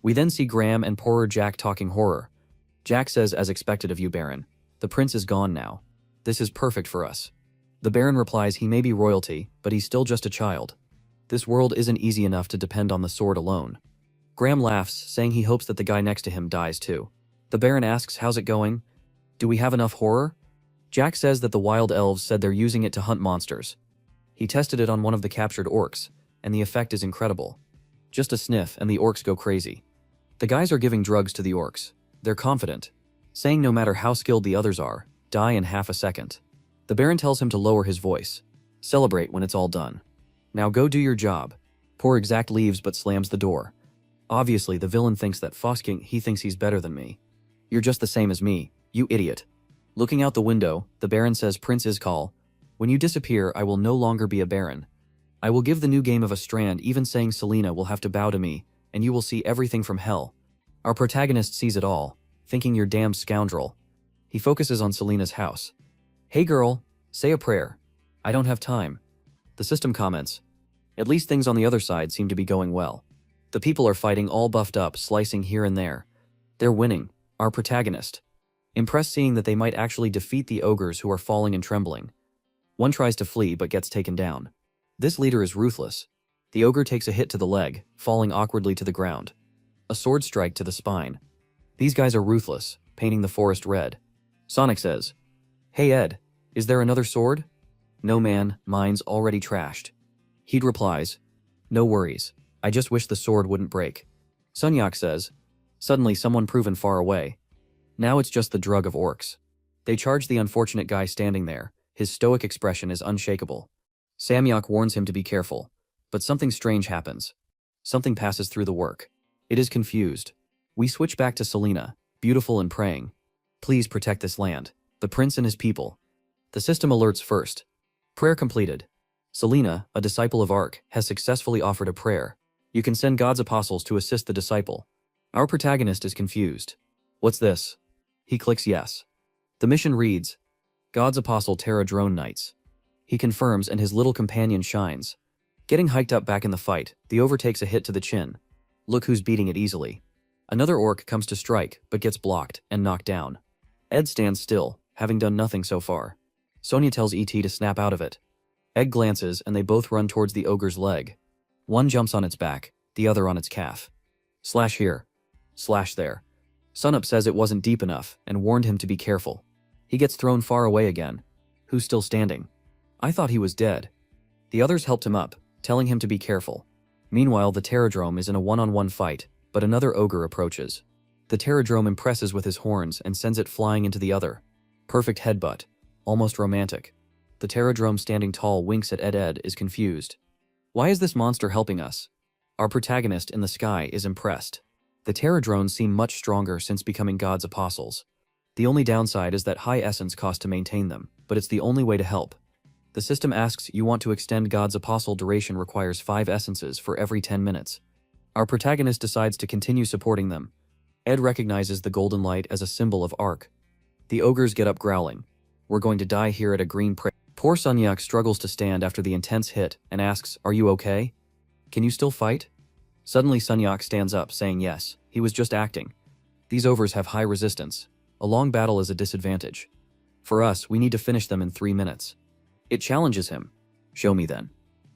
We then see Graham and poorer Jack talking horror. Jack says, as expected of you, Baron. The prince is gone now. This is perfect for us. The Baron replies he may be royalty, but he's still just a child. This world isn't easy enough to depend on the sword alone. Graham laughs, saying he hopes that the guy next to him dies too. The Baron asks, how's it going? Do we have enough horror? Jack says that the wild elves said they're using it to hunt monsters. He tested it on one of the captured orcs, and the effect is incredible. Just a sniff and the orcs go crazy. The guys are giving drugs to the orcs. They're confident, saying no matter how skilled the others are, die in half a second. The Baron tells him to lower his voice. Celebrate when it's all done. Now go do your job. Poor Exact leaves but slams the door. Obviously the villain thinks that Fosking, he thinks he's better than me. You're just the same as me, you idiot. Looking out the window, the Baron says, Prince Iskall, when you disappear I will no longer be a Baron. I will give the new game of a strand, even saying Selena will have to bow to me, and you will see everything from hell. Our protagonist sees it all, thinking you're damn scoundrel. He focuses on Selena's house. Hey girl, say a prayer. I don't have time. The system comments. At least things on the other side seem to be going well. The people are fighting all buffed up, slicing here and there. They're winning, our protagonist. Impressed seeing that they might actually defeat the ogres who are falling and trembling. One tries to flee but gets taken down. This leader is ruthless. The ogre takes a hit to the leg, falling awkwardly to the ground. A sword strike to the spine. These guys are ruthless, painting the forest red. Sonic says, Hey Ed, is there another sword? No man, mine's already trashed. Heed replies, No worries, I just wish the sword wouldn't break. Sunyak says, Suddenly someone proven far away. Now it's just the drug of orcs. They charge the unfortunate guy standing there. His stoic expression is unshakable. Samyak warns him to be careful, but something strange happens. Something passes through the work. It is confused. We switch back to Selena, beautiful and praying. Please protect this land, the prince and his people. The system alerts first. Prayer completed. Selena, a disciple of Ark, has successfully offered a prayer. You can send God's apostles to assist the disciple. Our protagonist is confused. What's this? He clicks yes. The mission reads, God's apostle Terra Drone Knights. He confirms and his little companion shines. Getting hiked up back in the fight, the overtakes a hit to the chin. Look who's beating it easily. Another orc comes to strike, but gets blocked and knocked down. Ed stands still, having done nothing so far. Sonia tells E.T. to snap out of it. Ed glances and they both run towards the ogre's leg. One jumps on its back, the other on its calf. Slash here. Slash there. Sunup says it wasn't deep enough and warned him to be careful. He gets thrown far away again. Who's still standing? I thought he was dead. The others helped him up, telling him to be careful. Meanwhile, the Terradrome is in a one-on-one fight, but another ogre approaches. The Terradrome impresses with his horns and sends it flying into the other. Perfect headbutt. Almost romantic. The Terradrome standing tall winks at Ed is confused. Why is this monster helping us? Our protagonist in the sky is impressed. The Terradrones seem much stronger since becoming God's apostles. The only downside is that high essence cost to maintain them, but it's the only way to help. The system asks you want to extend God's apostle duration requires 5 essences for every 10 minutes. Our protagonist decides to continue supporting them. Ed recognizes the golden light as a symbol of Ark. The ogres get up growling. We're going to die here at a green prey. Poor Sunyak struggles to stand after the intense hit and asks, are you okay? Can you still fight? Suddenly Sunyak stands up saying yes, he was just acting. These ogres have high resistance. A long battle is a disadvantage. For us, we need to finish them in 3 minutes. It challenges him. Show me then.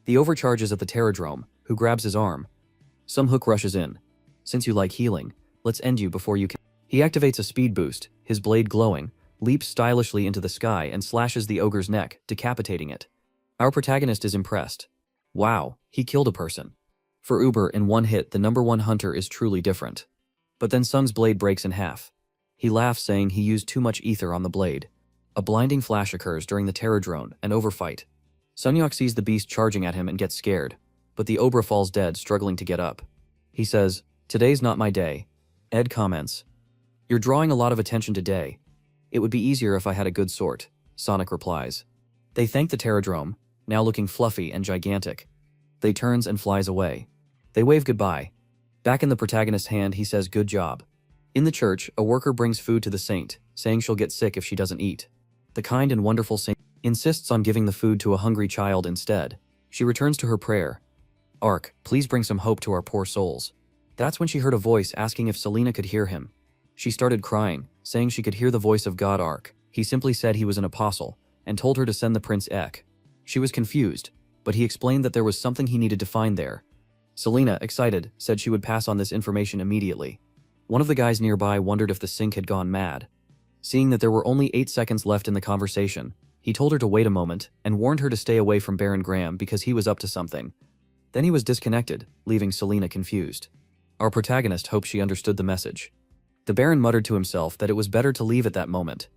The overcharges at the Terradrome, who grabs his arm. Some hook rushes in. Since you like healing, let's end you before you can. He activates a speed boost, his blade glowing, leaps stylishly into the sky and slashes the ogre's neck, decapitating it. Our protagonist is impressed. Wow, he killed a person. For Uber, in one hit, the #1 hunter is truly different. But then Sung's blade breaks in half. He laughs, saying he used too much ether on the blade. A blinding flash occurs during the terror drone, an overfight. Sunyak sees the beast charging at him and gets scared, but the Obra falls dead, struggling to get up. He says, "Today's not my day." Ed comments, "You're drawing a lot of attention today. It would be easier if I had a good sword," Sonic replies. They thank the Terradrome, now looking fluffy and gigantic. They turns and flies away. They wave goodbye. Back in the protagonist's hand, he says, "Good job." In the church, a worker brings food to the saint, saying she'll get sick if she doesn't eat. The kind and wonderful saint insists on giving the food to a hungry child instead. She returns to her prayer. "Ark, please bring some hope to our poor souls." That's when she heard a voice asking if Selena could hear him. She started crying, saying she could hear the voice of God. Ark. He simply said he was an apostle, and told her to send the Prince Ek. She was confused, but he explained that there was something he needed to find there. Selena, excited, said she would pass on this information immediately. One of the guys nearby wondered if the sync had gone mad. Seeing that there were only 8 seconds left in the conversation, he told her to wait a moment and warned her to stay away from Baron Graham because he was up to something. Then he was disconnected, leaving Selena confused. Our protagonist hopes she understood the message. The Baron muttered to himself that it was better to leave at that moment.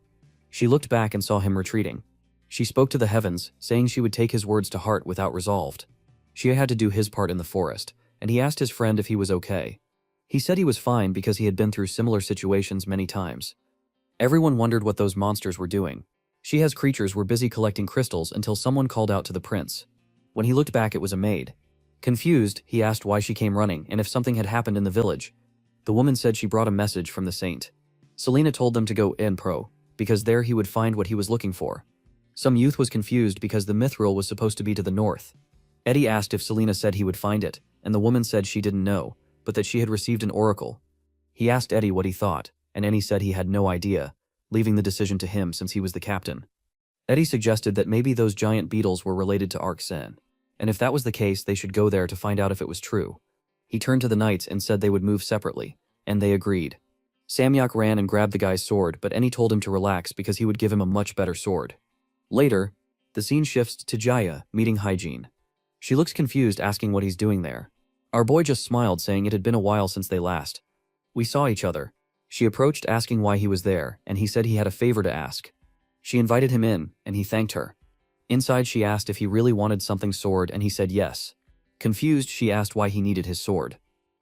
She looked back and saw him retreating. She spoke to the heavens, saying she would take his words to heart without resolved. She had to do his part in the forest, and he asked his friend if he was okay. He said he was fine because he had been through similar situations many times. Everyone wondered what those monsters were doing. Shiha's creatures were busy collecting crystals until someone called out to the prince. When he looked back, it was a maid. Confused, he asked why she came running and if something had happened in the village. The woman said she brought a message from the saint. Selena told them to go enro, because there he would find what he was looking for. Some youth was confused because the mithril was supposed to be to the north. Eddie asked if Selena said he would find it, and the woman said she didn't know, but that she had received an oracle. He asked Eddie what he thought, and Eddie said he had no idea, leaving the decision to him since he was the captain. Eddie suggested that maybe those giant beetles were related to Arksen, and if that was the case, they should go there to find out if it was true. He turned to the knights and said they would move separately, and they agreed. Samyak ran and grabbed the guy's sword, but Eddie told him to relax because he would give him a much better sword. Later, the scene shifts to Jaya, meeting Hygiene. She looks confused, asking what he's doing there. Our boy just smiled, saying it had been a while since they last. We saw each other. She approached, asking why he was there, and he said he had a favor to ask. She invited him in, and he thanked her. Inside, she asked if he really wanted something sword, and he said yes. Confused, she asked why he needed his sword.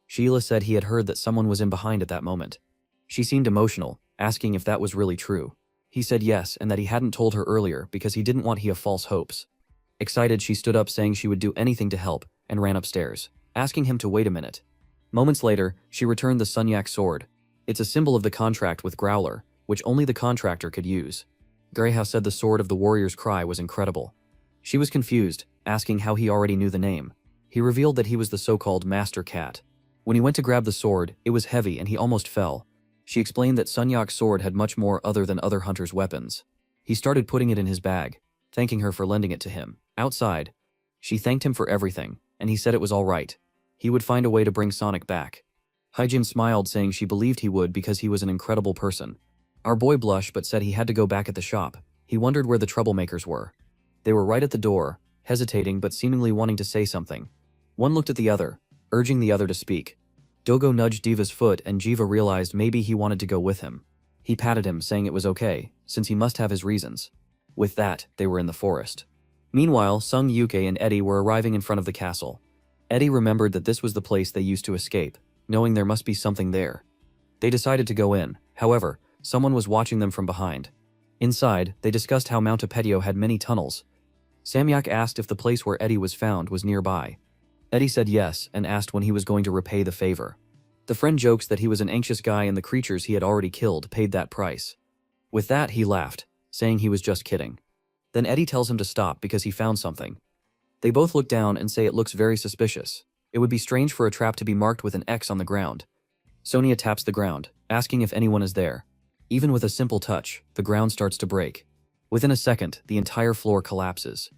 Sheila said he had heard that someone was in behind at that moment. She seemed emotional, asking if that was really true. He said yes, and that he hadn't told her earlier because he didn't want he have false hopes. Excited, she stood up, saying she would do anything to help, and ran upstairs, asking him to wait a minute. Moments later, she returned the Sunyak sword. It's a symbol of the contract with Growler, which only the contractor could use. Greyhouse said the sword of the warrior's cry was incredible. She was confused, asking how he already knew the name. He revealed that he was the so-called Master Cat. When he went to grab the sword, it was heavy and he almost fell. She explained that Sunyak's sword had much more other than other hunters' weapons. He started putting it in his bag, thanking her for lending it to him. Outside, she thanked him for everything, and he said it was all right. He would find a way to bring Sonic back. Hyjin smiled, saying she believed he would because he was an incredible person. Our boy blushed but said he had to go back at the shop. He wondered where the troublemakers were. They were right at the door, hesitating but seemingly wanting to say something. One looked at the other, urging the other to speak. Dogo nudged Diva's foot and Jiva realized maybe he wanted to go with him. He patted him, saying it was okay, since he must have his reasons. With that, they were in the forest. Meanwhile, Sung Yuke and Eddie were arriving in front of the castle. Eddie remembered that this was the place they used to escape, knowing there must be something there. They decided to go in, however, someone was watching them from behind. Inside, they discussed how Mount Apetio had many tunnels. Samyak asked if the place where Eddie was found was nearby. Eddie said yes and asked when he was going to repay the favor. The friend jokes that he was an anxious guy and the creatures he had already killed paid that price. With that, he laughed, saying he was just kidding. Then Eddie tells him to stop because he found something. They both look down and say it looks very suspicious. It would be strange for a trap to be marked with an X on the ground. Sonia taps the ground, asking if anyone is there. Even with a simple touch, the ground starts to break. Within a second, the entire floor collapses.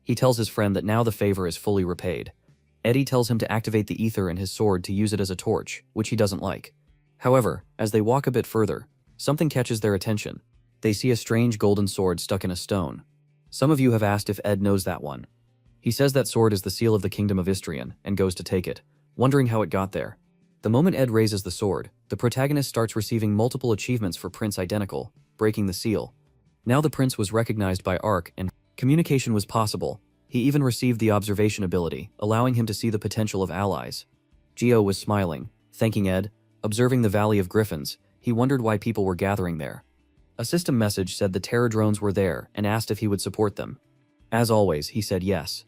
He tells his friend that now the favor is fully repaid. Eddie tells him to activate the ether in his sword to use it as a torch, which he doesn't like. However, as they walk a bit further, something catches their attention. They see a strange golden sword stuck in a stone. Some of you have asked if Ed knows that one. He says that sword is the seal of the Kingdom of Istrian and goes to take it, wondering how it got there. The moment Ed raises the sword, the protagonist starts receiving multiple achievements for Prince Identical, breaking the seal. Now the prince was recognized by Ark and communication was possible. He even received the observation ability, allowing him to see the potential of allies. Geo was smiling, thanking Ed. Observing the Valley of Griffins, he wondered why people were gathering there. A system message said the Terra drones were there and asked if he would support them. As always, he said yes.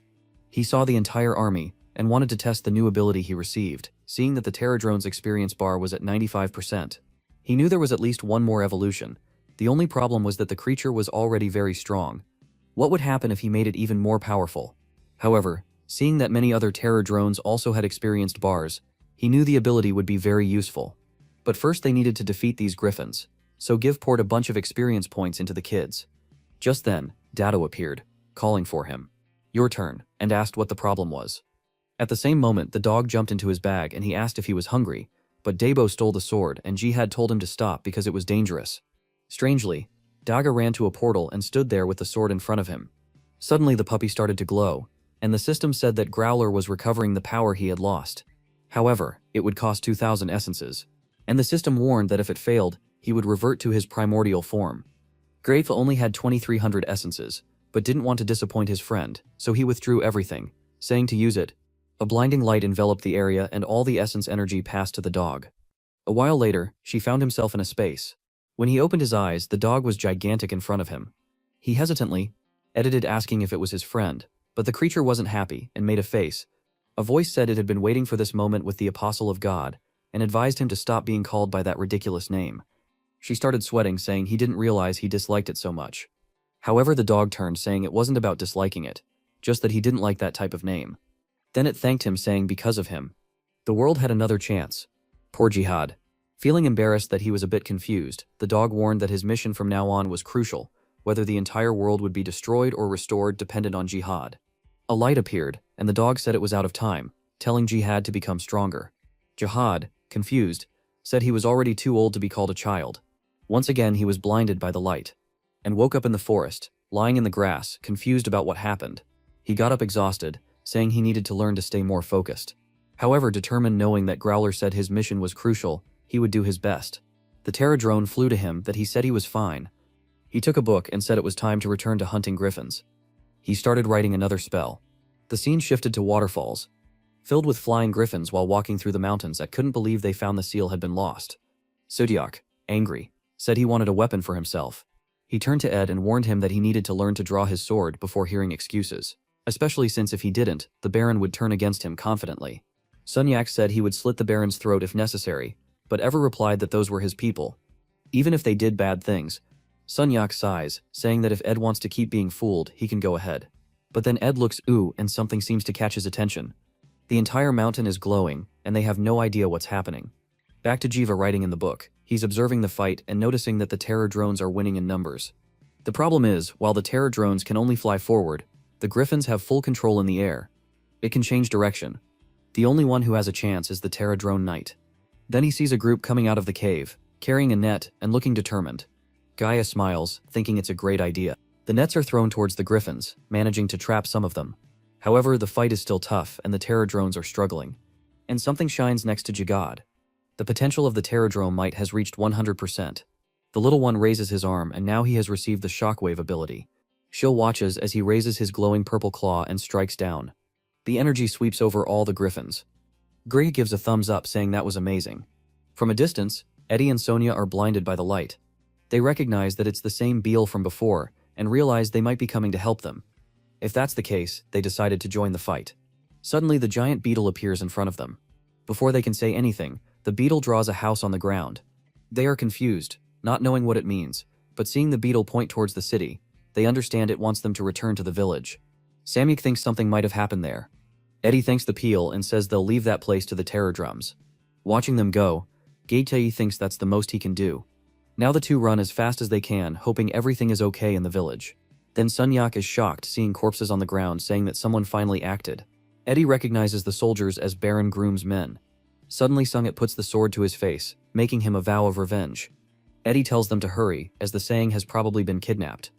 He saw the entire army and wanted to test the new ability he received, seeing that the Terra drone's experience bar was at 95%. He knew there was at least one more evolution. The only problem was that the creature was already very strong. What would happen if he made it even more powerful? However, seeing that many other Terra drones also had experienced bars, he knew the ability would be very useful. But first they needed to defeat these griffins, so Give poured a bunch of experience points into the kids. Just then, Dado appeared, calling for him. Your turn, and asked what the problem was. At the same moment, the dog jumped into his bag and he asked if he was hungry, but Dabo stole the sword and Jihad told him to stop because it was dangerous. Strangely, Daga ran to a portal and stood there with the sword in front of him. Suddenly the puppy started to glow, and the system said that Growler was recovering the power he had lost. However, it would cost 2,000 essences, and the system warned that if it failed, he would revert to his primordial form. Grave only had 2,300 essences, but didn't want to disappoint his friend, so he withdrew everything, saying to use it. A blinding light enveloped the area and all the essence energy passed to the dog. A while later, she found himself in a space. When he opened his eyes, the dog was gigantic in front of him. He hesitantly edited asking if it was his friend, but the creature wasn't happy and made a face. A voice said it had been waiting for this moment with the apostle of God, and advised him to stop being called by that ridiculous name. She started sweating, saying he didn't realize he disliked it so much. However, the dog turned, saying it wasn't about disliking it, just that he didn't like that type of name. Then it thanked him, saying because of him, the world had another chance. Poor Jihad. Feeling embarrassed that he was a bit confused, the dog warned that his mission from now on was crucial. Whether the entire world would be destroyed or restored depended on Jihad. A light appeared, and the dog said it was out of time, telling Jihad to become stronger. Jihad, confused, said he was already too old to be called a child. Once again he was blinded by the light, and woke up in the forest, lying in the grass, confused about what happened. He got up exhausted, saying he needed to learn to stay more focused. However, determined, knowing that Growler said his mission was crucial, he would do his best. The Terra drone flew to him that he said he was fine. He took a book and said it was time to return to hunting griffins. He started writing another spell. The scene shifted to waterfalls, filled with flying griffins while walking through the mountains that couldn't believe they found the seal had been lost. Sudiak, angry, said he wanted a weapon for himself. He turned to Ed and warned him that he needed to learn to draw his sword before hearing excuses, especially since if he didn't, the Baron would turn against him confidently. Sunyak said he would slit the Baron's throat if necessary, but Ever replied that those were his people. Even if they did bad things, Sunyak sighs, saying that if Ed wants to keep being fooled, he can go ahead. But then Ed looks and something seems to catch his attention. The entire mountain is glowing, and they have no idea what's happening. Back to Jiva writing in the book. He's observing the fight and noticing that the Terror drones are winning in numbers. The problem is, while the Terror drones can only fly forward, the Griffins have full control in the air. It can change direction. The only one who has a chance is the Terror drone Knight. Then he sees a group coming out of the cave, carrying a net and looking determined. Gaia smiles, thinking it's a great idea. The nets are thrown towards the Griffins, managing to trap some of them. However, the fight is still tough and the Terror drones are struggling. And something shines next to Jagad. The potential of the Terror drone might has reached 100%. The little one raises his arm and now he has received the shockwave ability. Shil watches as he raises his glowing purple claw and strikes down. The energy sweeps over all the Griffins. Gray gives a thumbs up, saying that was amazing. From a distance, Eddie and Sonia are blinded by the light. They recognize that it's the same Beal from before and realize they might be coming to help them. If that's the case, they decided to join the fight. Suddenly the giant beetle appears in front of them. Before they can say anything, the beetle draws a house on the ground. They are confused, not knowing what it means, but seeing the beetle point towards the city, they understand it wants them to return to the village. Samyuk thinks something might have happened there. Eddie thanks the Peel and says they'll leave that place to the Terror drums. Watching them go, Gaetei thinks that's the most he can do. Now the two run as fast as they can, hoping everything is okay in the village. Then Sunyak is shocked seeing corpses on the ground, saying that someone finally acted. Eddie recognizes the soldiers as Baron Groom's men. Suddenly Sungit puts the sword to his face, making him a vow of revenge. Eddie tells them to hurry, as the Sang has probably been kidnapped.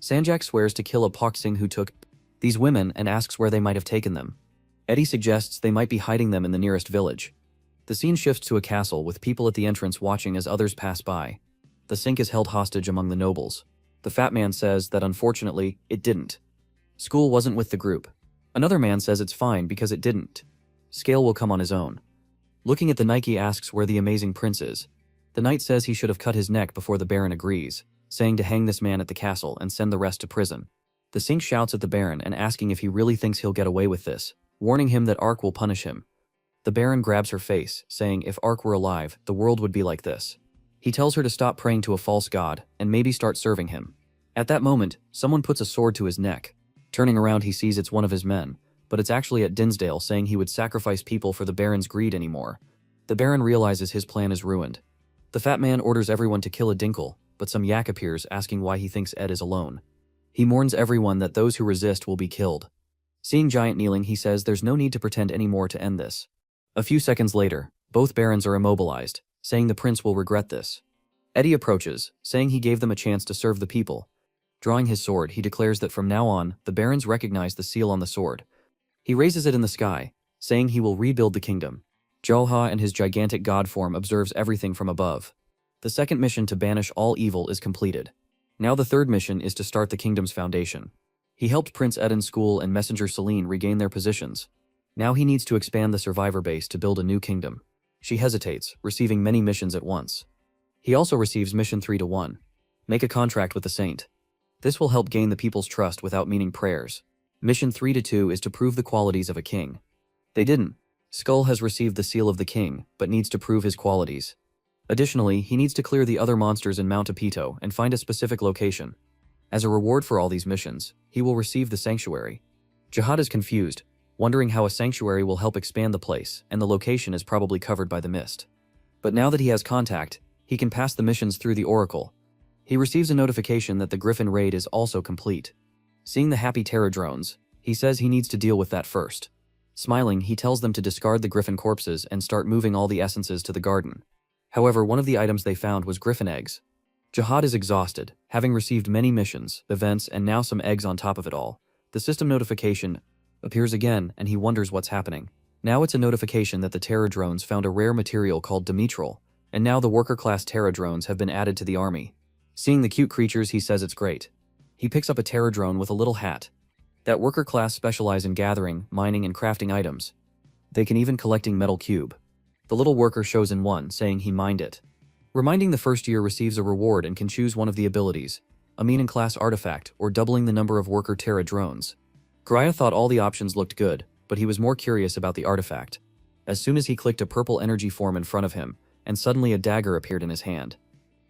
Sanjak swears to kill a Pak Singh who took these women and asks where they might have taken them. Eddie suggests they might be hiding them in the nearest village. The scene shifts to a castle with people at the entrance watching as others pass by. The sink is held hostage among the nobles. The fat man says that unfortunately, it didn't. School wasn't with the group. Another man says it's fine because it didn't. Scale will come on his own. Looking at the Nike asks where the amazing prince is. The knight says he should have cut his neck before the Baron agrees, saying to hang this man at the castle and send the rest to prison. The Sink shouts at the Baron and asking if he really thinks he'll get away with this, warning him that Ark will punish him. The Baron grabs her face, saying if Ark were alive, the world would be like this. He tells her to stop praying to a false god and maybe start serving him. At that moment, someone puts a sword to his neck. Turning around, he sees it's one of his men, but it's actually at Dinsdale saying he would sacrifice people for the Baron's greed anymore. The Baron realizes his plan is ruined. The fat man orders everyone to kill a Dinkle, but some yak appears asking why he thinks Ed is alone. He warns everyone that those who resist will be killed. Seeing Giant kneeling, he says there's no need to pretend anymore to end this. A few seconds later, both barons are immobilized, saying the prince will regret this. Eddie approaches, saying he gave them a chance to serve the people. Drawing his sword, he declares that from now on, the barons recognize the seal on the sword. He raises it in the sky, saying he will rebuild the kingdom. Jalha and his gigantic god form observes everything from above. The second mission to banish all evil is completed. Now the third mission is to start the kingdom's foundation. He helped Prince Eden's school and Messenger Celine regain their positions. Now he needs to expand the survivor base to build a new kingdom. She hesitates, receiving many missions at once. He also receives mission 3-1. Make a contract with the saint. This will help gain the people's trust without meaning prayers. Mission 3-2 is to prove the qualities of a king. They didn't. Skull has received the seal of the king, but needs to prove his qualities. Additionally, he needs to clear the other monsters in Mount Apito and find a specific location. As a reward for all these missions, he will receive the sanctuary. Jihad is confused, wondering how a sanctuary will help expand the place, and the location is probably covered by the mist. But now that he has contact, he can pass the missions through the Oracle. He receives a notification that the Griffin raid is also complete. Seeing the happy Terra drones, he says he needs to deal with that first. Smiling, he tells them to discard the Griffin corpses and start moving all the essences to the garden. However, one of the items they found was Griffin eggs. Jihad is exhausted, having received many missions, events, and now some eggs on top of it all. The system notification appears again, and he wonders what's happening. Now it's a notification that the Terra drones found a rare material called Dimitral, and now the worker-class Terra drones have been added to the army. Seeing the cute creatures, he says it's great. He picks up a Terra drone with a little hat. That worker class specialize in gathering, mining, and crafting items. They can even collecting metal cube. The little worker shows in one, saying he mined it. Reminding the first year receives a reward and can choose one of the abilities, a meaning class artifact, or doubling the number of worker Terra drones. Graya thought all the options looked good, but he was more curious about the artifact. As soon as he clicked a purple energy form in front of him, and suddenly a dagger appeared in his hand.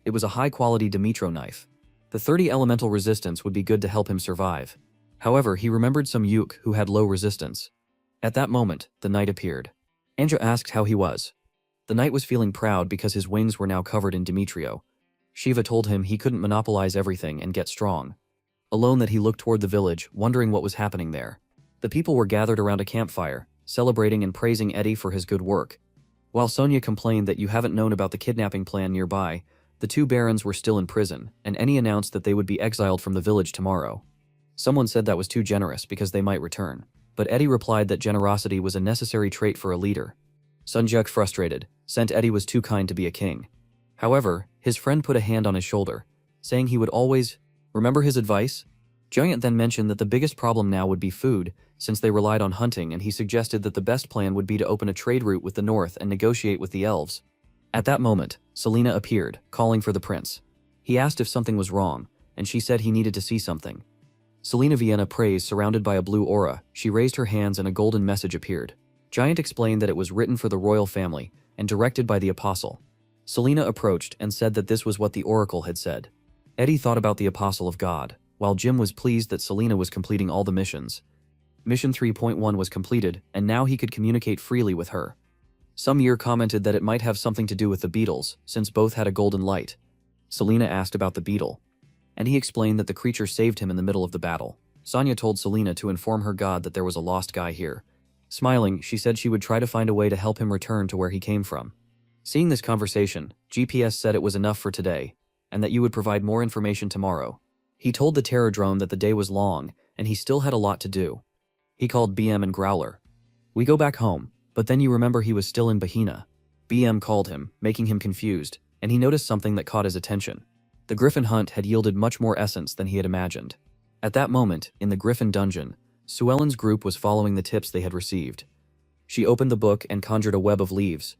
It was a high-quality Dimitro knife. The 30 elemental resistance would be good to help him survive. However, he remembered some Yuk who had low resistance. At that moment, the knight appeared. Anja asked how he was. The knight was feeling proud because his wings were now covered in Dimitrio. Shiva told him he couldn't monopolize everything and get strong. Alone that he looked toward the village, wondering what was happening there. The people were gathered around a campfire, celebrating and praising Eddie for his good work. While Sonia complained that you haven't known about the kidnapping plan nearby, the two barons were still in prison, and Annie announced that they would be exiled from the village tomorrow. Someone said that was too generous because they might return, but Eddie replied that generosity was a necessary trait for a leader. Sunjuk, frustrated, sent Eddie was too kind to be a king. However, his friend put a hand on his shoulder, saying he would always remember his advice. Giant then mentioned that the biggest problem now would be food, since they relied on hunting, and he suggested that the best plan would be to open a trade route with the north and negotiate with the elves. At that moment, Selena appeared, calling for the prince. He asked if something was wrong, and she said he needed to see something. Selena Vienna praised, surrounded by a blue aura. She raised her hands and a golden message appeared. Giant explained that it was written for the royal family and directed by the apostle. Selena approached and said that this was what the oracle had said. Eddie thought about the apostle of God, while Jim was pleased that Selena was completing all the missions. Mission 3.1 was completed, and now he could communicate freely with her. Some year commented that it might have something to do with the beetles, since both had a golden light. Selena asked about the beetle, and he explained that the creature saved him in the middle of the battle. Sonia told Selena to inform her god that there was a lost guy here. Smiling, she said she would try to find a way to help him return to where he came from. Seeing this conversation, GPS said it was enough for today, and that you would provide more information tomorrow. He told the Terror drone that the day was long, and he still had a lot to do. He called BM and Growler. We go back home, but then you remember he was still in Bahina. BM called him, making him confused, and he noticed something that caught his attention. The Griffin hunt had yielded much more essence than he had imagined. At that moment, in the Griffin dungeon, Suellen's group was following the tips they had received. She opened the book and conjured a web of leaves.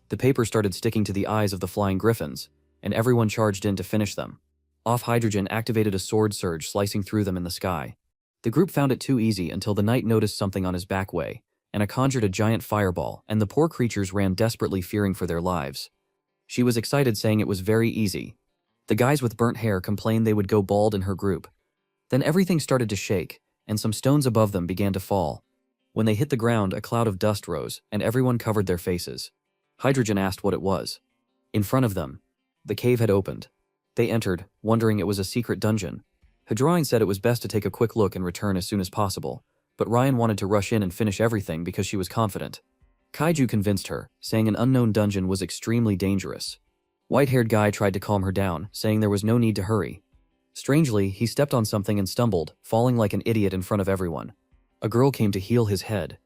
The paper started sticking to the eyes of the flying griffins, and everyone charged in to finish them. Off Hydrogen activated a sword surge slicing through them in the sky. The group found it too easy until the knight noticed something on his back way, and conjured a giant fireball, and the poor creatures ran desperately fearing for their lives. She was excited, saying it was very easy. The guys with burnt hair complained they would go bald in her group. Then everything started to shake, and some stones above them began to fall. When they hit the ground, a cloud of dust rose, and everyone covered their faces. Hydrogen asked what it was. In front of them, the cave had opened. They entered, wondering it was a secret dungeon. Hadroin said it was best to take a quick look and return as soon as possible, but Ryan wanted to rush in and finish everything because she was confident. Kaiju convinced her, saying an unknown dungeon was extremely dangerous. White-haired guy tried to calm her down, saying there was no need to hurry. Strangely, he stepped on something and stumbled, falling like an idiot in front of everyone. A girl came to heal his head.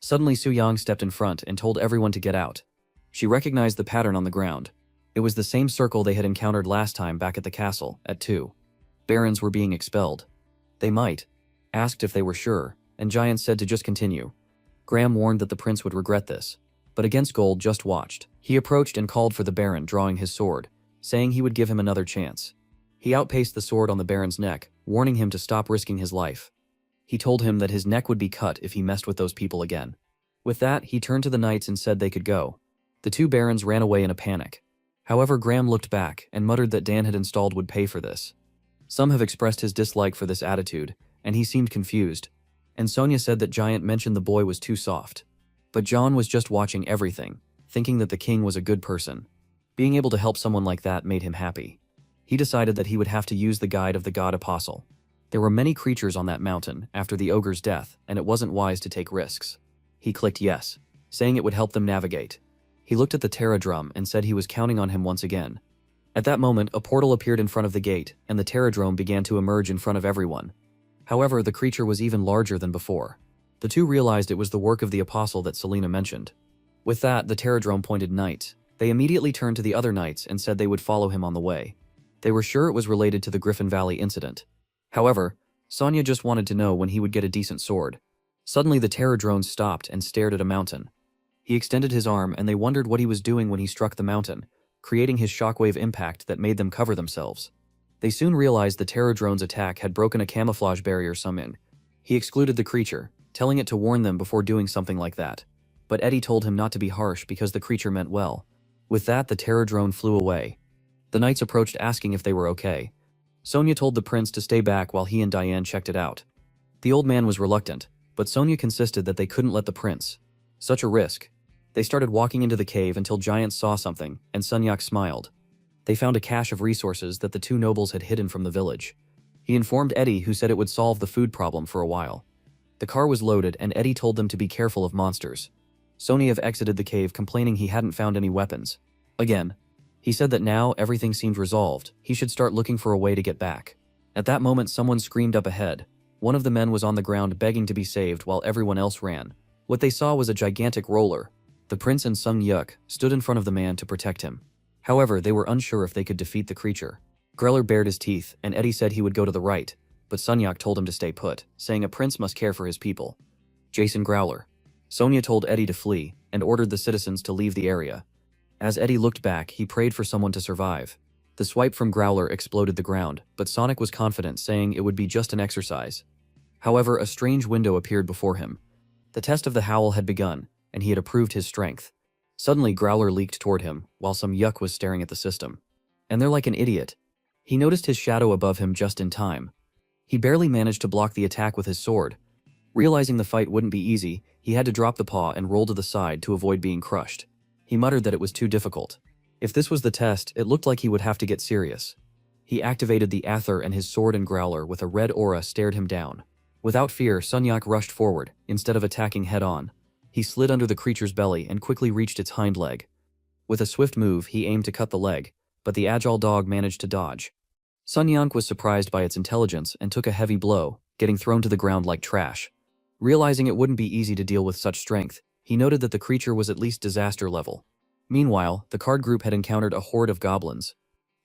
Suddenly Su Yang stepped in front and told everyone to get out. She recognized the pattern on the ground. It was the same circle they had encountered last time back at the castle, at 2. Barons were being expelled. They might. Asked if they were sure, and Giant said to just continue. Graham warned that the prince would regret this. But Against Gold just watched. He approached and called for the Baron, drawing his sword, saying he would give him another chance. He outpaced the sword on the Baron's neck, warning him to stop risking his life. He told him that his neck would be cut if he messed with those people again. With that, he turned to the knights and said they could go. The 2 barons ran away in a panic. However, Graham looked back and muttered that Dan had installed would pay for this. Some have expressed his dislike for this attitude, and he seemed confused. And Sonia said that Giant mentioned the boy was too soft. But John was just watching everything, thinking that the king was a good person. Being able to help someone like that made him happy. He decided that he would have to use the guide of the god apostle. There were many creatures on that mountain after the ogre's death, and it wasn't wise to take risks. He clicked yes, saying it would help them navigate. He looked at the Terra drum and said he was counting on him once again. At that moment, a portal appeared in front of the gate, and the Terradrome began to emerge in front of everyone. However, the creature was even larger than before. The 2 realized it was the work of the apostle that Selena mentioned. With that, the Terradrome pointed knight. They immediately turned to the other knights and said they would follow him on the way. They were sure it was related to the Griffin Valley incident. However, Sonia just wanted to know when he would get a decent sword. Suddenly the Terradrome stopped and stared at a mountain. He extended his arm and they wondered what he was doing when he struck the mountain, creating his shockwave impact that made them cover themselves. They soon realized the Terradrome's attack had broken a camouflage barrier some in. He excluded the creature, telling it to warn them before doing something like that. But Eddie told him not to be harsh because the creature meant well. With that, the Terradrome flew away. The knights approached asking if they were okay. Sonia told the prince to stay back while he and Diane checked it out. The old man was reluctant, but Sonia insisted that they couldn't let the prince. Such a risk. They started walking into the cave until Giant saw something, and Sunyak smiled. They found a cache of resources that the 2 nobles had hidden from the village. He informed Eddie, who said it would solve the food problem for a while. The car was loaded, and Eddie told them to be careful of monsters. Sonia exited the cave complaining he hadn't found any weapons. Again, he said that now everything seemed resolved, he should start looking for a way to get back. At that moment someone screamed up ahead. One of the men was on the ground begging to be saved while everyone else ran. What they saw was a gigantic roller. The prince and Sung Yuk stood in front of the man to protect him. However, they were unsure if they could defeat the creature. Greller bared his teeth, and Eddie said he would go to the right, but Sunyak told him to stay put, saying a prince must care for his people. Jason Growler. Sonia told Eddie to flee, and ordered the citizens to leave the area. As Eddie looked back, he prayed for someone to survive. The swipe from Growler exploded the ground, but Sonic was confident, saying it would be just an exercise. However, a strange window appeared before him. The test of the howl had begun, and he had approved his strength. Suddenly, Growler leaked toward him, while some Yuk was staring at the system. And they're like an idiot. He noticed his shadow above him just in time. He barely managed to block the attack with his sword. Realizing the fight wouldn't be easy, he had to drop the paw and roll to the side to avoid being crushed. He muttered that it was too difficult. If this was the test, it looked like he would have to get serious. He activated the Aether and his sword and Growler with a red aura stared him down. Without fear, Sunyak rushed forward, instead of attacking head-on. He slid under the creature's belly and quickly reached its hind leg. With a swift move, he aimed to cut the leg, but the agile dog managed to dodge. Sun Yank was surprised by its intelligence and took a heavy blow, getting thrown to the ground like trash. Realizing it wouldn't be easy to deal with such strength, he noted that the creature was at least disaster level. Meanwhile, the card group had encountered a horde of goblins.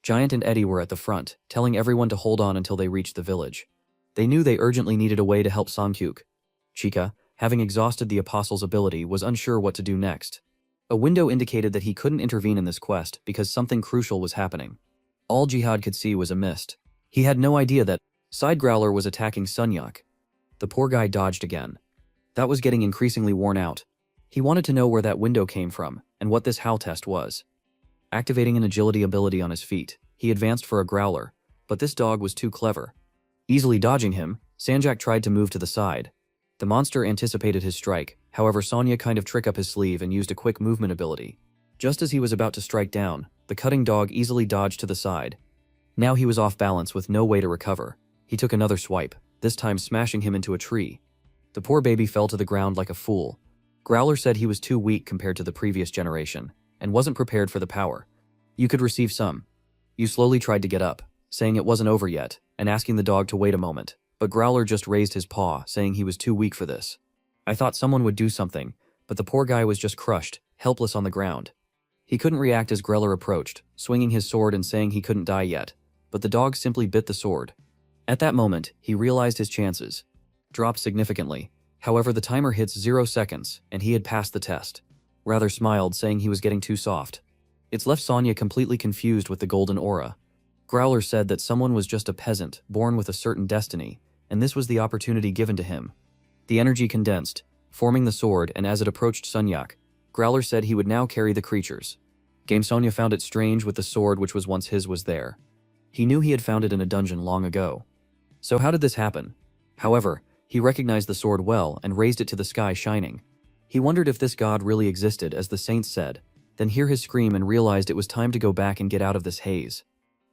Giant and Eddie were at the front, telling everyone to hold on until they reached the village. They knew they urgently needed a way to help Songhyuk. Chika, having exhausted the apostle's ability, was unsure what to do next. A window indicated that he couldn't intervene in this quest because something crucial was happening. All Jihad could see was a mist. He had no idea that Side Growler was attacking Sunyak. The poor guy dodged again. That was getting increasingly worn out. He wanted to know where that window came from and what this howl test was. Activating an agility ability on his feet, he advanced for a growler, but this dog was too clever. Easily dodging him, Sanjak tried to move to the side. The monster anticipated his strike, however Sonya kind of tricked up his sleeve and used a quick movement ability. Just as he was about to strike down, the cutting dog easily dodged to the side. Now he was off balance with no way to recover. He took another swipe, this time smashing him into a tree. The poor baby fell to the ground like a fool. Growler said he was too weak compared to the previous generation, and wasn't prepared for the power. You could receive some. You slowly tried to get up, saying it wasn't over yet, and asking the dog to wait a moment, but Growler just raised his paw, saying he was too weak for this. I thought someone would do something, but the poor guy was just crushed, helpless on the ground. He couldn't react as Growler approached, swinging his sword and saying he couldn't die yet, but the dog simply bit the sword. At that moment, he realized his chances dropped significantly. However, the timer hits 0 seconds, and he had passed the test. Rather smiled, saying he was getting too soft. It's left Sonya completely confused with the golden aura. Growler said that someone was just a peasant, born with a certain destiny, and this was the opportunity given to him. The energy condensed, forming the sword, and as it approached Sunyak, Growler said he would now carry the creatures. Game Sonya found it strange with the sword which was once his was there. He knew he had found it in a dungeon long ago. So how did this happen? However, he recognized the sword well and raised it to the sky shining. He wondered if this god really existed as the saints said, then hear his scream and realized it was time to go back and get out of this haze.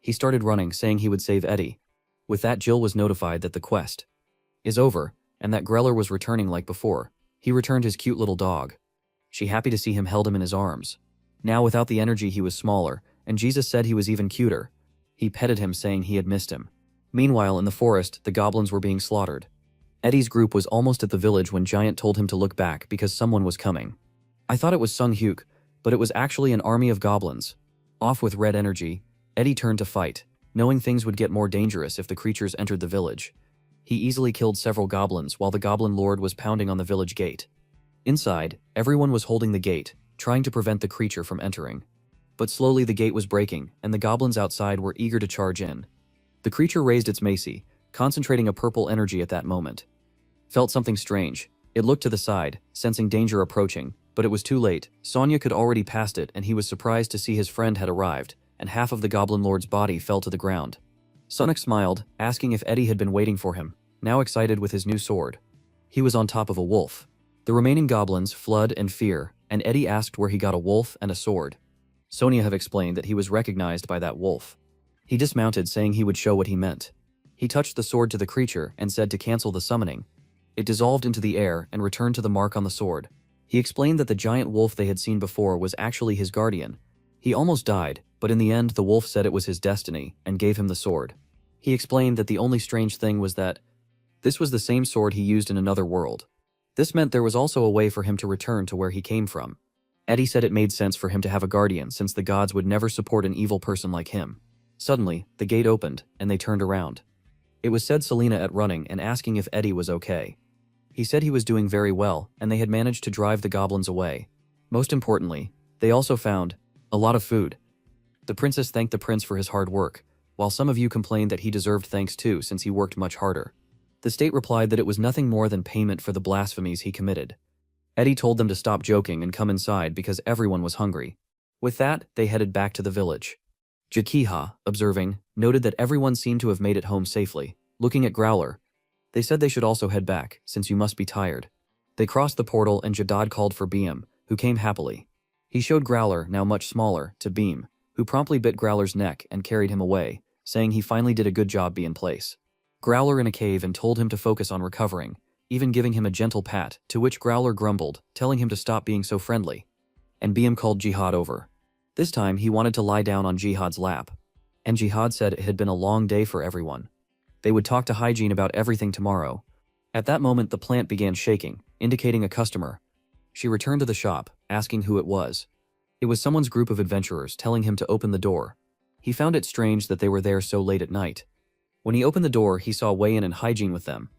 He started running, saying he would save Eddie. With that, Jill was notified that the quest is over, and that Greller was returning like before. He returned his cute little dog. She, happy to see him, held him in his arms. Now without the energy he was smaller, and Jesus said he was even cuter. He petted him, saying he had missed him. Meanwhile, in the forest, the goblins were being slaughtered. Eddie's group was almost at the village when Giant told him to look back because someone was coming. I thought it was Sunghyuk, but it was actually an army of goblins. Off with red energy, Eddie turned to fight, knowing things would get more dangerous if the creatures entered the village. He easily killed several goblins while the goblin lord was pounding on the village gate. Inside, everyone was holding the gate, trying to prevent the creature from entering. But slowly the gate was breaking, and the goblins outside were eager to charge in. The creature raised its mace, concentrating a purple energy at that moment. Felt something strange. It looked to the side, sensing danger approaching, but it was too late. Sonya could already passed it, and he was surprised to see his friend had arrived, and half of the goblin lord's body fell to the ground. Sonic smiled, asking if Eddie had been waiting for him, now excited with his new sword. He was on top of a wolf. The remaining goblins, Flood and Fear, and Eddie asked where he got a wolf and a sword. Sonya have explained that he was recognized by that wolf. He dismounted, saying he would show what he meant. He touched the sword to the creature and said to cancel the summoning. It dissolved into the air and returned to the mark on the sword. He explained that the giant wolf they had seen before was actually his guardian. He almost died, but in the end the wolf said it was his destiny and gave him the sword. He explained that the only strange thing was that this was the same sword he used in another world. This meant there was also a way for him to return to where he came from. Eddie said it made sense for him to have a guardian since the gods would never support an evil person like him. Suddenly, the gate opened, and they turned around. It was said Selena at running and asking if Eddie was okay. He said he was doing very well, and they had managed to drive the goblins away. Most importantly, they also found a lot of food. The princess thanked the prince for his hard work, while some of you complained that he deserved thanks too since he worked much harder. The state replied that it was nothing more than payment for the blasphemies he committed. Eddie told them to stop joking and come inside because everyone was hungry. With that, they headed back to the village. Jakiha, observing, noted that everyone seemed to have made it home safely. Looking at Growler, they said they should also head back, since you must be tired. They crossed the portal and Jadad called for Beam, who came happily. He showed Growler, now much smaller, to Beam, who promptly bit Growler's neck and carried him away, saying he finally did a good job be in place. Growler in a cave and told him to focus on recovering, even giving him a gentle pat, to which Growler grumbled, telling him to stop being so friendly. And Beam called Jihad over. This time he wanted to lie down on Jihad's lap. And Jihad said it had been a long day for everyone. They would talk to Hygiene about everything tomorrow. At that moment, the plant began shaking, indicating a customer. She returned to the shop, asking who it was. It was someone's group of adventurers telling him to open the door. He found it strange that they were there so late at night. When he opened the door, he saw Wei-in and Hygiene with them.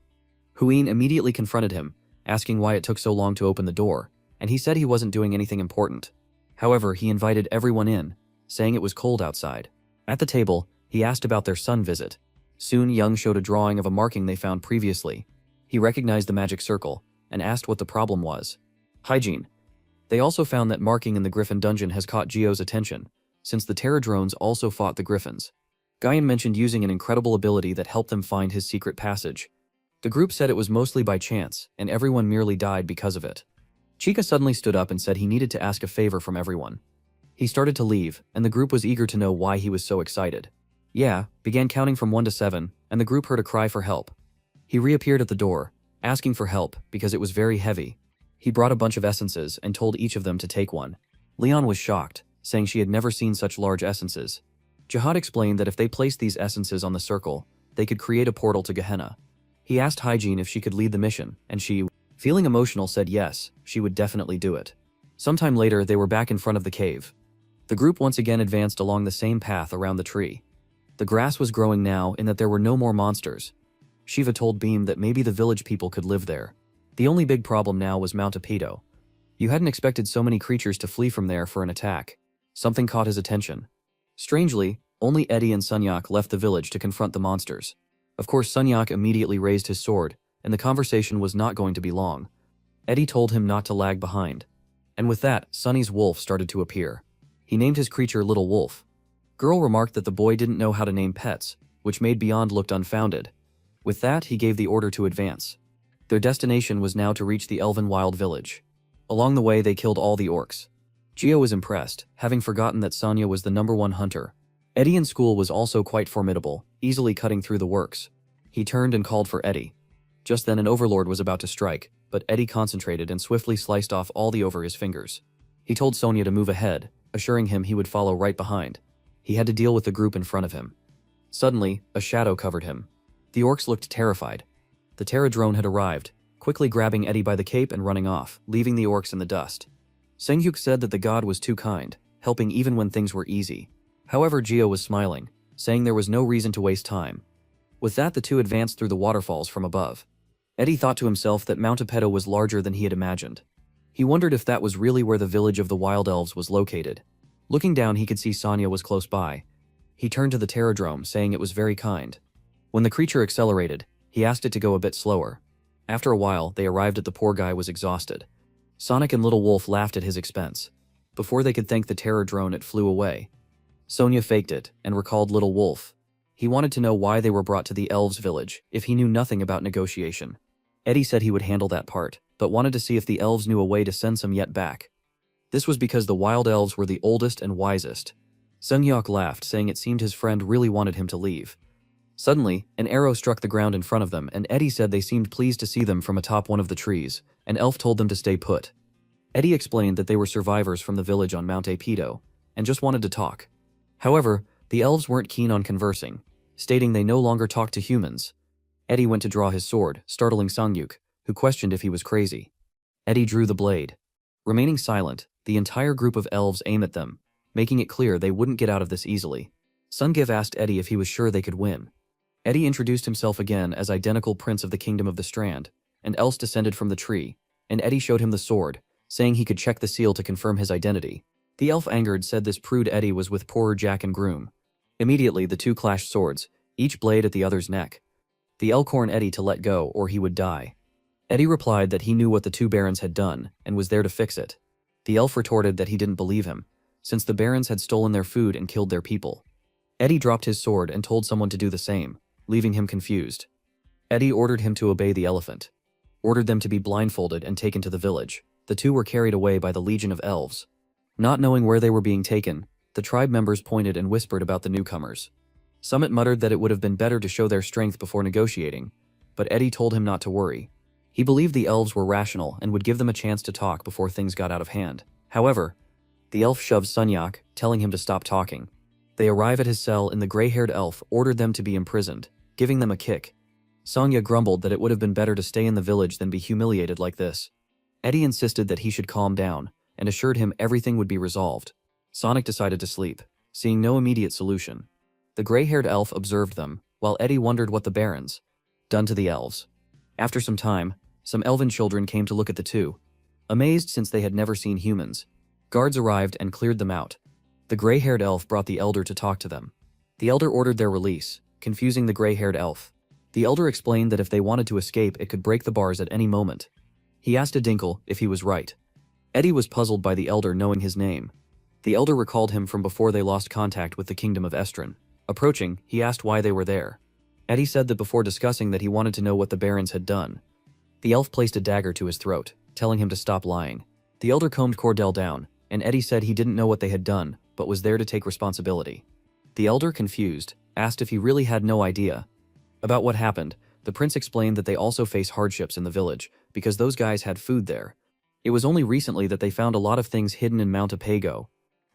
Huyin immediately confronted him, asking why it took so long to open the door, and he said he wasn't doing anything important. However, he invited everyone in, saying it was cold outside. At the table, he asked about their sun visit. Soon Young showed a drawing of a marking they found previously. He recognized the magic circle, and asked what the problem was. Hygiene. They also found that marking in the Griffin dungeon has caught Gio's attention, since the Terra drones also fought the Griffins. Guyan mentioned using an incredible ability that helped them find his secret passage. The group said it was mostly by chance, and everyone merely died because of it. Chica suddenly stood up and said he needed to ask a favor from everyone. He started to leave, and the group was eager to know why he was so excited. Yeah, began counting from 1 to 7, and the group heard a cry for help. He reappeared at the door, asking for help because it was very heavy. He brought a bunch of essences and told each of them to take one. Leon was shocked, saying she had never seen such large essences. Jihad explained that if they placed these essences on the circle, they could create a portal to Gehenna. He asked Hygiene if she could lead the mission, and she, feeling emotional, said yes, she would definitely do it. Sometime later, they were back in front of the cave. The group once again advanced along the same path around the tree. The grass was growing now in that there were no more monsters. Shiva told Beam that maybe the village people could live there. The only big problem now was Mount Apido. You hadn't expected so many creatures to flee from there for an attack. Something caught his attention. Strangely, only Eddie and Sunyak left the village to confront the monsters. Of course, Sunyak immediately raised his sword, and the conversation was not going to be long. Eddie told him not to lag behind. And with that, Sunny's wolf started to appear. He named his creature Little Wolf. Girl remarked that the boy didn't know how to name pets, which made Beyond look unfounded. With that, he gave the order to advance. Their destination was now to reach the Elven Wild Village. Along the way, they killed all the orcs. Gio was impressed, having forgotten that Sonya was the #1 hunter. Eddie in school was also quite formidable, easily cutting through the works. He turned and called for Eddie. Just then an overlord was about to strike, but Eddie concentrated and swiftly sliced off all the over his fingers. He told Sonya to move ahead, assuring him he would follow right behind. He had to deal with the group in front of him. Suddenly, a shadow covered him. The orcs looked terrified. The Terra drone had arrived, quickly grabbing Eddie by the cape and running off, leaving the orcs in the dust. Senghyuk said that the god was too kind, helping even when things were easy. However, Gio was smiling, saying there was no reason to waste time. With that, the two advanced through the waterfalls from above. Eddie thought to himself that Mount Apedo was larger than he had imagined. He wondered if that was really where the village of the Wild Elves was located. Looking down, he could see Sonya was close by. He turned to the Terradrome, saying it was very kind. When the creature accelerated, he asked it to go a bit slower. After a while, they arrived at the poor guy was exhausted. Sonic and Little Wolf laughed at his expense. Before they could thank the terror drone, it flew away. Sonya faked it and recalled Little Wolf. He wanted to know why they were brought to the elves' village, if he knew nothing about negotiation. Eddie said he would handle that part, but wanted to see if the elves knew a way to send some yet back. This was because the wild elves were the oldest and wisest. Sunghyuk laughed, saying it seemed his friend really wanted him to leave. Suddenly, an arrow struck the ground in front of them, and Eddie said they seemed pleased to see them from atop one of the trees. An elf told them to stay put. Eddie explained that they were survivors from the village on Mount Apido, and just wanted to talk. However, the elves weren't keen on conversing, stating they no longer talked to humans. Eddie went to draw his sword, startling Sunghyuk, who questioned if he was crazy. Eddie drew the blade. Remaining silent, the entire group of elves aimed at them, making it clear they wouldn't get out of this easily. Sungiv asked Eddie if he was sure they could win. Eddie introduced himself again as identical Prince of the Kingdom of the Strand, and else descended from the tree, and Eddie showed him the sword, saying he could check the seal to confirm his identity. The elf, angered, said this proved Eddie was with poorer Jack and Groom. Immediately, the two clashed swords, each blade at the other's neck. The elk warned Eddie to let go or he would die. Eddie replied that he knew what the two barons had done and was there to fix it. The elf retorted that he didn't believe him, since the barons had stolen their food and killed their people. Eddie dropped his sword and told someone to do the same, leaving him confused. Eddie ordered him to obey the elephant, ordered them to be blindfolded and taken to the village. The two were carried away by the legion of elves. Not knowing where they were being taken, the tribe members pointed and whispered about the newcomers. Summit muttered that it would have been better to show their strength before negotiating, but Eddie told him not to worry. He believed the elves were rational and would give them a chance to talk before things got out of hand. However, the elf shoved Sunyak, telling him to stop talking. They arrive at his cell and the gray-haired elf ordered them to be imprisoned, giving them a kick. Sonya grumbled that it would have been better to stay in the village than be humiliated like this. Eddie insisted that he should calm down, and assured him everything would be resolved. Sonic decided to sleep, seeing no immediate solution. The gray-haired elf observed them, while Eddie wondered what the barons done to the elves. After some time, some elven children came to look at the two, amazed since they had never seen humans. Guards arrived and cleared them out. The gray-haired elf brought the elder to talk to them. The elder ordered their release, confusing the gray-haired elf. The elder explained that if they wanted to escape, it could break the bars at any moment. He asked Adinkle if he was right. Eddie was puzzled by the elder knowing his name. The elder recalled him from before they lost contact with the kingdom of Estrin. Approaching, he asked why they were there. Eddie said that before discussing that he wanted to know what the barons had done. The elf placed a dagger to his throat, telling him to stop lying. The elder combed Cordell down, and Eddie said he didn't know what they had done, but was there to take responsibility. The elder, confused, asked if he really had no idea about what happened. The prince explained that they also face hardships in the village, because those guys had food there. It was only recently that they found a lot of things hidden in Mount Apago.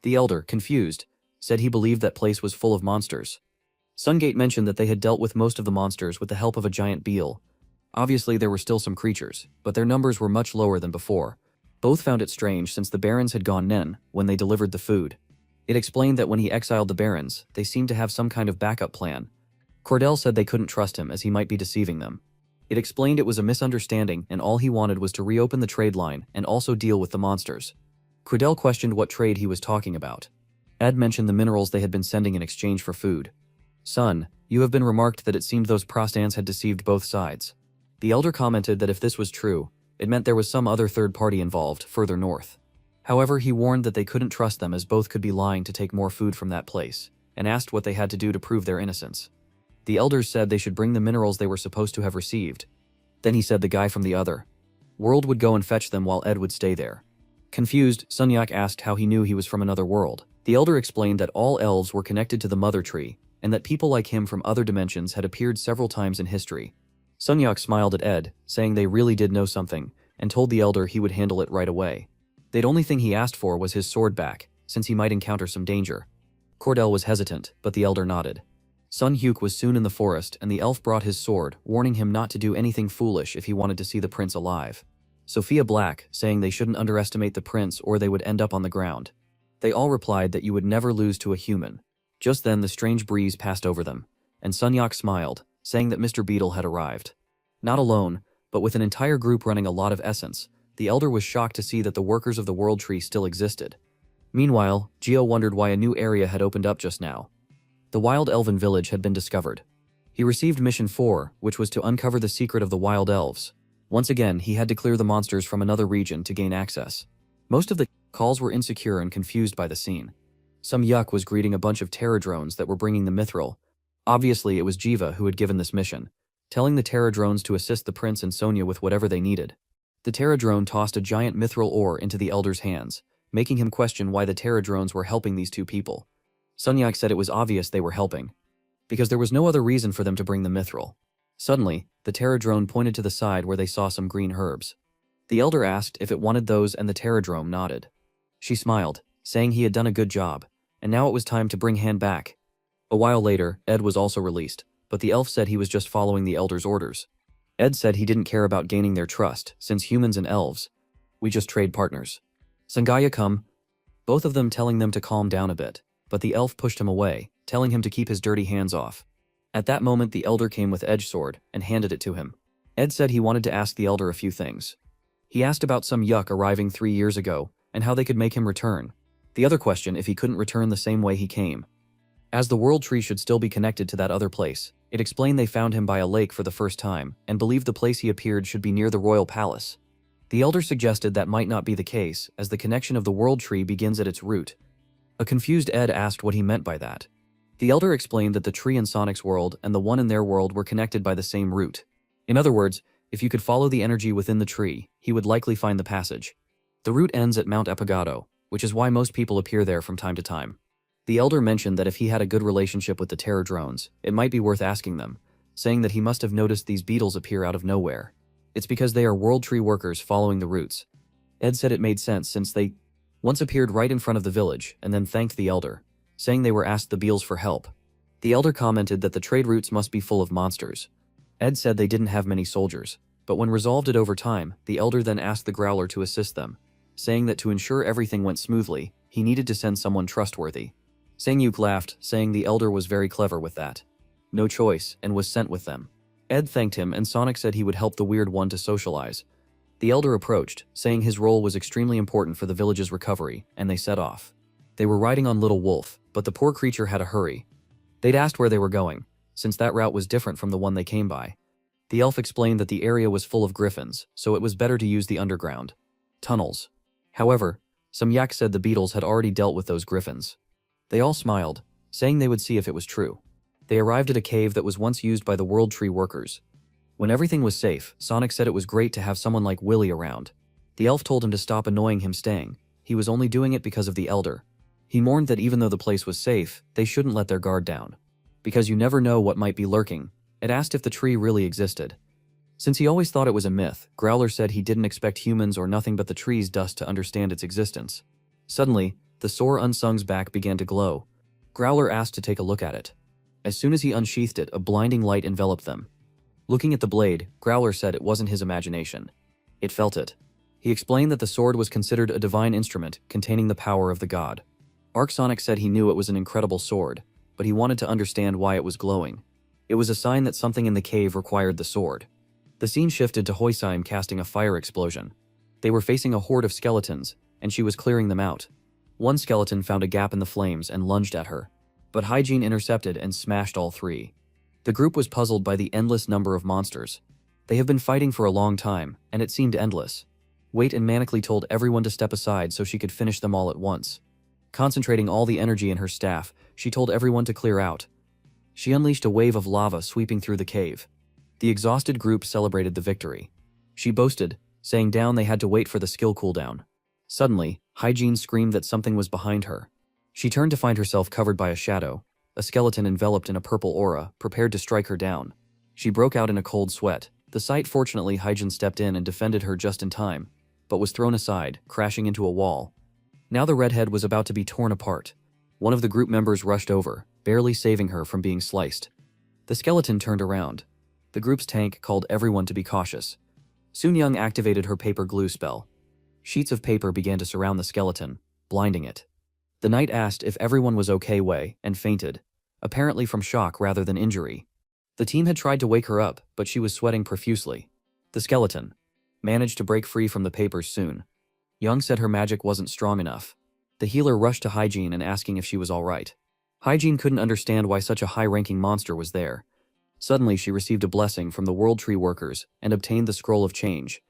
The elder, confused, said he believed that place was full of monsters. Sungate mentioned that they had dealt with most of the monsters with the help of a giant beetle. Obviously there were still some creatures, but their numbers were much lower than before. Both found it strange since the barons had gone nen when they delivered the food. It explained that when he exiled the barons, they seemed to have some kind of backup plan. Cordell said they couldn't trust him as he might be deceiving them. It explained it was a misunderstanding and all he wanted was to reopen the trade line and also deal with the monsters. Cordell questioned what trade he was talking about. Ed mentioned the minerals they had been sending in exchange for food. Son, you have been remarked that it seemed those Prostans had deceived both sides. The elder commented that if this was true, it meant there was some other third party involved further north. However, he warned that they couldn't trust them as both could be lying to take more food from that place, and asked what they had to do to prove their innocence. The elders said they should bring the minerals they were supposed to have received. Then he said the guy from the other world would go and fetch them while Ed would stay there. Confused, Sunyak asked how he knew he was from another world. The elder explained that all elves were connected to the mother tree, and that people like him from other dimensions had appeared several times in history. Sunyak smiled at Ed, saying they really did know something, and told the elder he would handle it right away. The only thing he asked for was his sword back, since he might encounter some danger. Cordell was hesitant, but the elder nodded. Sun Hyuk was soon in the forest, and the elf brought his sword, warning him not to do anything foolish if he wanted to see the prince alive. Sophia Black, saying they shouldn't underestimate the prince or they would end up on the ground. They all replied that you would never lose to a human. Just then the strange breeze passed over them, and Sunyak smiled, saying that Mr. Beetle had arrived. Not alone, but with an entire group running a lot of essence, the elder was shocked to see that the workers of the World Tree still existed. Meanwhile, Geo wondered why a new area had opened up just now. The Wild Elven Village had been discovered. He received Mission 4, which was to uncover the secret of the Wild Elves. Once again, he had to clear the monsters from another region to gain access. Most of the calls were insecure and confused by the scene. Some yuck was greeting a bunch of Terra drones that were bringing the mithril. Obviously, it was Jiva who had given this mission, telling the Terra drones to assist the prince and Sonya with whatever they needed. The Terra drone tossed a giant mithril ore into the elder's hands, making him question why the Terra drones were helping these two people. Sunyak said it was obvious they were helping, because there was no other reason for them to bring the mithril. Suddenly, the Terra drone pointed to the side where they saw some green herbs. The elder asked if it wanted those and the Terra drone nodded. She smiled, saying he had done a good job, and now it was time to bring Han back. A while later, Ed was also released, but the elf said he was just following the elder's orders. Ed said he didn't care about gaining their trust, since humans and elves, we just trade partners. Sangaya come, both of them telling them to calm down a bit, but the elf pushed him away, telling him to keep his dirty hands off. At that moment the elder came with edge sword and handed it to him. Ed said he wanted to ask the elder a few things. He asked about some yuck arriving 3 years ago, and how they could make him return. The other question if he couldn't return the same way he came, as the world tree should still be connected to that other place. It explained they found him by a lake for the first time, and believed the place he appeared should be near the royal palace. The elder suggested that might not be the case, as the connection of the world tree begins at its root. A confused Ed asked what he meant by that. The elder explained that the tree in Sonic's world and the one in their world were connected by the same root. In other words, if you could follow the energy within the tree, he would likely find the passage. The route ends at Mount Epigado, which is why most people appear there from time to time. The elder mentioned that if he had a good relationship with the Terror drones, it might be worth asking them, saying that he must have noticed these beetles appear out of nowhere. It's because they are World Tree workers following the routes. Ed said it made sense since they once appeared right in front of the village and then thanked the elder, saying they were asked the beetles for help. The elder commented that the trade routes must be full of monsters. Ed said they didn't have many soldiers, but when resolved it over time, the elder then asked the Growler to assist them, saying that to ensure everything went smoothly, he needed to send someone trustworthy. Sang-yuk laughed, saying the elder was very clever with that. No choice, and was sent with them. Ed thanked him and Sonic said he would help the weird one to socialize. The elder approached, saying his role was extremely important for the village's recovery, and they set off. They were riding on Little Wolf, but the poor creature had a hurry. They'd asked where they were going, since that route was different from the one they came by. The elf explained that the area was full of griffins, so it was better to use the underground tunnels. However, some yak said the beetles had already dealt with those griffins. They all smiled, saying they would see if it was true. They arrived at a cave that was once used by the World Tree workers. When everything was safe, Sonic said it was great to have someone like Willy around. The elf told him to stop annoying him staying. He was only doing it because of the elder. He mourned that even though the place was safe, they shouldn't let their guard down. Because you never know what might be lurking, it asked if the tree really existed. Since he always thought it was a myth, Growler said he didn't expect humans or nothing but the tree's dust to understand its existence. Suddenly, the Sore Unsung's back began to glow. Growler asked to take a look at it. As soon as he unsheathed it, a blinding light enveloped them. Looking at the blade, Growler said it wasn't his imagination. It felt it. He explained that the sword was considered a divine instrument containing the power of the god. Sonic said he knew it was an incredible sword, but he wanted to understand why it was glowing. It was a sign that something in the cave required the sword. The scene shifted to Hoisheim casting a fire explosion. They were facing a horde of skeletons, and she was clearing them out. One skeleton found a gap in the flames and lunged at her, but Hygiene intercepted and smashed all three. The group was puzzled by the endless number of monsters. They have been fighting for a long time, and it seemed endless. Wait and manically told everyone to step aside so she could finish them all at once. Concentrating all the energy in her staff, she told everyone to clear out. She unleashed a wave of lava sweeping through the cave. The exhausted group celebrated the victory. She boasted, saying down they had to wait for the skill cooldown. Suddenly, Hygiene screamed that something was behind her. She turned to find herself covered by a shadow, a skeleton enveloped in a purple aura, prepared to strike her down. She broke out in a cold sweat. The sight fortunately Hygiene stepped in and defended her just in time, but was thrown aside, crashing into a wall. Now the redhead was about to be torn apart. One of the group members rushed over, barely saving her from being sliced. The skeleton turned around. The group's tank called everyone to be cautious. Soon Young activated her paper glue spell. Sheets of paper began to surround the skeleton, blinding it. The knight asked if everyone was okay and fainted, apparently from shock rather than injury. The team had tried to wake her up, but she was sweating profusely. The skeleton managed to break free from the papers soon. Young said her magic wasn't strong enough. The healer rushed to Hygiene and asking if she was all right. Hygiene couldn't understand why such a high-ranking monster was there. Suddenly she received a blessing from the World Tree workers and obtained the Scroll of Change.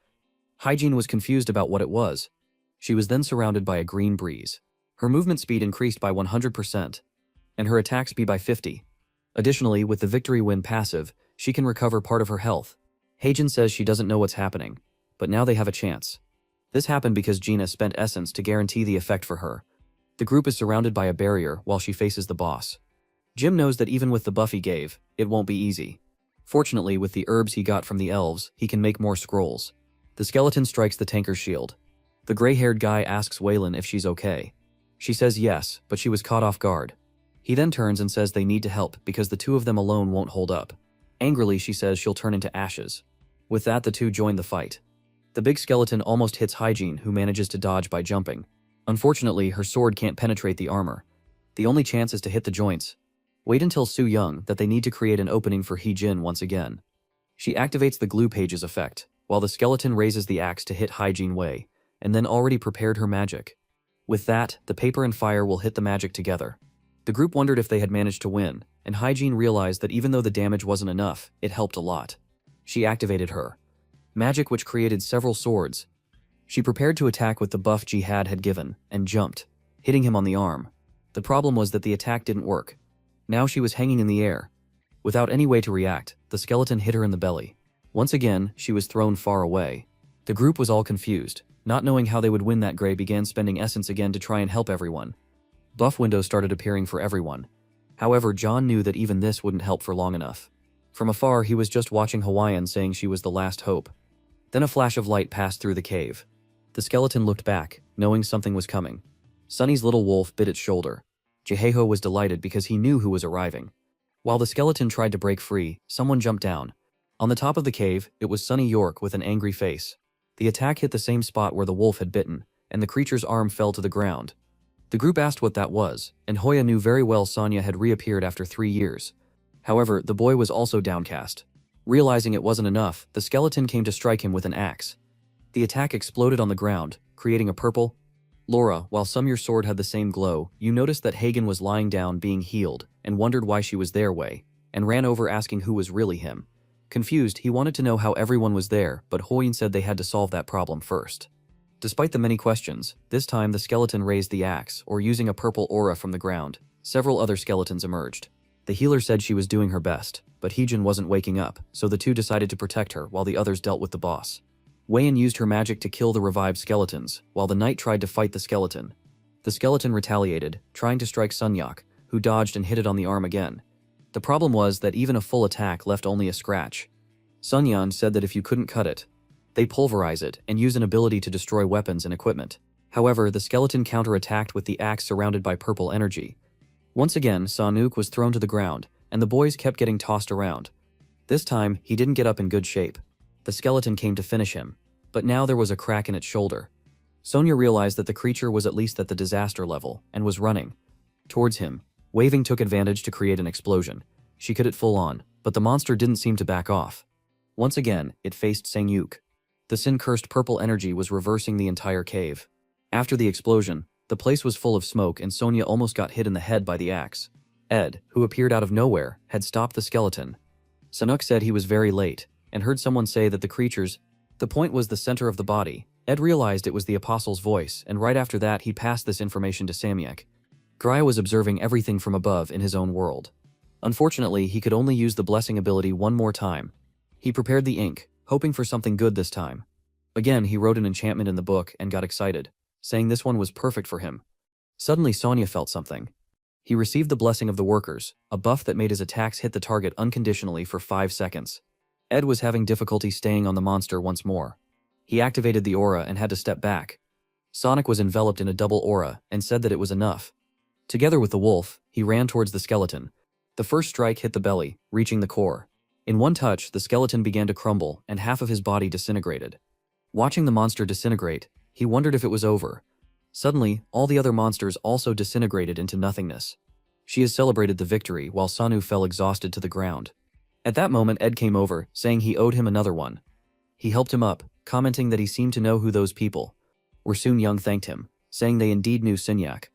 Hygiene was confused about what it was. She was then surrounded by a green breeze. Her movement speed increased by 100%, and her attack speed by 50. Additionally, with the Victory Win passive, she can recover part of her health. Hygiene says she doesn't know what's happening, but now they have a chance. This happened because Gina spent essence to guarantee the effect for her. The group is surrounded by a barrier while she faces the boss. Jim knows that even with the buff he gave, it won't be easy. Fortunately, with the herbs he got from the elves, he can make more scrolls. The skeleton strikes the tanker's shield. The gray-haired guy asks Waylon if she's okay. She says yes, but she was caught off guard. He then turns and says they need to help because the two of them alone won't hold up. Angrily, she says she'll turn into ashes. With that, the two join the fight. The big skeleton almost hits Hygiene, who manages to dodge by jumping. Unfortunately, her sword can't penetrate the armor. The only chance is to hit the joints. Wait until Su Young that they need to create an opening for Hyejin once again. She activates the glue pages effect, while the skeleton raises the axe to hit Hygiene Wei, and then already prepared her magic. With that, the paper and fire will hit the magic together. The group wondered if they had managed to win, and Hygiene realized that even though the damage wasn't enough, it helped a lot. She activated her magic, which created several swords. She prepared to attack with the buff Jihad had given, and jumped, hitting him on the arm. The problem was that the attack didn't work. Now she was hanging in the air. Without any way to react, the skeleton hit her in the belly. Once again, she was thrown far away. The group was all confused. Not knowing how they would win, that Gray began spending essence again to try and help everyone. Buff windows started appearing for everyone. However, John knew that even this wouldn't help for long enough. From afar, he was just watching Hawaiian, saying she was the last hope. Then a flash of light passed through the cave. The skeleton looked back, knowing something was coming. Sunny's little wolf bit its shoulder. Yahello was delighted because he knew who was arriving. While the skeleton tried to break free, someone jumped down. On the top of the cave, it was Sunny York with an angry face. The attack hit the same spot where the wolf had bitten, and the creature's arm fell to the ground. The group asked what that was, and Hoya knew very well Sonya had reappeared after 3 years. However, the boy was also downcast. Realizing it wasn't enough, the skeleton came to strike him with an axe. The attack exploded on the ground, creating a purple. Laura, while your sword had the same glow, you noticed that Hagen was lying down being healed, and wondered why she was their way, and ran over asking who was really him. Confused, he wanted to know how everyone was there, but Hoyin said they had to solve that problem first. Despite the many questions, this time the skeleton raised the axe, or using a purple aura from the ground. Several other skeletons emerged. The healer said she was doing her best, but Heejin wasn't waking up, so the two decided to protect her while the others dealt with the boss. Weian used her magic to kill the revived skeletons, while the knight tried to fight the skeleton. The skeleton retaliated, trying to strike Sunyak, who dodged and hit it on the arm again. The problem was that even a full attack left only a scratch. Sunyan said that if you couldn't cut it, they pulverize it and use an ability to destroy weapons and equipment. However, the skeleton counterattacked with the axe surrounded by purple energy. Once again, Sanuk was thrown to the ground, and the boys kept getting tossed around. This time, he didn't get up in good shape. The skeleton came to finish him, but now there was a crack in its shoulder. Sonya realized that the creature was at least at the disaster level, and was running towards him. Waving took advantage to create an explosion. She cut it full on, but the monster didn't seem to back off. Once again, it faced Sangyuk. The sin-cursed purple energy was reversing the entire cave. After the explosion, the place was full of smoke and Sonya almost got hit in the head by the axe. Ed, who appeared out of nowhere, had stopped the skeleton. Sanuk said he was very late, and heard someone say that the point was the center of the body. Ed realized it was the apostle's voice, and right after that he passed this information to Samyak. Graya was observing everything from above in his own world. Unfortunately, he could only use the blessing ability one more time. He prepared the ink, hoping for something good this time. Again, he wrote an enchantment in the book and got excited, saying this one was perfect for him. Suddenly, Sonya felt something. He received the blessing of the workers, a buff that made his attacks hit the target unconditionally for 5 seconds. Ed was having difficulty staying on the monster once more. He activated the aura and had to step back. Sonic was enveloped in a double aura and said that it was enough. Together with the wolf, he ran towards the skeleton. The first strike hit the belly, reaching the core. In one touch, the skeleton began to crumble and half of his body disintegrated. Watching the monster disintegrate, he wondered if it was over. Suddenly, all the other monsters also disintegrated into nothingness. She has celebrated the victory while Sanu fell exhausted to the ground. At that moment, Ed came over, saying he owed him another one. He helped him up, commenting that he seemed to know who those people were. Soon Young thanked him, saying they indeed knew Sinyak.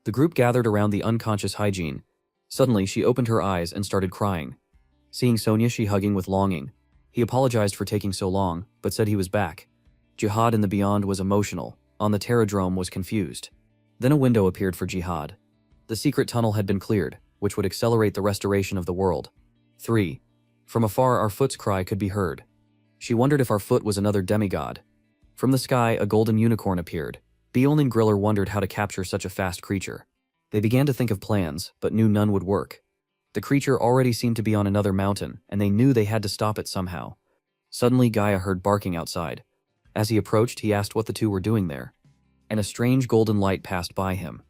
The group gathered around the unconscious Hygiene. Suddenly, she opened her eyes and started crying. Seeing Sonya, she hugging with longing. He apologized for taking so long, but said he was back. Jihad in the beyond was emotional. On the Terradrome was confused. Then a window appeared for Jihad. The secret tunnel had been cleared, which would accelerate the restoration of the world. 3. From afar, our foot's cry could be heard. She wondered if our foot was another demigod. From the sky, a golden unicorn appeared. Beol and Griller wondered how to capture such a fast creature. They began to think of plans, but knew none would work. The creature already seemed to be on another mountain, and they knew they had to stop it somehow. Suddenly, Gaia heard barking outside. As he approached, he asked what the two were doing there. And a strange golden light passed by him.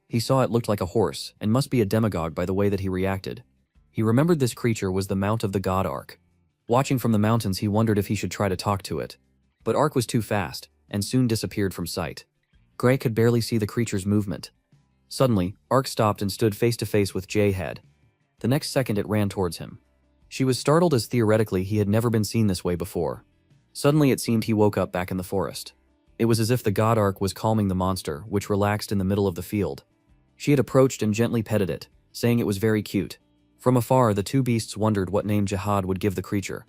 He saw it looked like a horse, and must be a demagogue by the way that he reacted. He remembered this creature was the mount of the god Ark. Watching from the mountains, he wondered if he should try to talk to it. But Ark was too fast, and soon disappeared from sight. Gray could barely see the creature's movement. Suddenly, Ark stopped and stood face to face with J-Head. The next second it ran towards him. She was startled as theoretically he had never been seen this way before. Suddenly it seemed he woke up back in the forest. It was as if the god Ark was calming the monster, which relaxed in the middle of the field. She had approached and gently petted it, saying it was very cute. From afar, the two beasts wondered what name Jihad would give the creature.